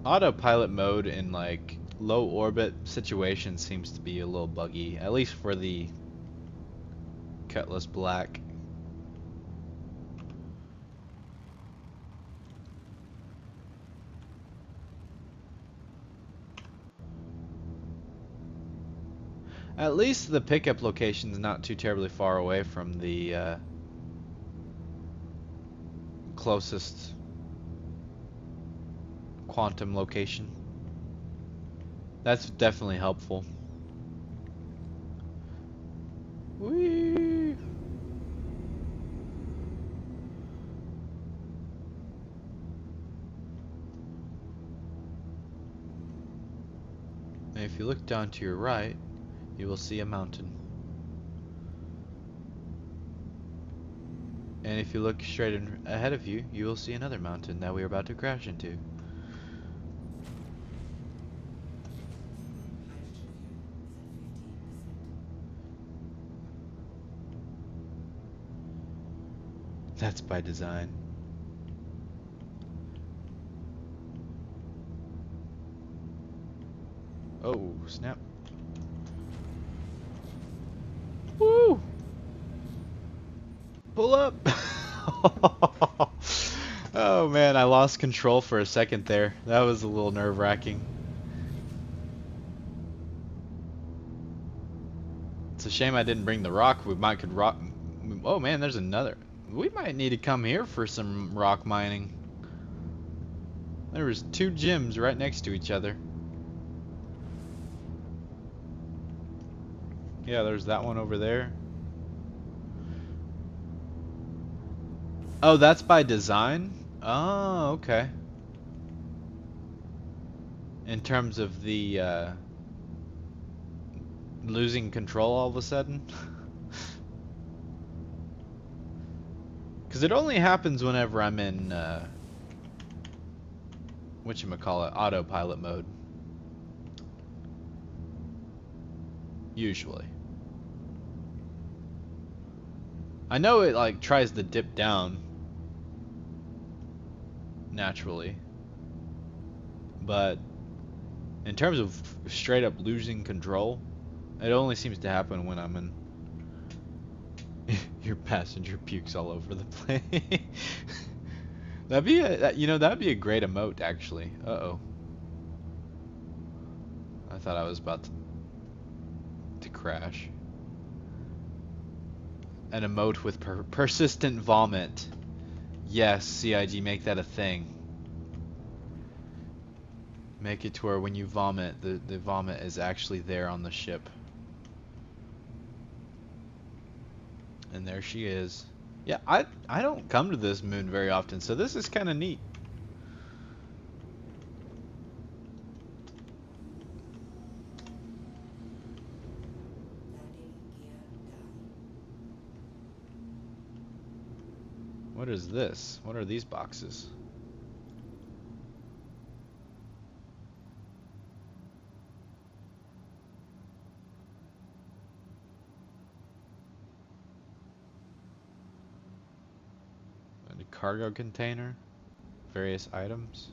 Autopilot mode in like low orbit situations seems to be a little buggy, at least for the Cutlass Black. At least the pickup location is not too terribly far away from the closest quantum location. That's definitely helpful. Whee! And if you look down to your right, you will see a mountain. And if you look straight ahead of you, you will see another mountain that we are about to crash into. That's by design. Oh, snap. Woo! Pull up! Oh man, man, I lost control for a second there. That was a little nerve-wracking. It's a shame I didn't bring the rock. We might could rock. Oh man, there's another. We might need to come here for some rock mining. There was 2 gyms right next to each other. Yeah, there's that one over there. Oh, that's by design? Oh, okay. In terms of the losing control all of a sudden. Because it only happens whenever I'm in whatchamacallit, autopilot mode. Usually. I know it like tries to dip down naturally, but in terms of straight up losing control, it only seems to happen when I'm in. Your passenger pukes all over the place. That'd be that'd be a great emote actually. Uh-oh. I thought I was about to crash. An emote with persistent vomit. Yes, CIG, make that a thing. Make it to where when you vomit, the vomit is actually there on the ship. And there she is. Yeah, I don't come to this moon very often, so this is kind of neat. What is this? What are these boxes? And a cargo container, various items.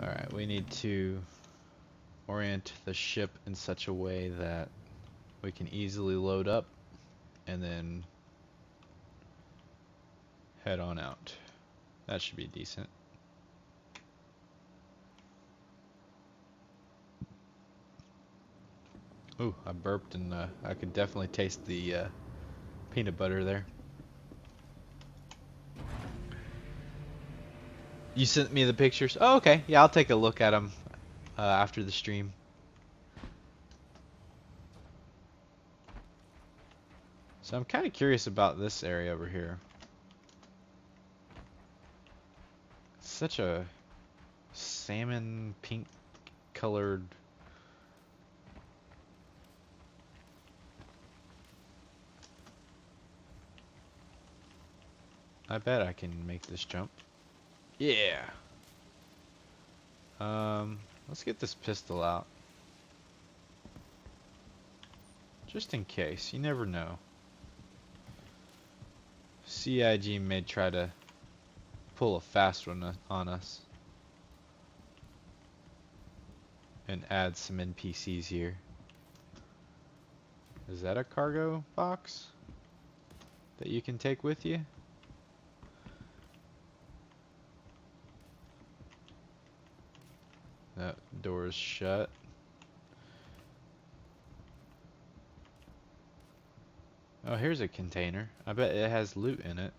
Alright, we need to orient the ship in such a way that we can easily load up and then head on out. That should be decent. Ooh, I burped and I could definitely taste the peanut butter there. You sent me the pictures? Oh, okay. Yeah, I'll take a look at them after the stream. So I'm kind of curious about this area over here. Such a salmon pink colored. I bet I can make this jump. Yeah. Let's get this pistol out. Just in case, you never know. CIG may try to pull a fast one on us. And add some NPCs here. Is that a cargo box that you can take with you? That door is shut. Oh, here's a container. I bet it has loot in it.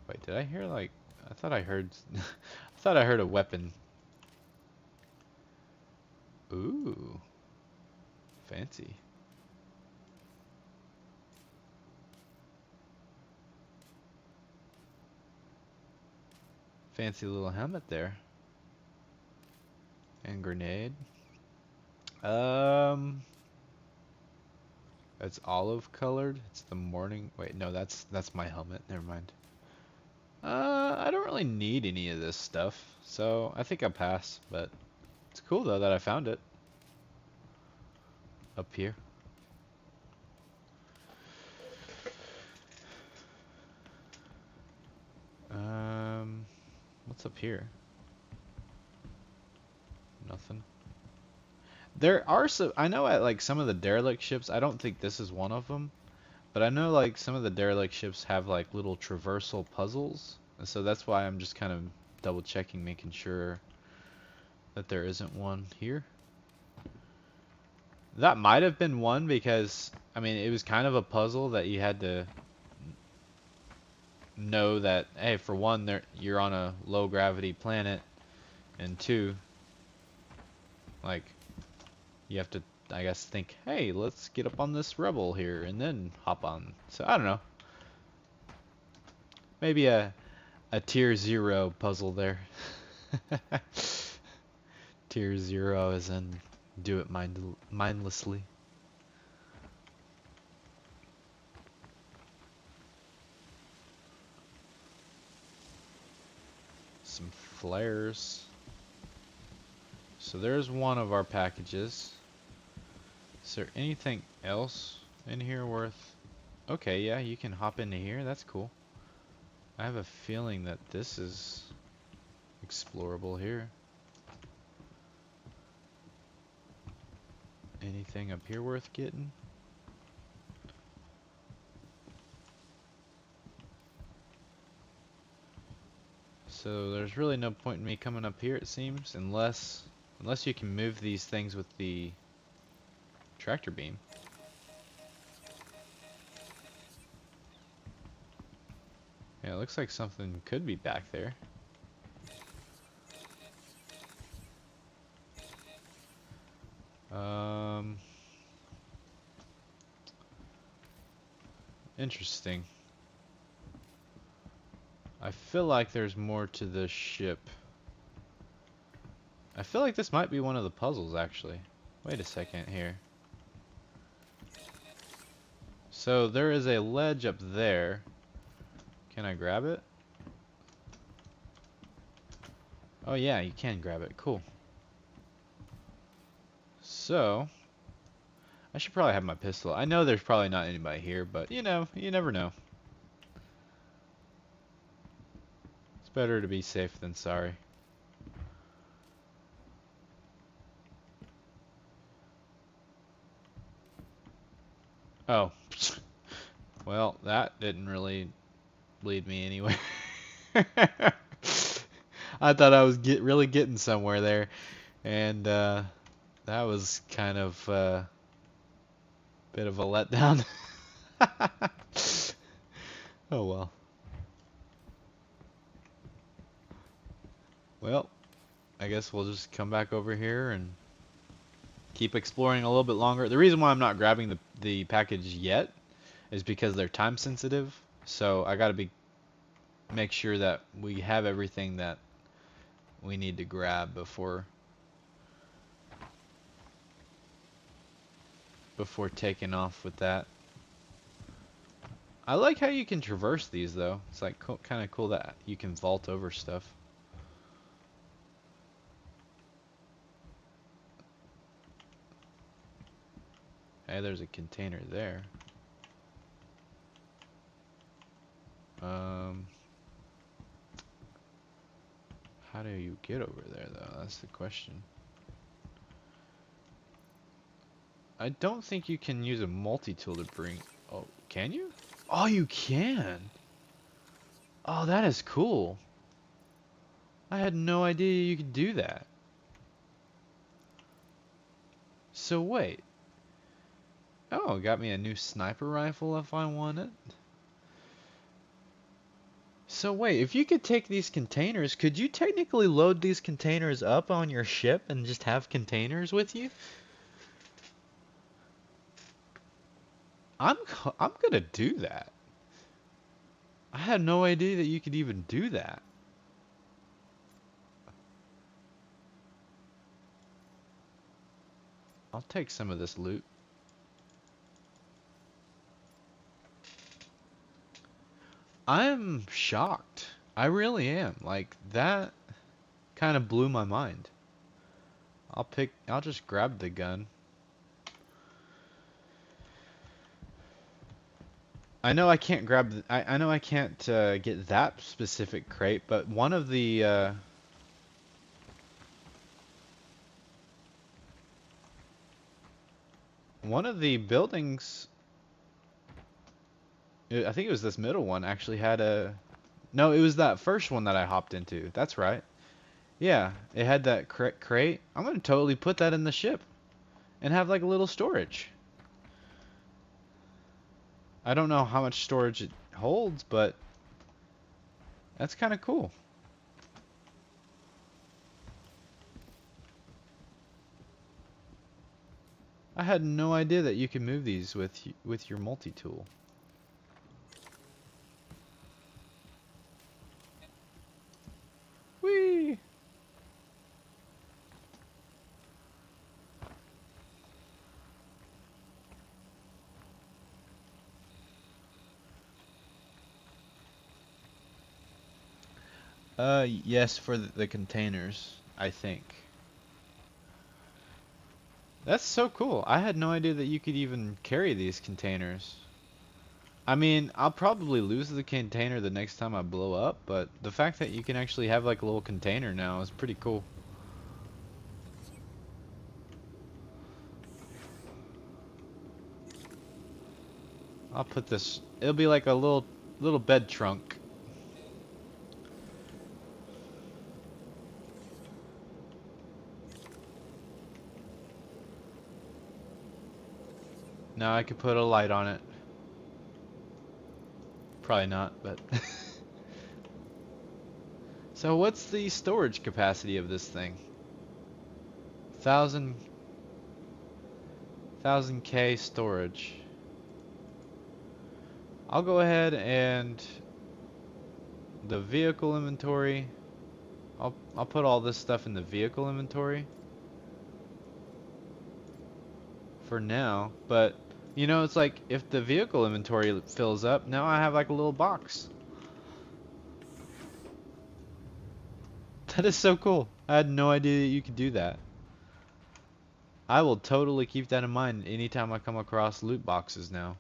Wait, did I hear like... I thought I heard... I thought I heard a weapon. Ooh. Fancy. Fancy little helmet there. And grenade. It's olive colored. It's the morning. Wait, no, that's my helmet. Never mind. I don't really need any of this stuff, so I think I'll pass. But it's cool though that I found it up here. What's up here? Nothing. There are some, I know at like some of the derelict ships, I don't think this is one of them, but I know like some of the derelict ships have like little traversal puzzles, and so that's why I'm just kind of double checking, making sure that there isn't one here. That might have been one because, I mean, it was kind of a puzzle that you had to know that, hey, for one, you're on a low gravity planet, and two, like, you have to, I guess, think, hey, let's get up on this rebel here, and then hop on. So, I don't know. Maybe a tier 0 puzzle there. Tier 0 as in do it mindlessly. Some flares. So there's one of our packages. Is there anything else in here worth... Okay, yeah, you can hop into here. That's cool. I have a feeling that this is explorable here. Anything up here worth getting? So there's really no point in me coming up here, it seems, unless you can move these things with the tractor beam. Yeah, it looks like something could be back there. Interesting. I feel like there's more to this ship. I feel like this might be one of the puzzles, actually. Wait a second here. So there is a ledge up there. Can I grab it? Oh yeah, you can grab it. Cool. So, I should probably have my pistol. I know there's probably not anybody here, but you know, you never know. It's better to be safe than sorry. Oh. Well, that didn't really lead me anywhere. I thought I was really getting somewhere there, and that was kind of a bit of a letdown. Oh well. Well, I guess we'll just come back over here and keep exploring a little bit longer. The reason why I'm not grabbing the package yet is because they're time sensitive. So I gotta make sure that we have everything that we need to grab before taking off with that. I like how you can traverse these though. It's like kind of cool that you can vault over stuff. Hey, there's a container there. How do you get over there though? That's the question. I don't think you can use a multi-tool to bring... Oh, can you? Oh, you can! Oh, that is cool. I had no idea you could do that. So wait. Oh, it got me a new sniper rifle if I want it. So wait, if you could take these containers, could you technically load these containers up on your ship and just have containers with you? I'm gonna do that. I had no idea that you could even do that. I'll take some of this loot. I'm shocked. I really am. Like, that kind of blew my mind. I'll just grab the gun. I know I can't grab, I know I can't get that specific crate, but one of the, one of the buildings, I think it was this middle one, actually had a... No, it was that first one that I hopped into. That's right. Yeah, it had that crate. I'm gonna totally put that in the ship and have like a little storage. I don't know how much storage it holds, but that's kind of cool. I had no idea that you can move these with your multi-tool. Whee! Yes, for the containers, I think. That's so cool. I had no idea that you could even carry these containers. I mean, I'll probably lose the container the next time I blow up, but the fact that you can actually have like a little container now is pretty cool. I'll put this, it'll be like a little bed trunk. Now I could put a light on it. Probably not, but... So what's the storage capacity of this thing? 1000K storage. I'll go ahead and the vehicle inventory. I'll put all this stuff in the vehicle inventory for now, but you know, it's like if the vehicle inventory fills up, now I have like a little box. That is so cool. I had no idea that you could do that. I will totally keep that in mind anytime I come across loot boxes now.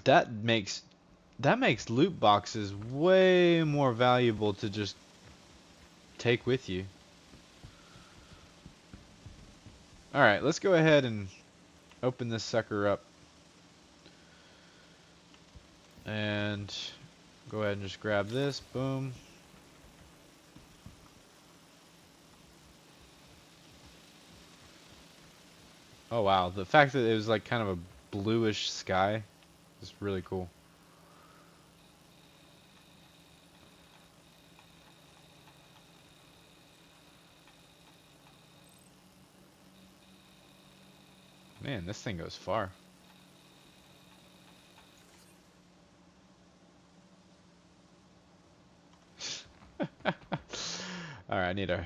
That makes loot boxes way more valuable to just take with you. Alright, let's go ahead and open this sucker up. And go ahead and just grab this. Boom. Oh wow, the fact that it was like kind of a bluish sky is really cool. Man, this thing goes far. Alright, I need to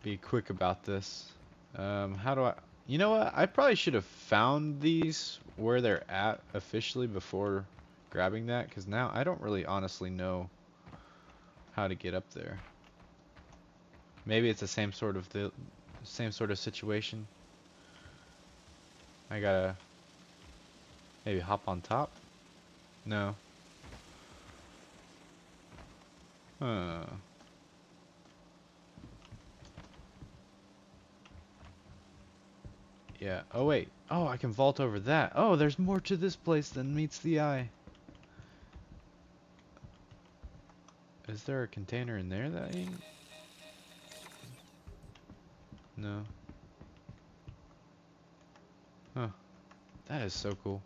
be quick about this. How do I... You know what? I probably should have found these where they're at officially before grabbing that, because now I don't really honestly know how to get up there. Maybe it's the same sort of situation. I gotta maybe hop on top? No. Huh. Yeah. Oh wait. Oh, I can vault over that. Oh, there's more to this place than meets the eye. Is there a container in there that ain't? No. Huh. That is so cool.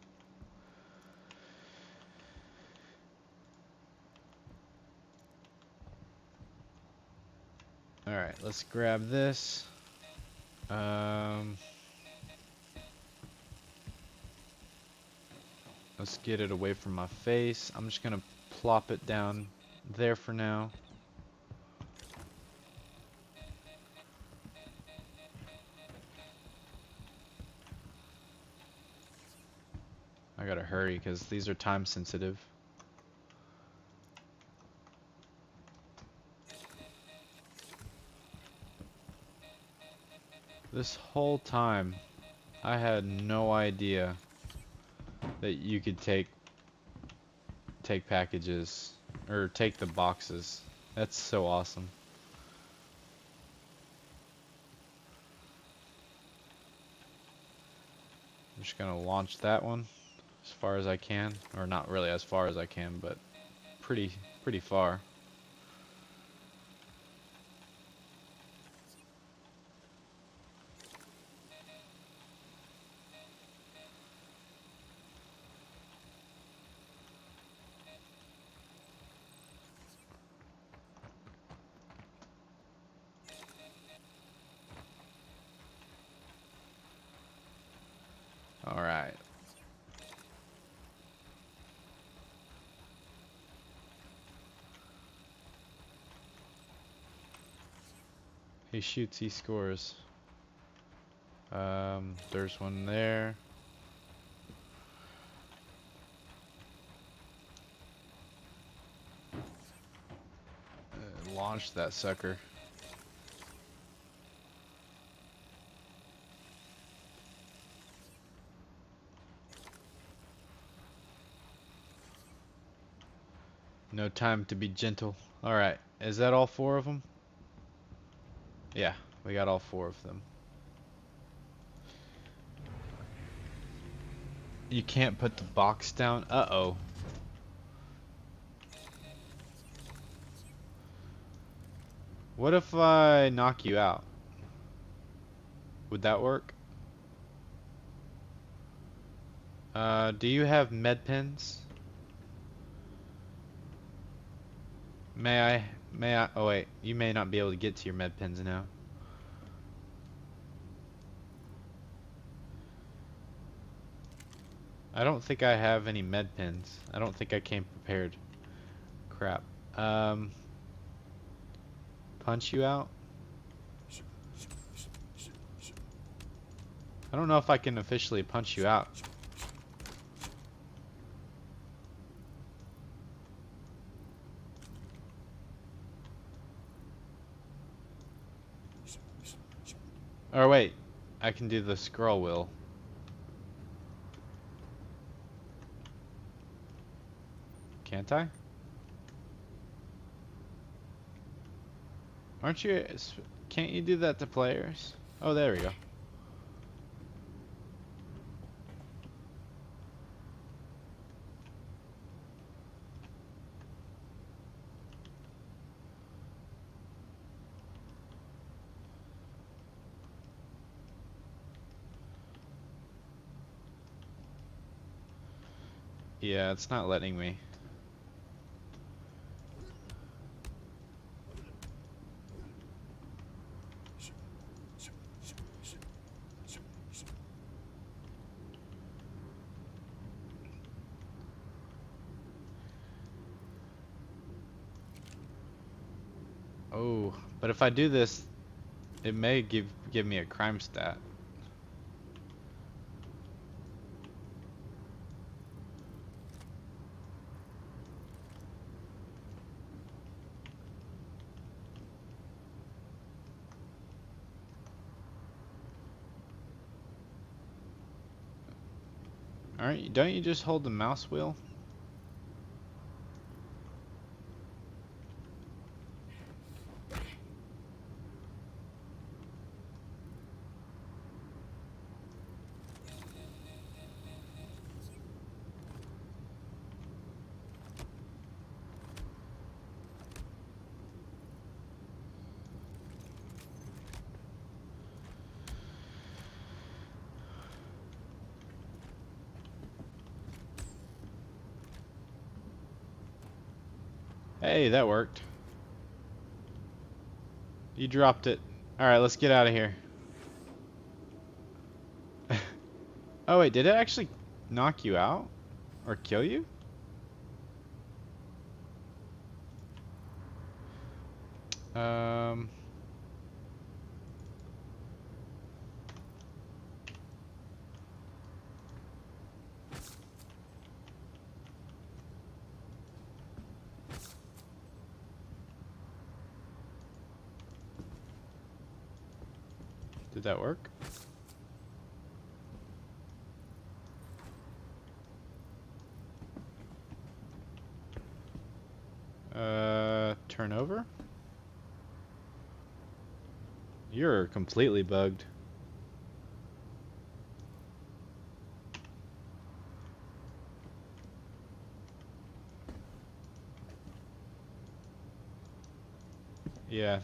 Alright, let's grab this. Let's get it away from my face. I'm just gonna plop it down there for now. I gotta hurry because these are time sensitive. This whole time, I had no idea that you could take packages or take the boxes. That's so awesome. I'm just gonna launch that one as far as I can, or not really as far as I can, but pretty far. All right. He shoots, he scores. There's one there. Launch that sucker. No time to be gentle. Alright, is that all 4 of them? Yeah, we got all 4 of them. You can't put the box down? Uh-oh. What if I knock you out? Would that work? Do you have med pens? May I, oh wait, you may not be able to get to your med pens now. I don't think I have any med pens. I don't think I came prepared. Crap. Punch you out? I don't know if I can officially punch you out. Or wait, I can do the scroll wheel. Can't I? Aren't you? Can't you do that to players? Oh, there we go. Yeah, it's not letting me. Oh, but if I do this, it may give me a crime stat. Aren't don't you just hold the mouse wheel? Hey, that worked. You dropped it. Alright, let's get out of here. Oh wait, did it actually knock you out? Or kill you? Did that work? over? You're completely bugged. Yeah.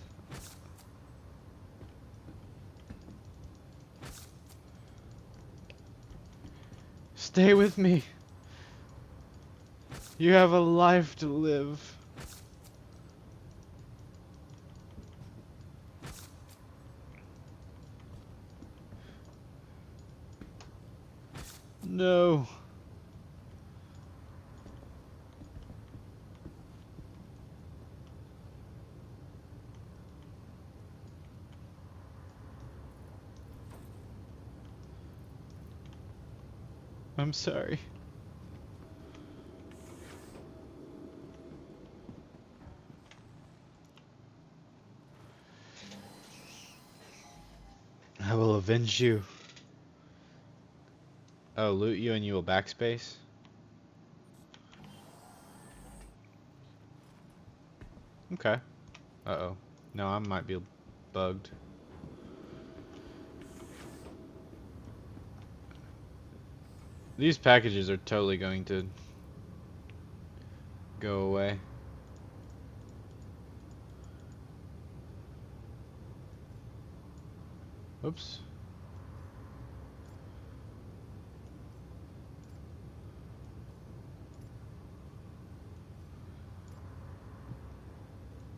Stay with me. You have a life to live. No. I'm sorry. I will avenge you. Oh, loot you and you will backspace? Okay. Uh-oh. No, I might be bugged. These packages are totally going to go away. Oops.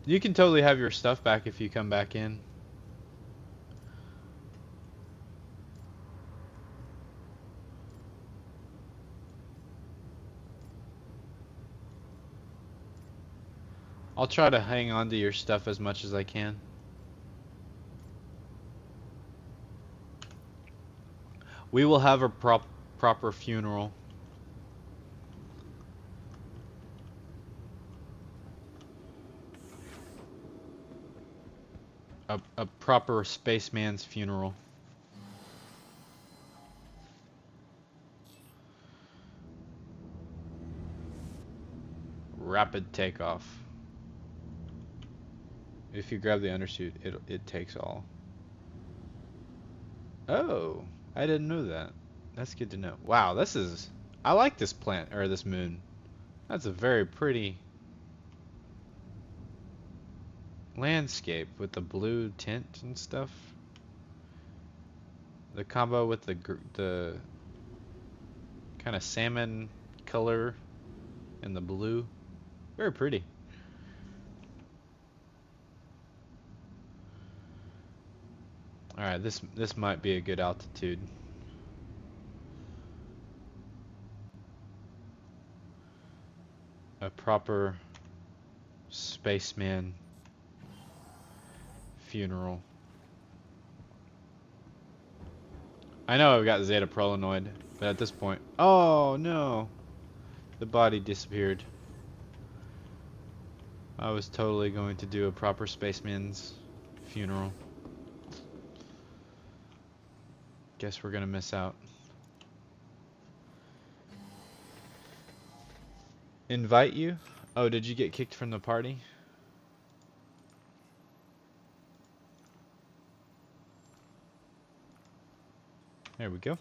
You can totally have your stuff back if you come back in. I'll try to hang on to your stuff as much as I can. We will have a proper funeral. A proper spaceman's funeral. Rapid takeoff. If you grab the undersuit, it takes all. Oh, I didn't know that. That's good to know. Wow, this is... I like this planet, or this moon. That's a very pretty landscape with the blue tint and stuff. The combo with the kind of salmon color and the blue. Very pretty. Alright, this might be a good altitude. A proper spaceman funeral. I know I've got Zeta Prolanoid, but at this point... Oh, no! The body disappeared. I was totally going to do a proper spaceman's funeral. Guess we're gonna miss out. Invite you? Oh, did you get kicked from the party? There we go.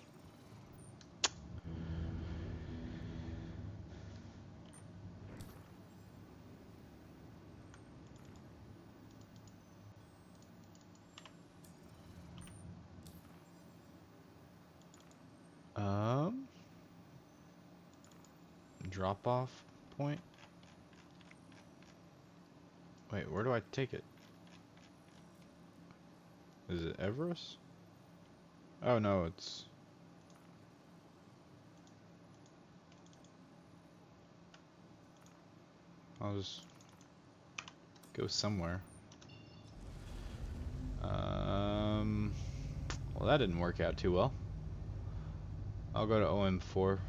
Drop off point? Wait, where do I take it? Is it Everest? Oh no, it's... I'll just go somewhere. Well, that didn't work out too well. I'll go to OM4.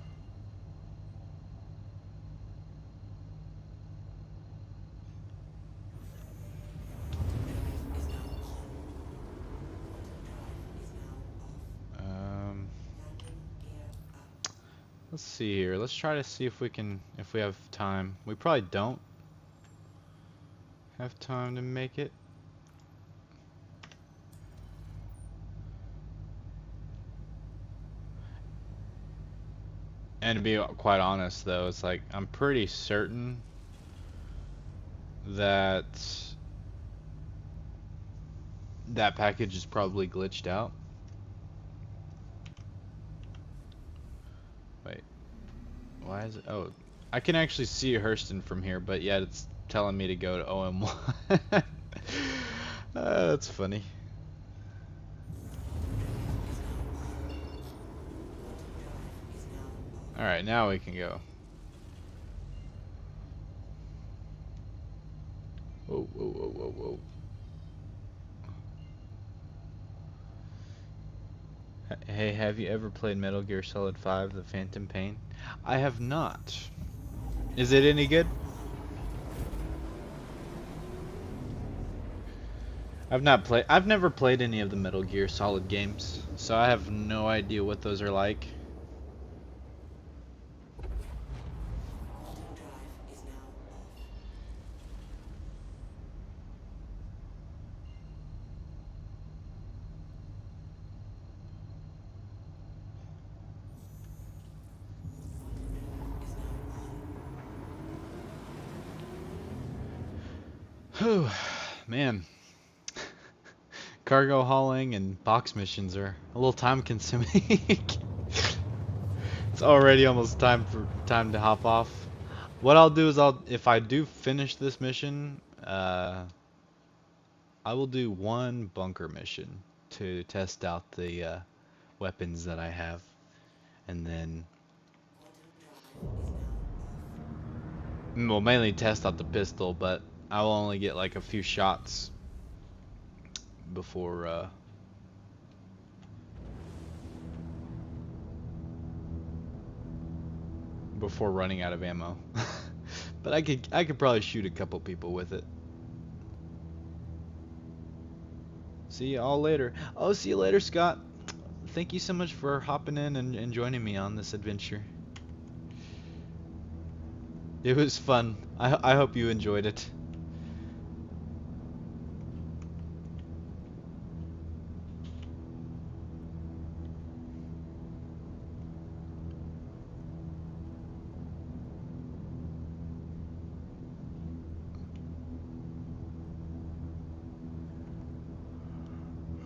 Let's see here. Let's try to see if we can, if we have time. We probably don't have time to make it. And to be quite honest though, it's like I'm pretty certain that that package is probably glitched out. Wait, why is it? Oh, I can actually see Hurston from here, but yet it's telling me to go to OM1. That's funny. Alright, now we can go. Whoa, whoa, whoa, whoa, whoa. Hey, have you ever played Metal Gear Solid 5, The Phantom Pain? I have not. Is it any good? I've never played any of the Metal Gear Solid games, so I have no idea what those are like. Whew, man. Cargo hauling and box missions are a little time consuming. It's already almost time to hop off. What I'll do is if I do finish this mission, I will do one bunker mission to test out the weapons that I have, and then well, mainly test out the pistol, but I will only get like a few shots before before running out of ammo. But I could probably shoot a couple people with it. See you all later. Oh, see you later, Scott. Thank you so much for hopping in and joining me on this adventure. It was fun. I hope you enjoyed it.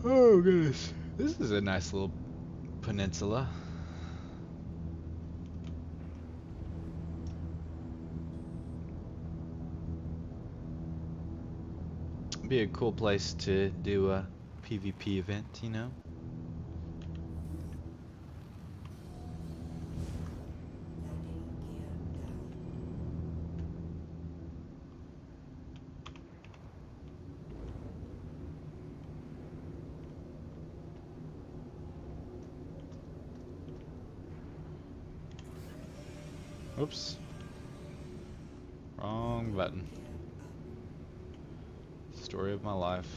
Oh goodness. This is a nice little peninsula. Be a cool place to do a PvP event, you know? Oops. Wrong button. Story of my life.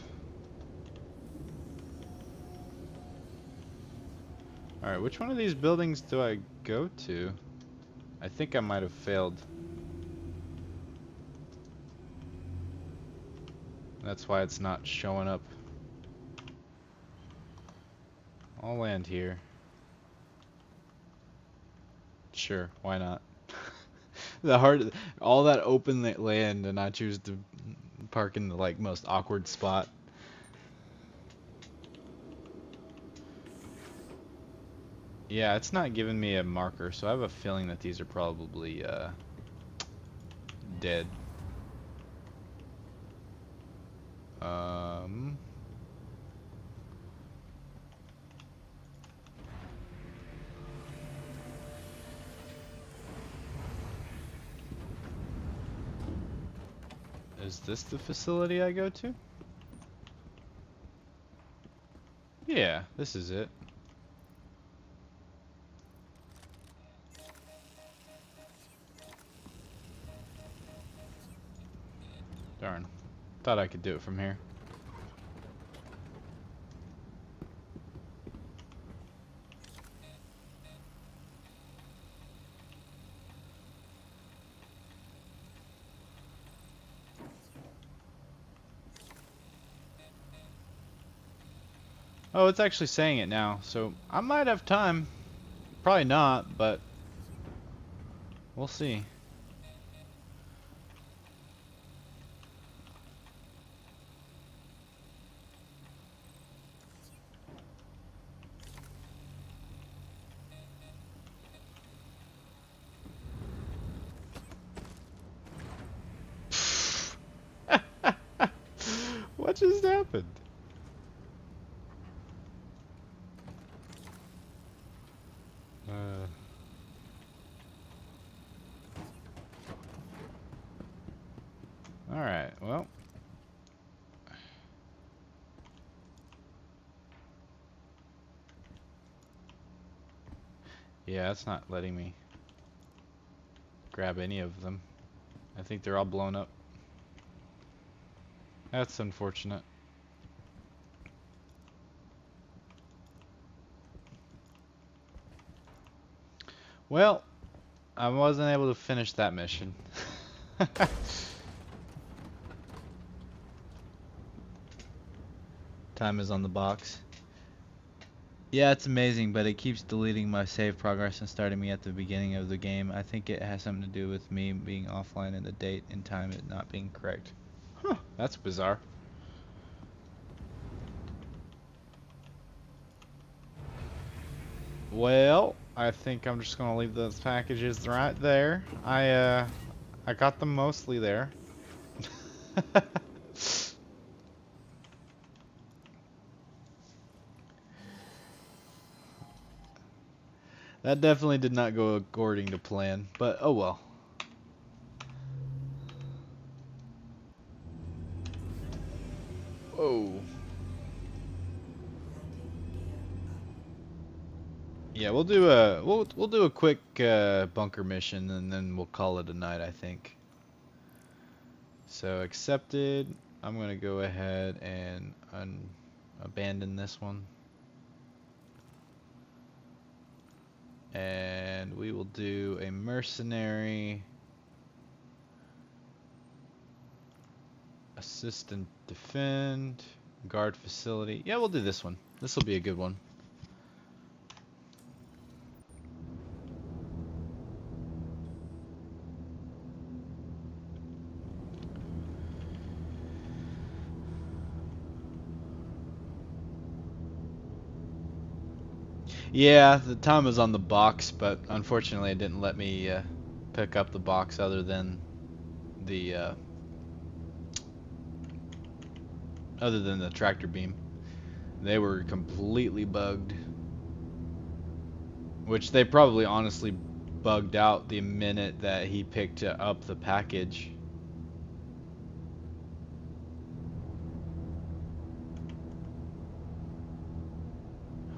Alright, which one of these buildings do I go to? I think I might have failed. That's why it's not showing up. I'll land here. Sure, why not? All that open land, and I choose to park in the like most awkward spot. Yeah, it's not giving me a marker, so I have a feeling that these are probably dead. Is this the facility I go to? Yeah, this is it. Darn. Thought I could do it from here. Oh, it's actually saying it now, so I might have time. Probably not, but we'll see. What just happened? Alright, well. Yeah, it's not letting me grab any of them. I think they're all blown up. That's unfortunate. Well, I wasn't able to finish that mission. Time is on the box. Yeah, it's amazing, but it keeps deleting my save progress and starting me at the beginning of the game. I think it has something to do with me being offline and the date and time it not being correct. Huh, that's bizarre. Well, I think I'm just gonna leave those packages right there. I got them mostly there. That definitely did not go according to plan, but oh well. Oh. Yeah, we'll do a quick bunker mission and then we'll call it a night, I think. So accepted. I'm gonna go ahead and abandon this one. And we will do a mercenary, assist and defend, guard facility. Yeah, we'll do this one. This will be a good one. Yeah, the time was on the box, but unfortunately it didn't let me pick up the box other than the tractor beam. They were completely bugged, which they probably honestly bugged out the minute that he picked up the package.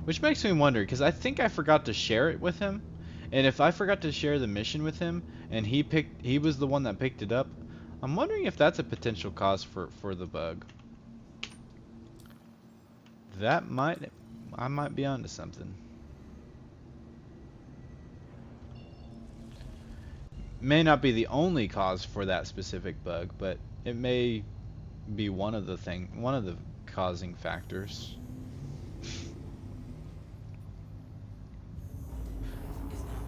Which makes me wonder, because I think I forgot to share it with him. And if I forgot to share the mission with him, and he was the one that picked it up, I'm wondering if that's a potential cause for the bug. I might be onto something. May not be the only cause for that specific bug, but it may be one of the causing factors.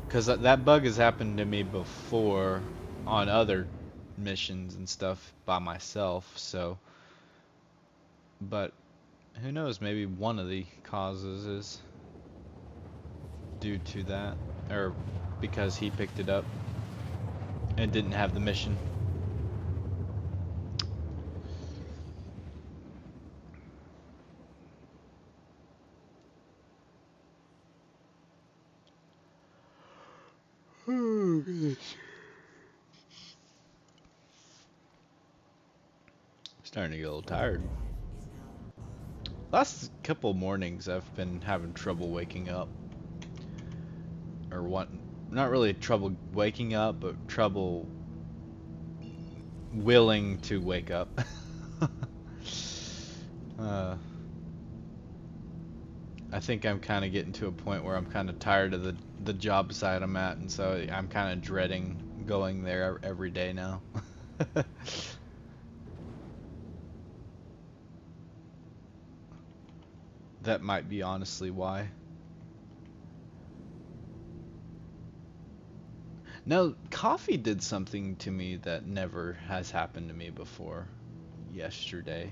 Because that bug has happened to me before on other missions and stuff by myself, so. But who knows, maybe one of the causes is due to that, or because he picked it up and didn't have the mission. Oh, goodness. Starting to get a little tired. Last couple mornings I've been having trouble waking up. Or not really trouble waking up, but trouble willing to wake up. I think I'm kind of getting to a point where I'm kind of tired of the job site I'm at, and so I'm kind of dreading going there every day now. that might be honestly why. No, coffee did something to me that never has happened to me before yesterday.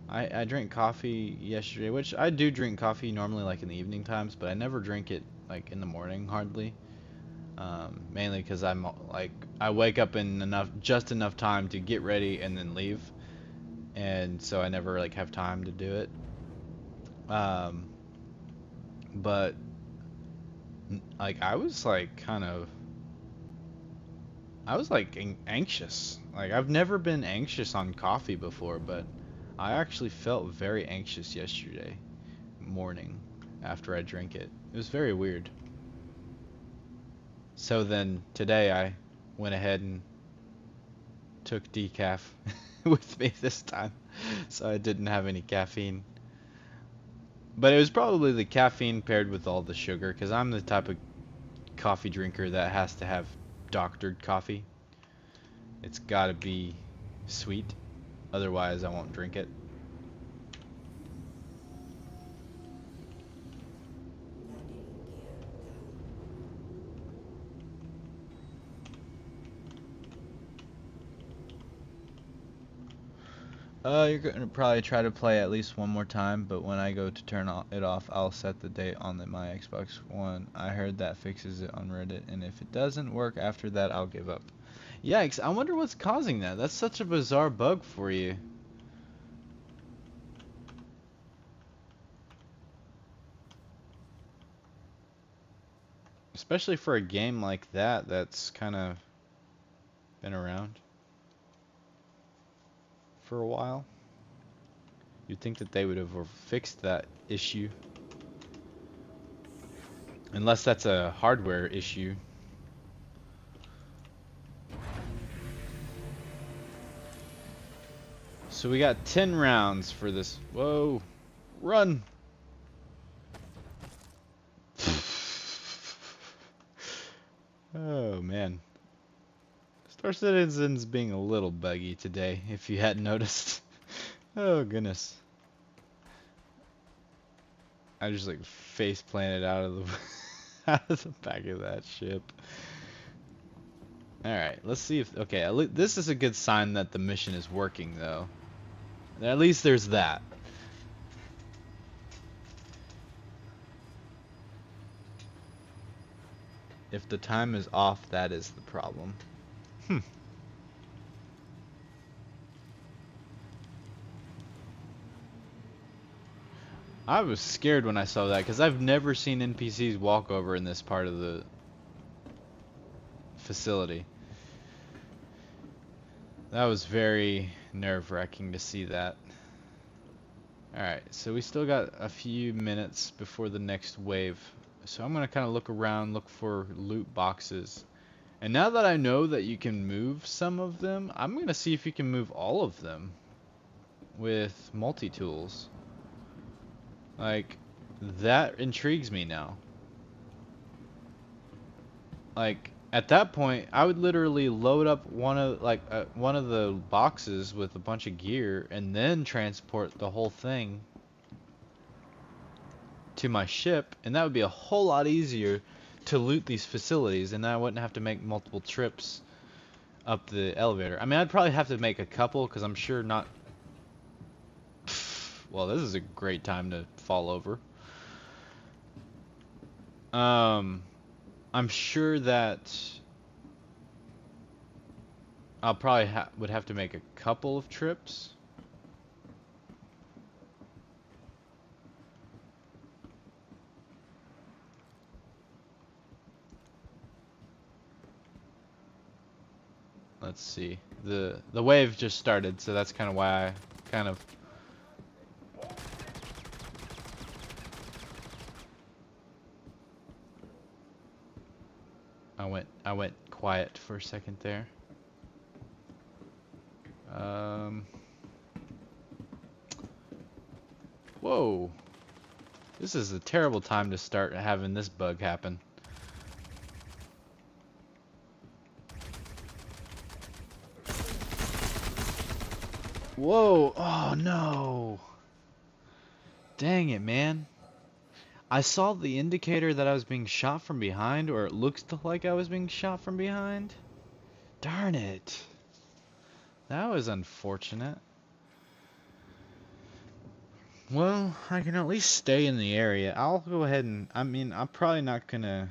I drank coffee yesterday, which I do drink coffee normally like in the evening times, but I never drink it like in the morning hardly. Mainly because I'm like I wake up in just enough time to get ready and then leave, and so I never like have time to do it. But like I was like anxious. Like I've never been anxious on coffee before, but I actually felt very anxious yesterday morning after I drank it. It was very weird. So then today I went ahead and took decaf with me this time, so I didn't have any caffeine. But it was probably the caffeine paired with all the sugar, because I'm the type of coffee drinker that has to have doctored coffee. It's gotta be sweet, otherwise I won't drink it. You're gonna probably try to play at least one more time, but when I go to turn it off, I'll set the date on my Xbox One. I heard that fixes it on Reddit, and if it doesn't work after that, I'll give up. Yikes, I wonder what's causing that. That's such a bizarre bug for you. Especially for a game like that that's kind of been around for a while. You'd think that they would have fixed that issue. Unless that's a hardware issue. So we got 10 rounds for this. Whoa. Run! Oh, man. Star Citizen's being a little buggy today, if you hadn't noticed. Oh, goodness. I just like face planted out of the out of the back of that ship. All right, let's see if okay. This is a good sign that the mission is working, though. At least there's that. If the time is off, that is the problem. I was scared when I saw that because I've never seen NPCs walk over in this part of the facility. That was very nerve-wracking to see that. Alright, so we still got a few minutes before the next wave. So I'm going to kind of look around, look for loot boxes. And now that I know that you can move some of them, I'm going to see if you can move all of them with multi-tools. Like, that intrigues me now. Like, at that point, I would literally load up one of the boxes with a bunch of gear and then transport the whole thing to my ship, and that would be a whole lot easier to loot these facilities, and I wouldn't have to make multiple trips up the elevator. I mean, I'd probably have to make a couple, because I'm sure not... Well, this is a great time to fall over. I'm sure that I'll probably would have to make a couple of trips. Let's see. The wave just started, so that's kind of why I kind of... I went quiet for a second there. Whoa. This is a terrible time to start having this bug happen. Whoa. Oh no. Dang it, man. I saw the indicator that I was being shot from behind, or it looks like I was being shot from behind. Darn it. That was unfortunate. Well, I can at least stay in the area. I'll go ahead and, I mean, I'm probably not gonna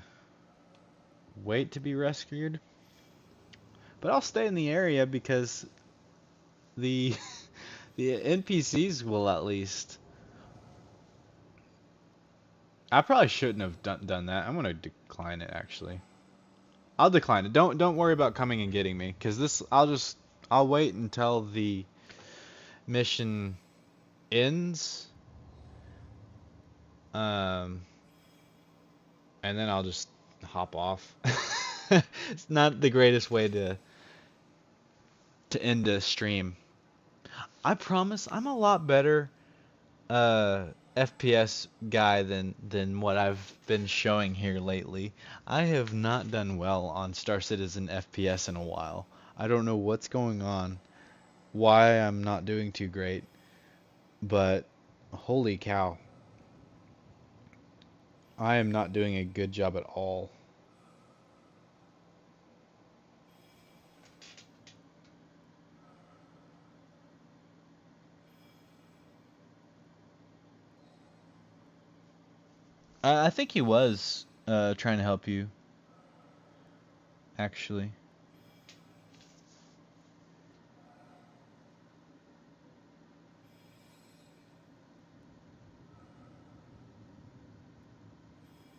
wait to be rescued, but I'll stay in the area because the the NPCs will at least. I probably shouldn't have done that. I'm gonna decline it actually. I'll decline it. Don't worry about coming and getting me, cause this I'll wait until the mission ends. Um, and then I'll just hop off. It's not the greatest way to end a stream. I promise I'm a lot better FPS guy than what I've been showing here lately. I have not done well on Star Citizen FPS in a while. I don't know what's going on, why I'm not doing too great, but holy cow. I am not doing a good job at all. I think he was trying to help you, actually.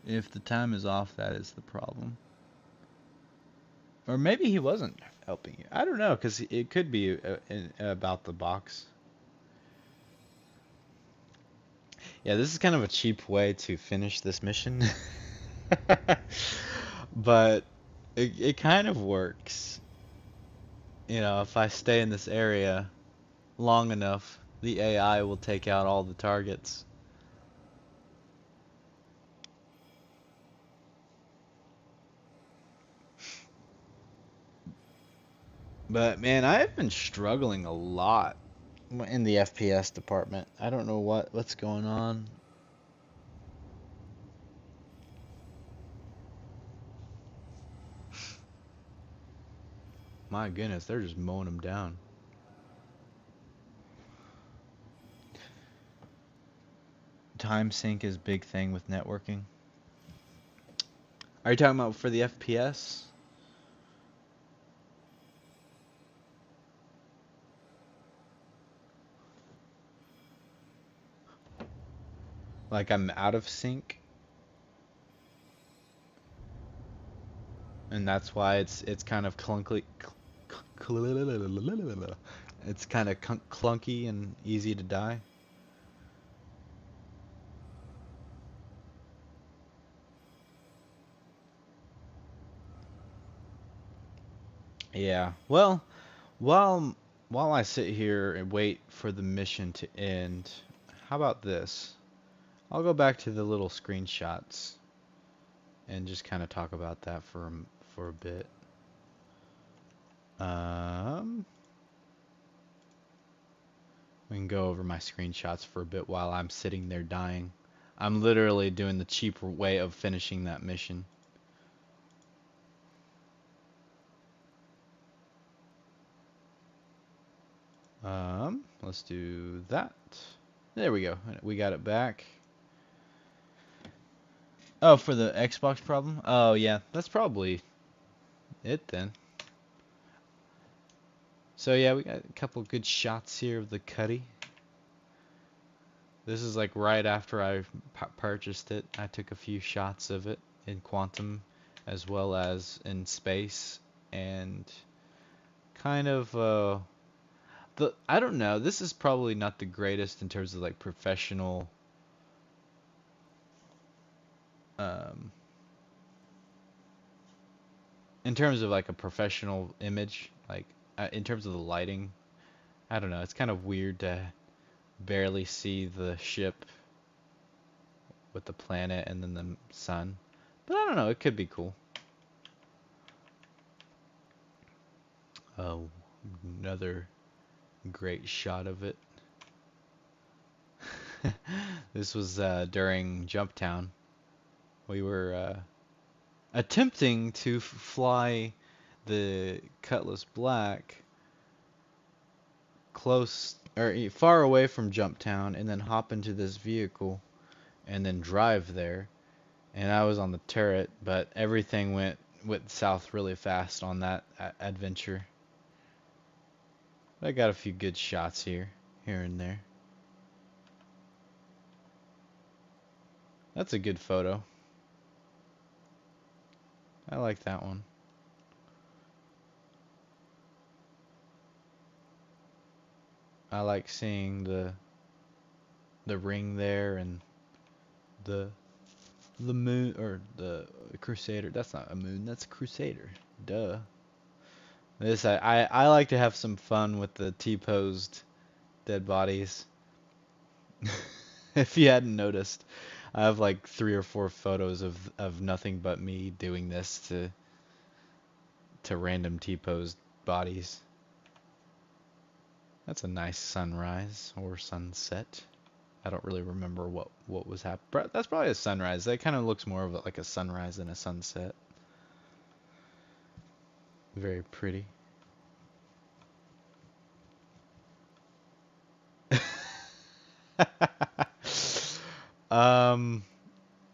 If the time is off, that is the problem. Or maybe he wasn't helping you. I don't know, because it could be about the box. Yeah, this is kind of a cheap way to finish this mission. But it kind of works. You know, if I stay in this area long enough, the AI will take out all the targets. But man, I've been struggling a lot in the FPS department. I don't know what's going on. My goodness, they're just mowing them down. Time sync is a big thing with networking. Are you talking about for the FPS? Like I'm out of sync? And that's why it's kind of clunky. It's kind of clunky and easy to die. Yeah. Well, while I sit here and wait for the mission to end, how about this? I'll go back to the little screenshots and just kind of talk about that for a bit. We can go over my screenshots for a bit while I'm sitting there dying. I'm literally doing the cheaper way of finishing that mission. Let's do that. There we go. We got it back. Oh, for the Xbox problem? Oh, yeah. That's probably it then. So, yeah, we got a couple good shots here of the Cuddy. This is like right after I purchased it. I took a few shots of it in Quantum as well as in space. And kind of, I don't know. This is probably not the greatest in terms of like professional in terms of like a professional image, like in terms of the lighting. I don't know. It's kind of weird to barely see the ship with the planet and then the sun. But I don't know. It could be cool. Oh, another great shot of it. This was during Jump Town. We were attempting to fly the Cutlass Black close or far away from Jump Town and then hop into this vehicle and then drive there. And I was on the turret, but everything went south really fast on that adventure. I got a few good shots here and there. That's a good photo. I like that one. I like seeing the ring there and the moon or the Crusader. That's not a moon, that's a Crusader. Duh. This I like to have some fun with the T-posed dead bodies. If you hadn't noticed, I have like 3 or 4 photos of nothing but me doing this to random T-posed bodies. That's a nice sunrise or sunset. I don't really remember what was happening. That's probably a sunrise. That kind of looks more of like a sunrise than a sunset. Very pretty.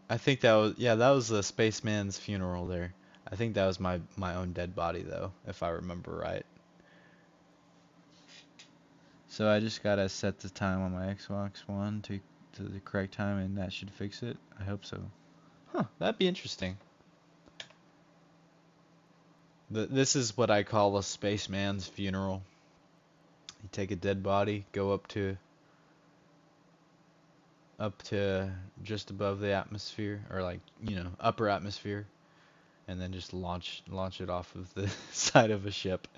I think that was the spaceman's funeral there. I think that was my own dead body though, if I remember right. So I just gotta set the time on my Xbox One to the correct time, and that should fix it. I hope so. Huh, that'd be interesting. This is what I call a spaceman's funeral. You take a dead body, go up to just above the atmosphere, or like, upper atmosphere, and then just launch it off of the side of a ship.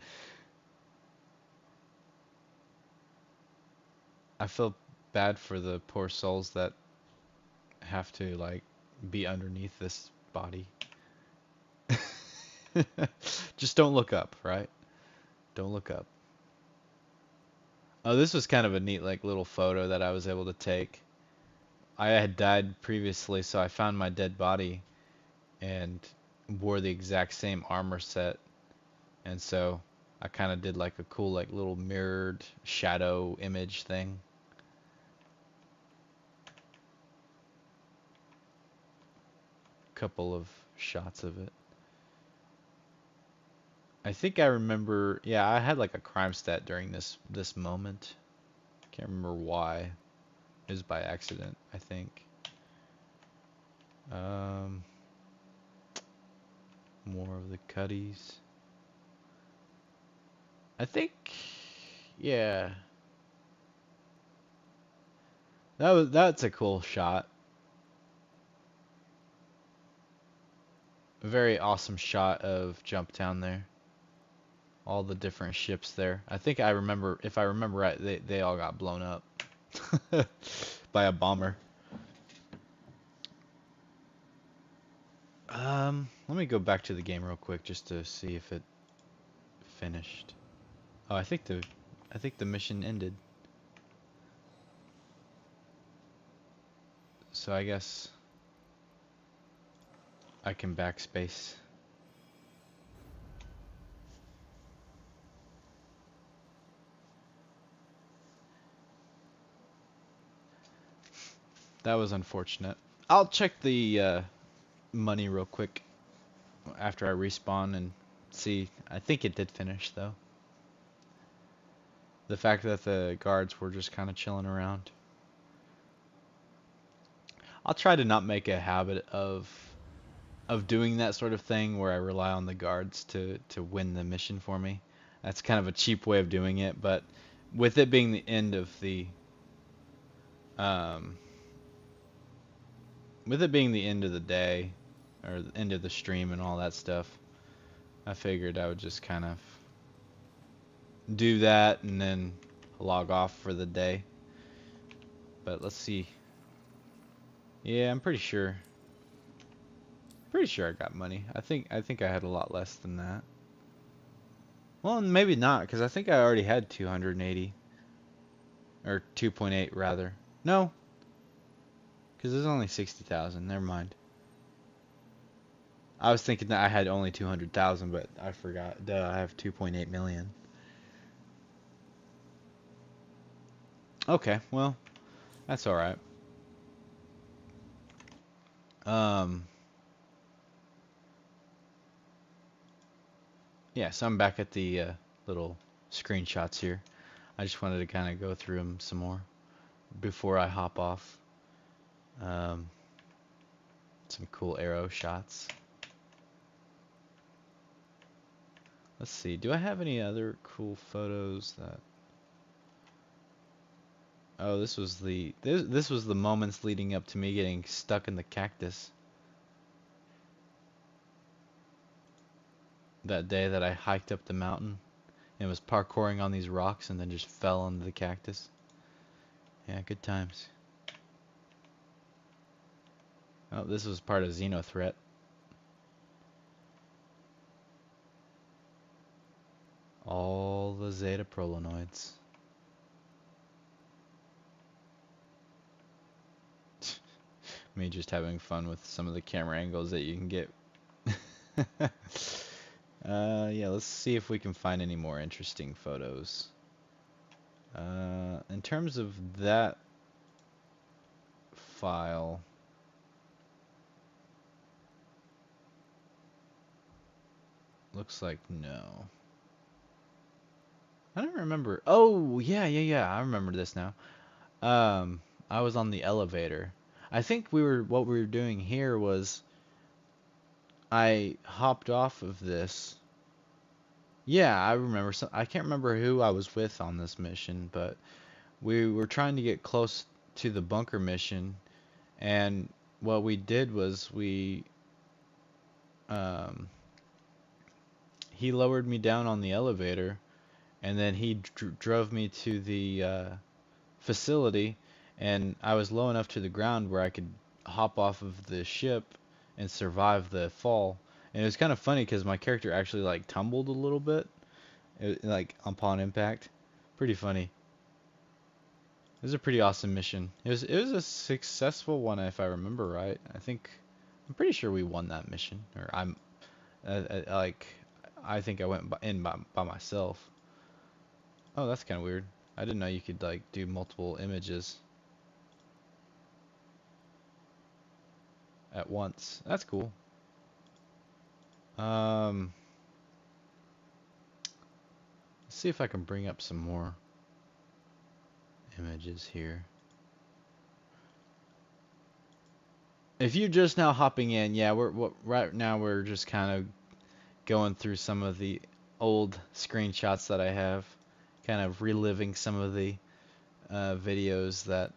I feel bad for the poor souls that have to like be underneath this body. Just don't look up, right? Don't look up. Oh, this was kind of a neat like little photo that I was able to take. I had died previously, so I found my dead body and wore the exact same armor set, and so I kind of did like a cool like little mirrored shadow image thing. Couple of shots of it. I think I remember, yeah, I had like a crime stat during this moment. Can't remember why. It was by accident, I think. More of the cutties. I think, yeah. That's a cool shot. A very awesome shot of Jump Town there. All the different ships there. I think I remember, if I remember right, they all got blown up by a bomber. Let me go back to the game real quick just to see if it finished. Oh, I think the mission ended. So I guess I can backspace. That was unfortunate. I'll check the money real quick after I respawn and see. I think it did finish though. The fact that the guards were just kind of chilling around. I'll try to not make a habit of doing that sort of thing where I rely on the guards to win the mission for me. That's kind of a cheap way of doing it, but with it being the end of the day or the end of the stream and all that stuff, I figured I would just kind of do that and then log off for the day. But let's see. Yeah, I'm pretty sure I got money. I think I had a lot less than that. Well, maybe not, because I think I already had 280 or 2.8 rather. No, Because there's only 60,000. Never mind. I was thinking that I had only 200,000, but I forgot. Duh, I have 2.8 million. Okay, well, that's alright. Yeah, so I'm back at the little screenshots here. I just wanted to kind of go through them some more before I hop off. Some cool arrow shots. Let's see, do I have any other cool photos that... Oh, this was the moments leading up to me getting stuck in the cactus. That day that I hiked up the mountain and was parkouring on these rocks and then just fell onto the cactus. Yeah, good times. Oh, this was part of Xenothreat. All the Zeta Prolonoids. Me just having fun with some of the camera angles that you can get. Yeah, let's see if we can find any more interesting photos. In terms of that file, looks like no. I don't remember. Oh, yeah, I remember this now. I was on the elevator. I think what we were doing here was I hopped off of this. Yeah, I remember. I can't remember who I was with on this mission, but we were trying to get close to the bunker mission, and what we did was he lowered me down on the elevator, and then he drove me to the facility, and I was low enough to the ground where I could hop off of the ship and survive the fall. And it was kind of funny because my character actually like tumbled a little bit, like upon impact. Pretty funny. It was a pretty awesome mission. It was a successful one if I remember right. I'm pretty sure we won that mission, or I think I went in by myself. Oh, that's kind of weird. I didn't know you could like do multiple images at once. That's cool. Let's see if I can bring up some more images here. If you're just now hopping in, yeah, right now we're just kind of going through some of the old screenshots that I have, kind of reliving some of the videos that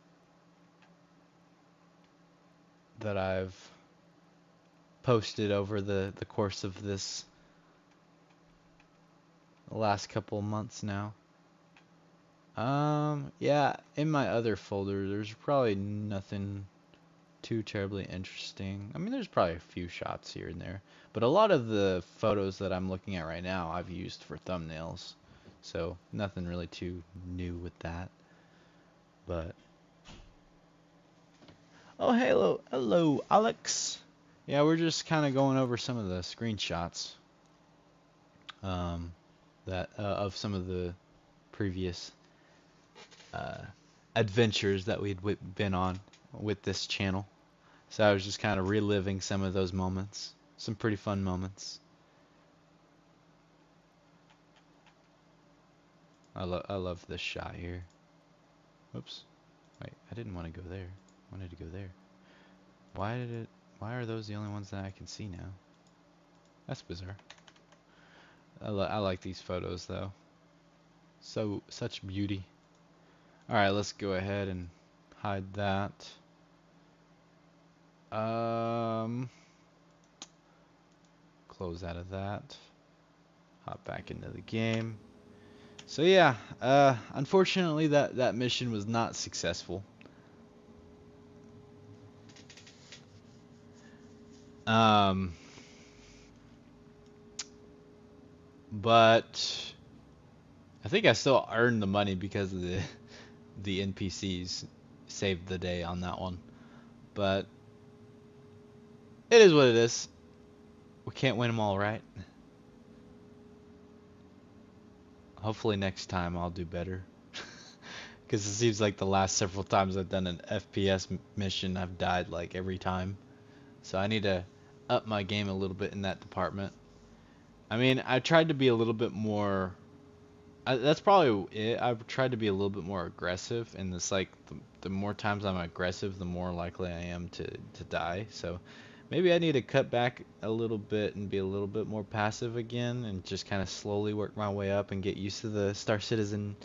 I've posted over the course of this last couple of months now. Yeah, in my other folder there's probably nothing too terribly interesting. I mean, there's probably a few shots here and there, but a lot of the photos that I'm looking at right now I've used for thumbnails, so nothing really too new with that. But oh, hello Alex. Yeah, we're just kind of going over some of the screenshots that of some of the previous adventures that we'd been on with this channel. So I was just kind of reliving some of those moments. Some pretty fun moments. I love this shot here. Oops. Wait, I didn't want to go there. I wanted to go there. Why are those the only ones that I can see now? That's bizarre. I like these photos though. Such beauty. Alright, let's go ahead and hide that. Close out of that. Hop back into the game. So yeah, unfortunately that mission was not successful. But I think I still earned the money because of the NPCs saved the day on that one. But it is what it is. We can't win them all, right? Hopefully next time I'll do better. Because it seems like the last several times I've done an FPS mission, I've died like every time. So I need to up my game a little bit in that department. I mean, I tried to be a little bit more... that's probably it. I've tried to be a little bit more aggressive. And it's like, the more times I'm aggressive, the more likely I am to die. So maybe I need to cut back a little bit and be a little bit more passive again. And just kind of slowly work my way up and get used to the Star Citizen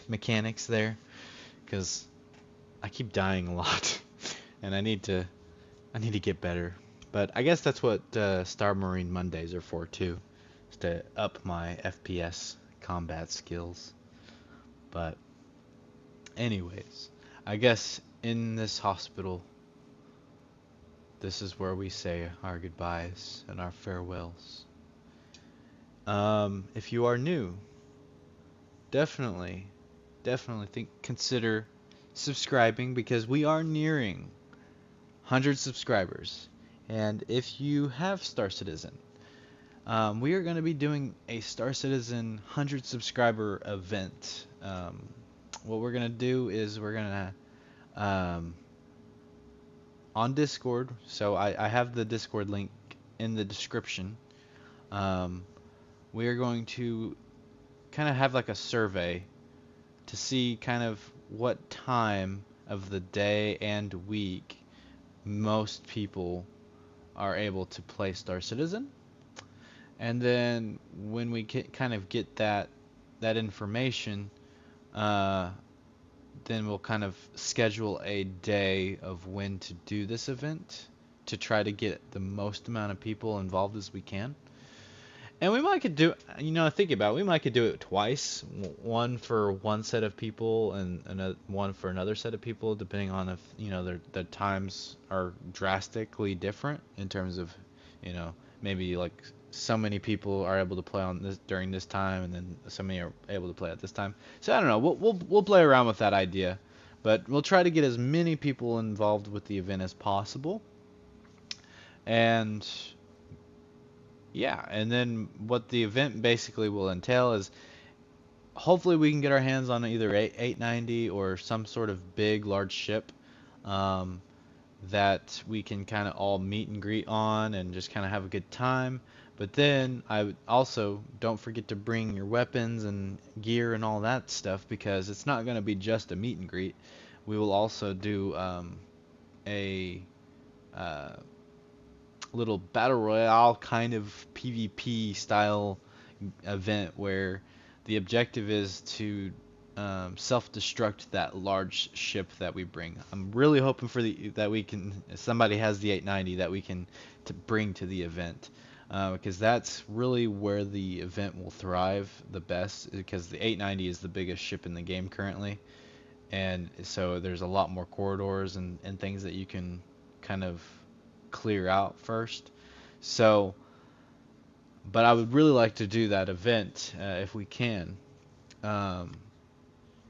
mechanics there. Because I keep dying a lot. And I need to get better. But I guess that's what Star Marine Mondays are for too, is to up my FPS combat skills. But anyways, I guess in this hospital, this is where we say our goodbyes and our farewells. If you are new, definitely consider subscribing, because we are nearing 100 subscribers. And if you have Star Citizen, we are going to be doing a Star Citizen 100 subscriber event. What we're going to do is we're going to, on Discord, so I have the Discord link in the description. We are going to kind of have like a survey to see kind of what time of the day and week most people are able to play Star Citizen. And then when we kind of get that information, then we'll kind of schedule a day of when to do this event to try to get the most amount of people involved as we can. And we might could do, think about it, we might could do it twice, one for one set of people and one for another set of people, depending on if their times are drastically different in terms of, maybe like so many people are able to play on this during this time, and then so many are able to play at this time. So I don't know, we'll play around with that idea, but we'll try to get as many people involved with the event as possible. And yeah, and then what the event basically will entail is hopefully we can get our hands on either 890 or some sort of big, large ship that we can kind of all meet and greet on and just kind of have a good time. But then I would also, don't forget to bring your weapons and gear and all that stuff, because it's not going to be just a meet and greet. We will also do a little battle royale kind of PvP style event where the objective is to self-destruct that large ship that we bring. I'm really hoping for that we can, if somebody has the 890, that we can bring to the event, because that's really where the event will thrive the best, because the 890 is the biggest ship in the game currently, and so there's a lot more corridors and things that you can kind of clear out first. So, but I would really like to do that event if we can.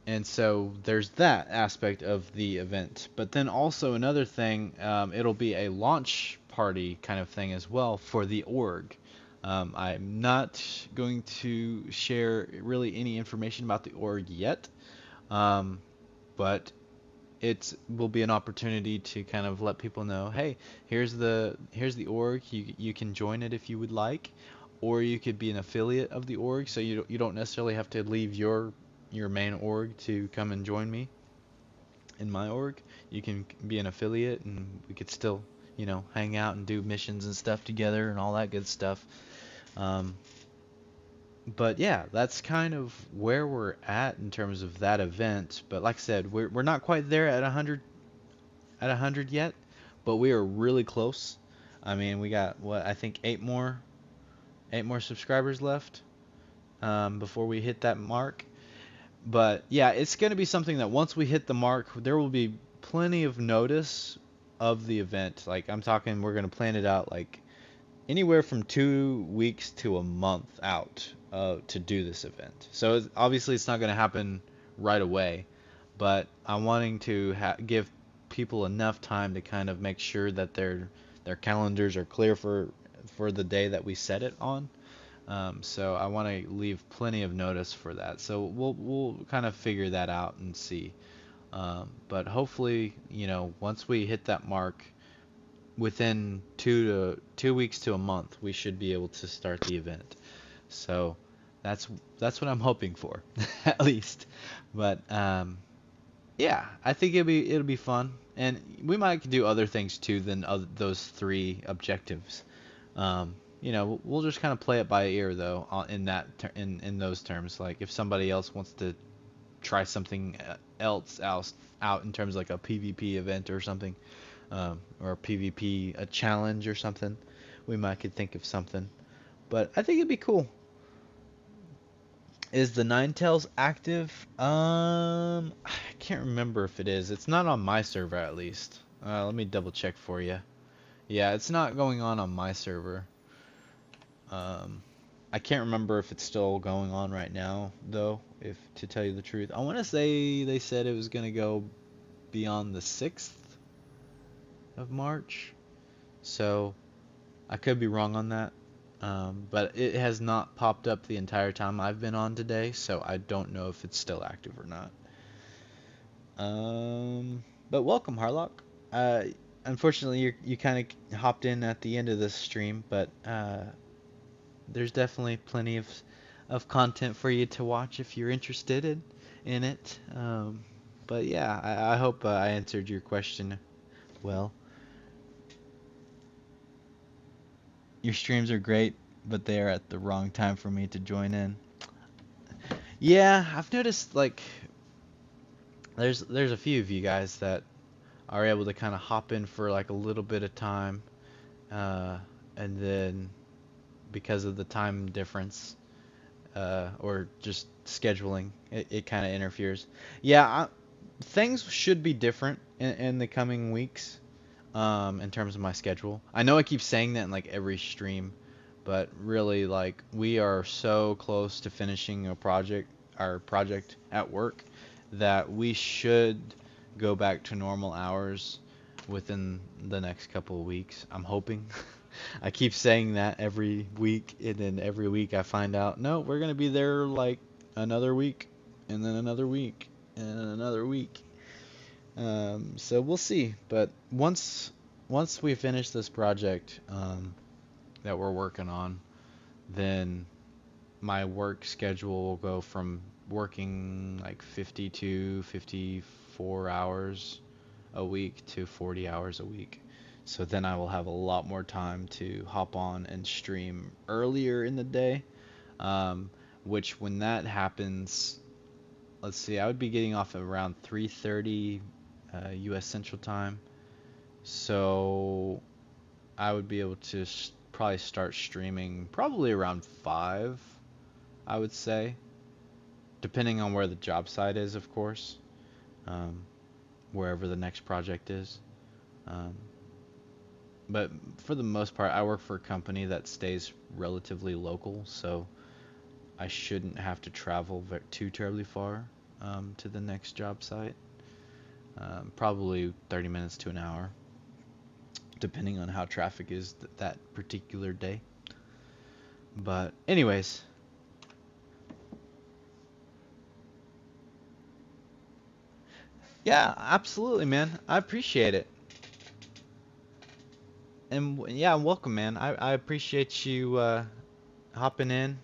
And so there's that aspect of the event. But then also another thing, it'll be a launch party kind of thing as well for the org. I'm not going to share really any information about the org yet, but it will be an opportunity to kind of let people know, hey, here's the org. You can join it if you would like, or you could be an affiliate of the org, so you don't necessarily have to leave your main org to come and join me in my org. You can be an affiliate, and we could still hang out and do missions and stuff together and all that good stuff. But yeah, that's kind of where we're at in terms of that event. But like I said, we're not quite there at 100 yet, but we are really close. I mean, we got I think 8 more subscribers left before we hit that mark. But yeah, it's going to be something that once we hit the mark, there will be plenty of notice of the event. Like, I'm talking, we're going to plan it out like anywhere from 2 weeks to a month out to do this event. So obviously it's not going to happen right away, but I'm wanting to give people enough time to kind of make sure that their calendars are clear for the day that we set it on. So I want to leave plenty of notice for that. So we'll kind of figure that out and see. But hopefully, once we hit that mark, within 2 weeks to a month, we should be able to start the event. So that's what I'm hoping for, at least. But yeah, I think it'll be fun, and we might do other things too than those 3 objectives. We'll just kind of play it by ear though, in those terms. Like if somebody else wants to try something else out in terms of like a PvP event or something, or a PvP challenge or something, we might could think of something. But I think it'd be cool. Is the Ninetales active? I can't remember if it is. It's not on my server at least. Let me double check for you. Yeah, it's not going on my server. I can't remember if it's still going on right now, though, if to tell you the truth. I want to say they said it was going to go beyond the 6th of March. So, I could be wrong on that. But it has not popped up the entire time I've been on today, so I don't know if it's still active or not. But welcome, Harlock. Unfortunately, you kind of hopped in at the end of this stream, but there's definitely plenty of content for you to watch if you're interested in it. But yeah, I hope I answered your question well. Your streams are great, but they are at the wrong time for me to join in. Yeah, I've noticed like there's a few of you guys that are able to kind of hop in for like a little bit of time, and then because of the time difference, or just scheduling, it kind of interferes. Yeah, things should be different in the coming weeks. In terms of my schedule. I know I keep saying that in like every stream, but really like we are so close to finishing our project at work, that we should go back to normal hours within the next couple of weeks. I'm hoping. I keep saying that every week, and then every week I find out, no, we're going to be there like another week, and then another week, and another week. So we'll see, but once we finish this project that we're working on, then my work schedule will go from working like 52, 54 hours a week to 40 hours a week. So then I will have a lot more time to hop on and stream earlier in the day, which when that happens, let's see, I would be getting off at around 3:30 U.S. Central Time, so I would be able to probably start streaming probably around 5, I would say, depending on where the job site is, of course, wherever the next project is. But for the most part, I work for a company that stays relatively local, so I shouldn't have to travel too terribly far to the next job site. Probably 30 minutes to an hour, depending on how traffic is that particular day. But anyways, yeah, absolutely, man. I appreciate it. And yeah, welcome, man. I appreciate you hopping in.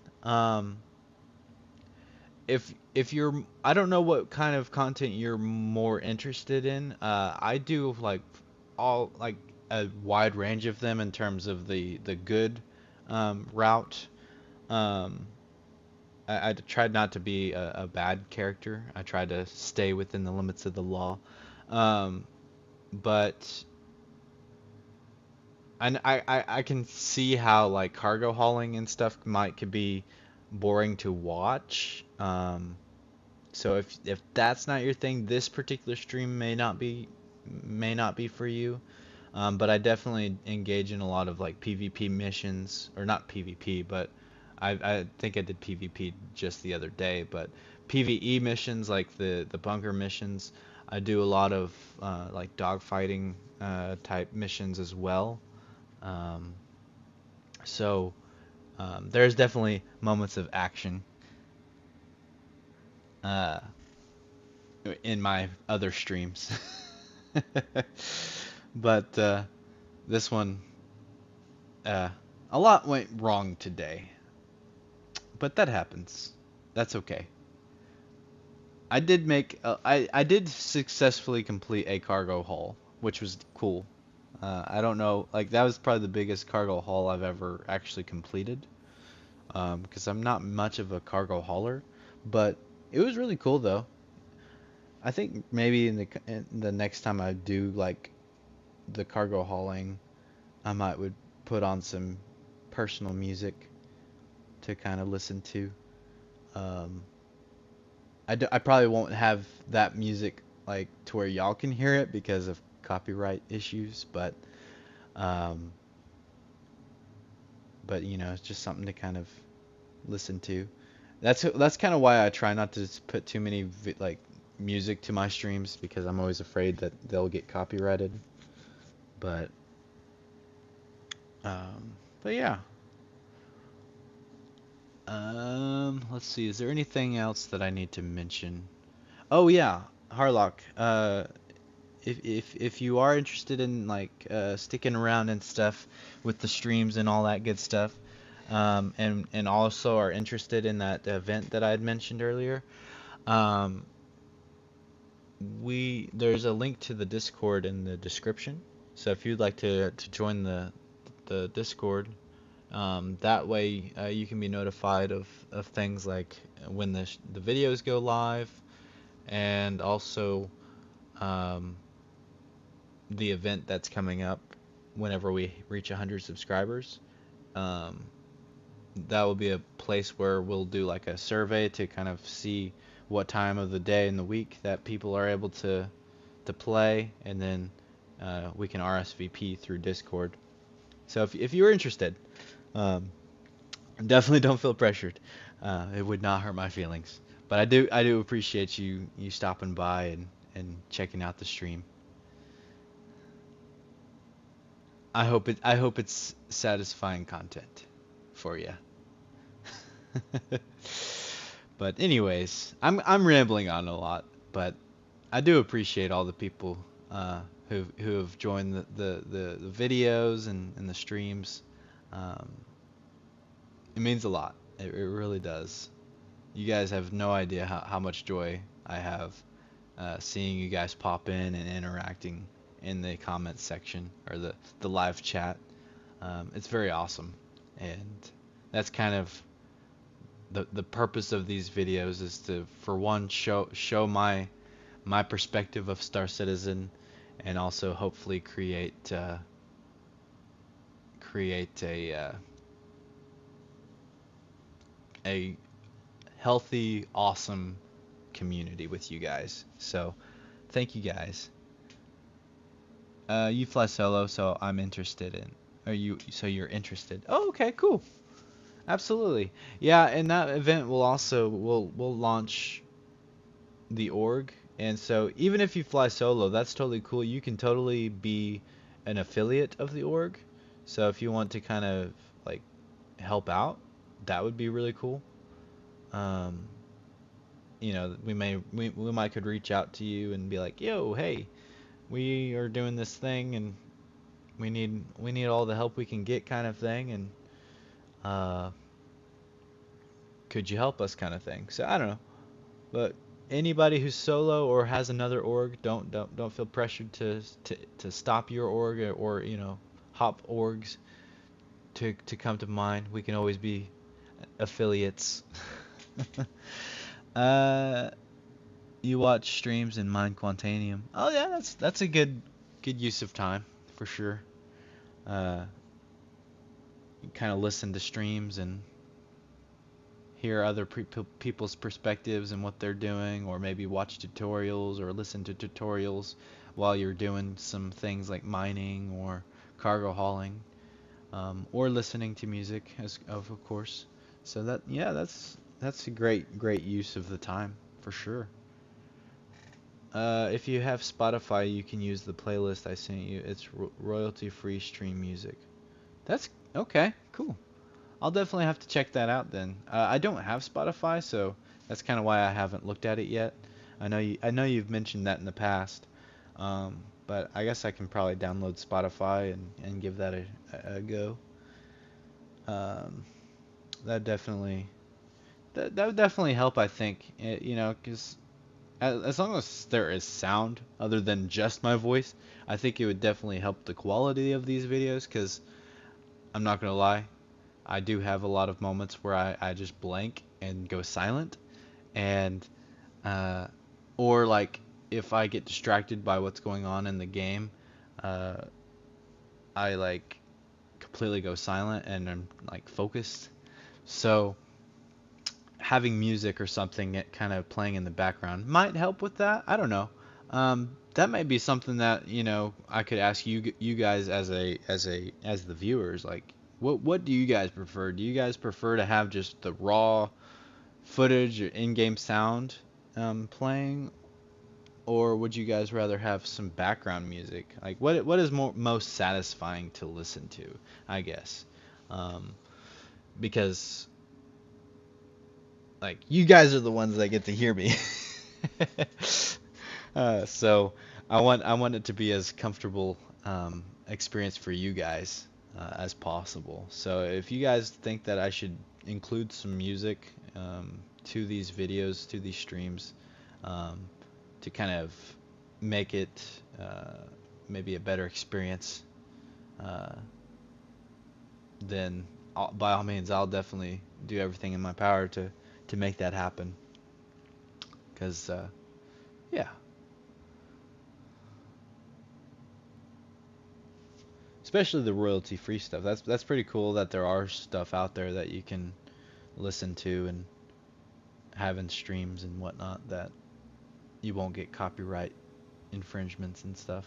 If you're, I don't know what kind of content you're more interested in. I do like a wide range of them in terms of the good route. I tried not to be a bad character. I tried to stay within the limits of the law. But I can see how like cargo hauling and stuff could be boring to watch. So if that's not your thing, this particular stream may not be for you. But I definitely engage in a lot of like PvP missions, or not PvP, but I think I did PvP just the other day, but PvE missions like the bunker missions. I do a lot of like dogfighting type missions as well. Um, so there's definitely moments of action uh, in my other streams. But this one, uh, a lot went wrong today. But that happens. That's okay. I did make I did successfully complete a cargo haul, which was cool. I don't know, like that was probably the biggest cargo haul I've ever actually completed. Because I'm not much of a cargo hauler, but it was really cool though. I think maybe in the next time I do like the cargo hauling, I might would put on some personal music to kind of listen to. Um, I probably won't have that music like to where y'all can hear it because of copyright issues, um, but you know, it's just something to kind of listen to. That's kind of why I try not to just put too many like music to my streams because I'm always afraid that they'll get copyrighted. But but yeah. Let's see. Is there anything else that I need to mention? Oh yeah, Harlock. If you are interested in like sticking around and stuff with the streams and all that good stuff, and also are interested in that event that I had mentioned earlier, um, there's a link to the Discord in the description. So if you'd like to join the Discord, that way you can be notified of things like when the videos go live, and also um, the event that's coming up whenever we reach 100 subscribers. Um, that will be a place where we'll do like a survey to kind of see what time of the day and the week that people are able to play, and then we can RSVP through Discord. So if you're interested, um, definitely don't feel pressured. It would not hurt my feelings, but I do appreciate you stopping by and checking out the stream. I hope it's satisfying content for you. But anyways, I'm rambling on a lot, but I do appreciate all the people who have joined the videos and the streams. Um, it means a lot. It really does. You guys have no idea how much joy I have seeing you guys pop in and interacting in the comments section or the live chat. It's very awesome, and that's kind of the purpose of these videos is to, for one, show my perspective of Star Citizen, and also hopefully create a healthy, awesome community with you guys. So thank you guys. You fly solo, so I'm interested in. So you're interested? Oh, okay, cool. Absolutely. Yeah, and that event will also will launch the org, and so even if you fly solo, that's totally cool. You can totally be an affiliate of the org. So if you want to kind of like help out, that would be really cool. Um, you know, we might could reach out to you and be like, "Yo, hey, we are doing this thing and we need all the help we can get," kind of thing, and uh could you help us, kind of thing. So I don't know, but anybody who's solo or has another org, don't feel pressured to stop your org, or you know, hop orgs to come to mine. We can always be affiliates. uh you watch streams in Mind Quantanium. Oh yeah, that's a good use of time for sure. You kind of listen to streams and hear other people's perspectives and what they're doing, or maybe watch tutorials or listen to tutorials while you're doing some things like mining or cargo hauling, or listening to music, of course. So that's a great use of the time for sure. If you have Spotify, you can use the playlist I sent you. It's royalty-free stream music. That's okay, cool. I'll definitely have to check that out then. I don't have Spotify, so that's kind of why I haven't looked at it yet. I know you've mentioned that in the past, but I guess I can probably download Spotify and give that a go. Um, that definitely that would definitely help, I think. You know, because as long as there is sound other than just my voice, I think it would definitely help the quality of these videos. Because I'm not gonna lie, I do have a lot of moments where I just blank and go silent, and uh, or like if I get distracted by what's going on in the game, uh, I like completely go silent and I'm like focused. So having music or something kind of playing in the background might help with that. I don't know. That might be something that, you know, I could ask you guys as the viewers. Like, what do you guys prefer? Do you guys prefer to have just the raw footage or in-game sound playing, or would you guys rather have some background music? Like, what is most satisfying to listen to, I guess, because like you guys are the ones that get to hear me. So I want it to be as comfortable experience for you guys as possible. So if you guys think that I should include some music to these videos, to these streams, um, to kind of make it maybe a better experience, uh, then by all means, I'll definitely do everything in my power to make that happen. Because, yeah. Especially the royalty-free stuff. That's pretty cool that there are stuff out there that you can listen to and have in streams and whatnot that you won't get copyright infringements and stuff.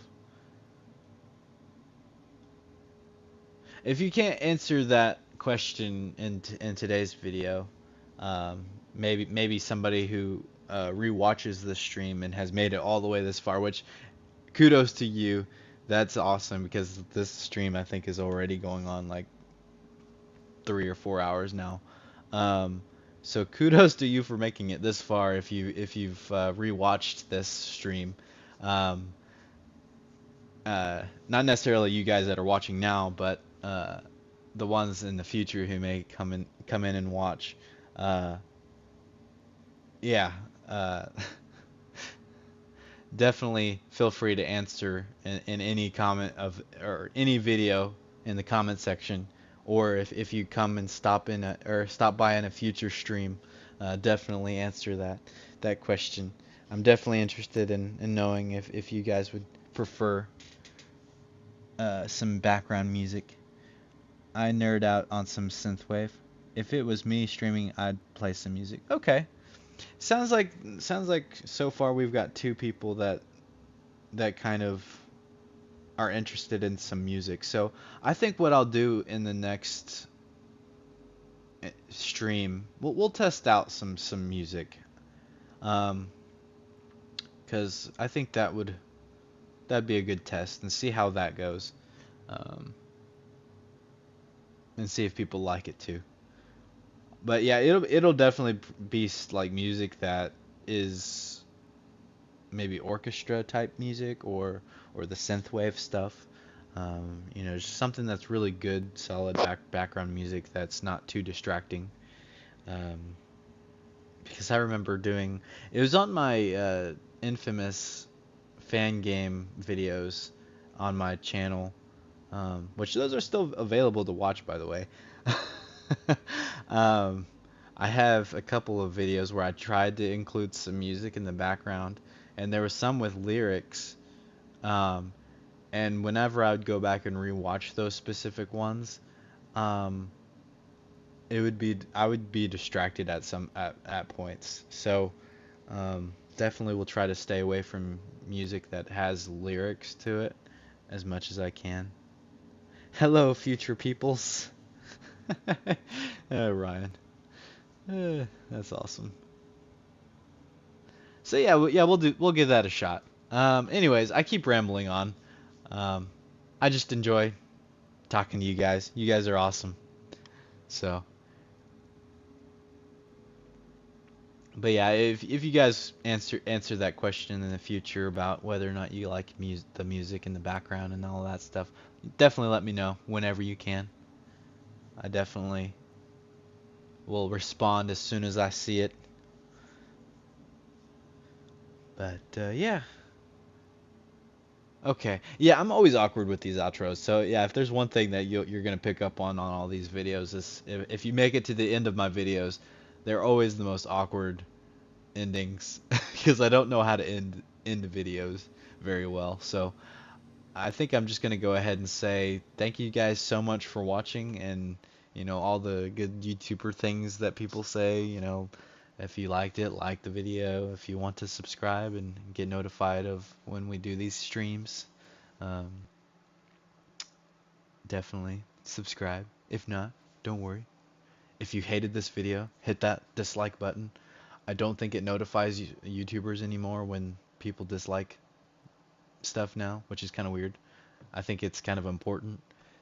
If you can't answer that question in today's video, maybe somebody who rewatches the stream and has made it all the way this far, which kudos to you. That's awesome because this stream I think is already going on like 3 or 4 hours now. So kudos to you for making it this far. If you've rewatched this stream, um, not necessarily you guys that are watching now, but the ones in the future who may come in and watch. Yeah. Definitely feel free to answer in any comment or any video in the comment section, or if you come and stop by in a future stream, definitely answer that question. I'm definitely interested in knowing if you guys would prefer some background music. I nerd out on some synthwave. If it was me streaming, I'd play some music. Okay. Sounds like so far we've got two people that kind of are interested in some music. So I think what I'll do in the next stream, we'll test out some music, because I think that'd be a good test and see how that goes, and see if people like it too. But yeah, it'll definitely be like music that is maybe orchestra type music or the synthwave stuff. You know, just something that's really good, solid background music that's not too distracting. Because I remember it was on my infamous fan game videos on my channel, which those are still available to watch, by the way. I have a couple of videos where I tried to include some music in the background, and there was some with lyrics. And whenever I would go back and rewatch those specific ones, I would be distracted at points. So definitely will try to stay away from music that has lyrics to it as much as I can. Hello, future peoples. Ryan. That's awesome. So yeah, we'll give that a shot. Anyways, I keep rambling on. I just enjoy talking to you guys. You guys are awesome. So, but yeah, if you guys answer that question in the future about whether or not you like the music in the background and all that stuff, definitely let me know whenever you can. I definitely will respond as soon as I see it. But yeah. Okay. Yeah, I'm always awkward with these outros. So yeah, if there's one thing that you're gonna pick up on all these videos is if you make it to the end of my videos, they're always the most awkward endings because I don't know how to end the videos very well. So I think I'm just gonna go ahead and say thank you guys so much for watching, and all the good YouTuber things that people say. If you liked it, like the video. If you want to subscribe and get notified of when we do these streams, um, definitely subscribe. If not, don't worry. If you hated this video, hit that dislike button. I don't think it notifies YouTubers anymore when people dislike stuff now, which is kind of weird. I think it's kind of important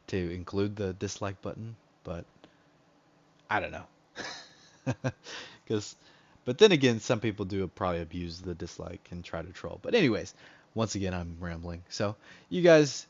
to include the dislike button, but I don't know. But then again, some people do probably abuse the dislike and try to troll. But anyways, once again, I'm rambling. So you guys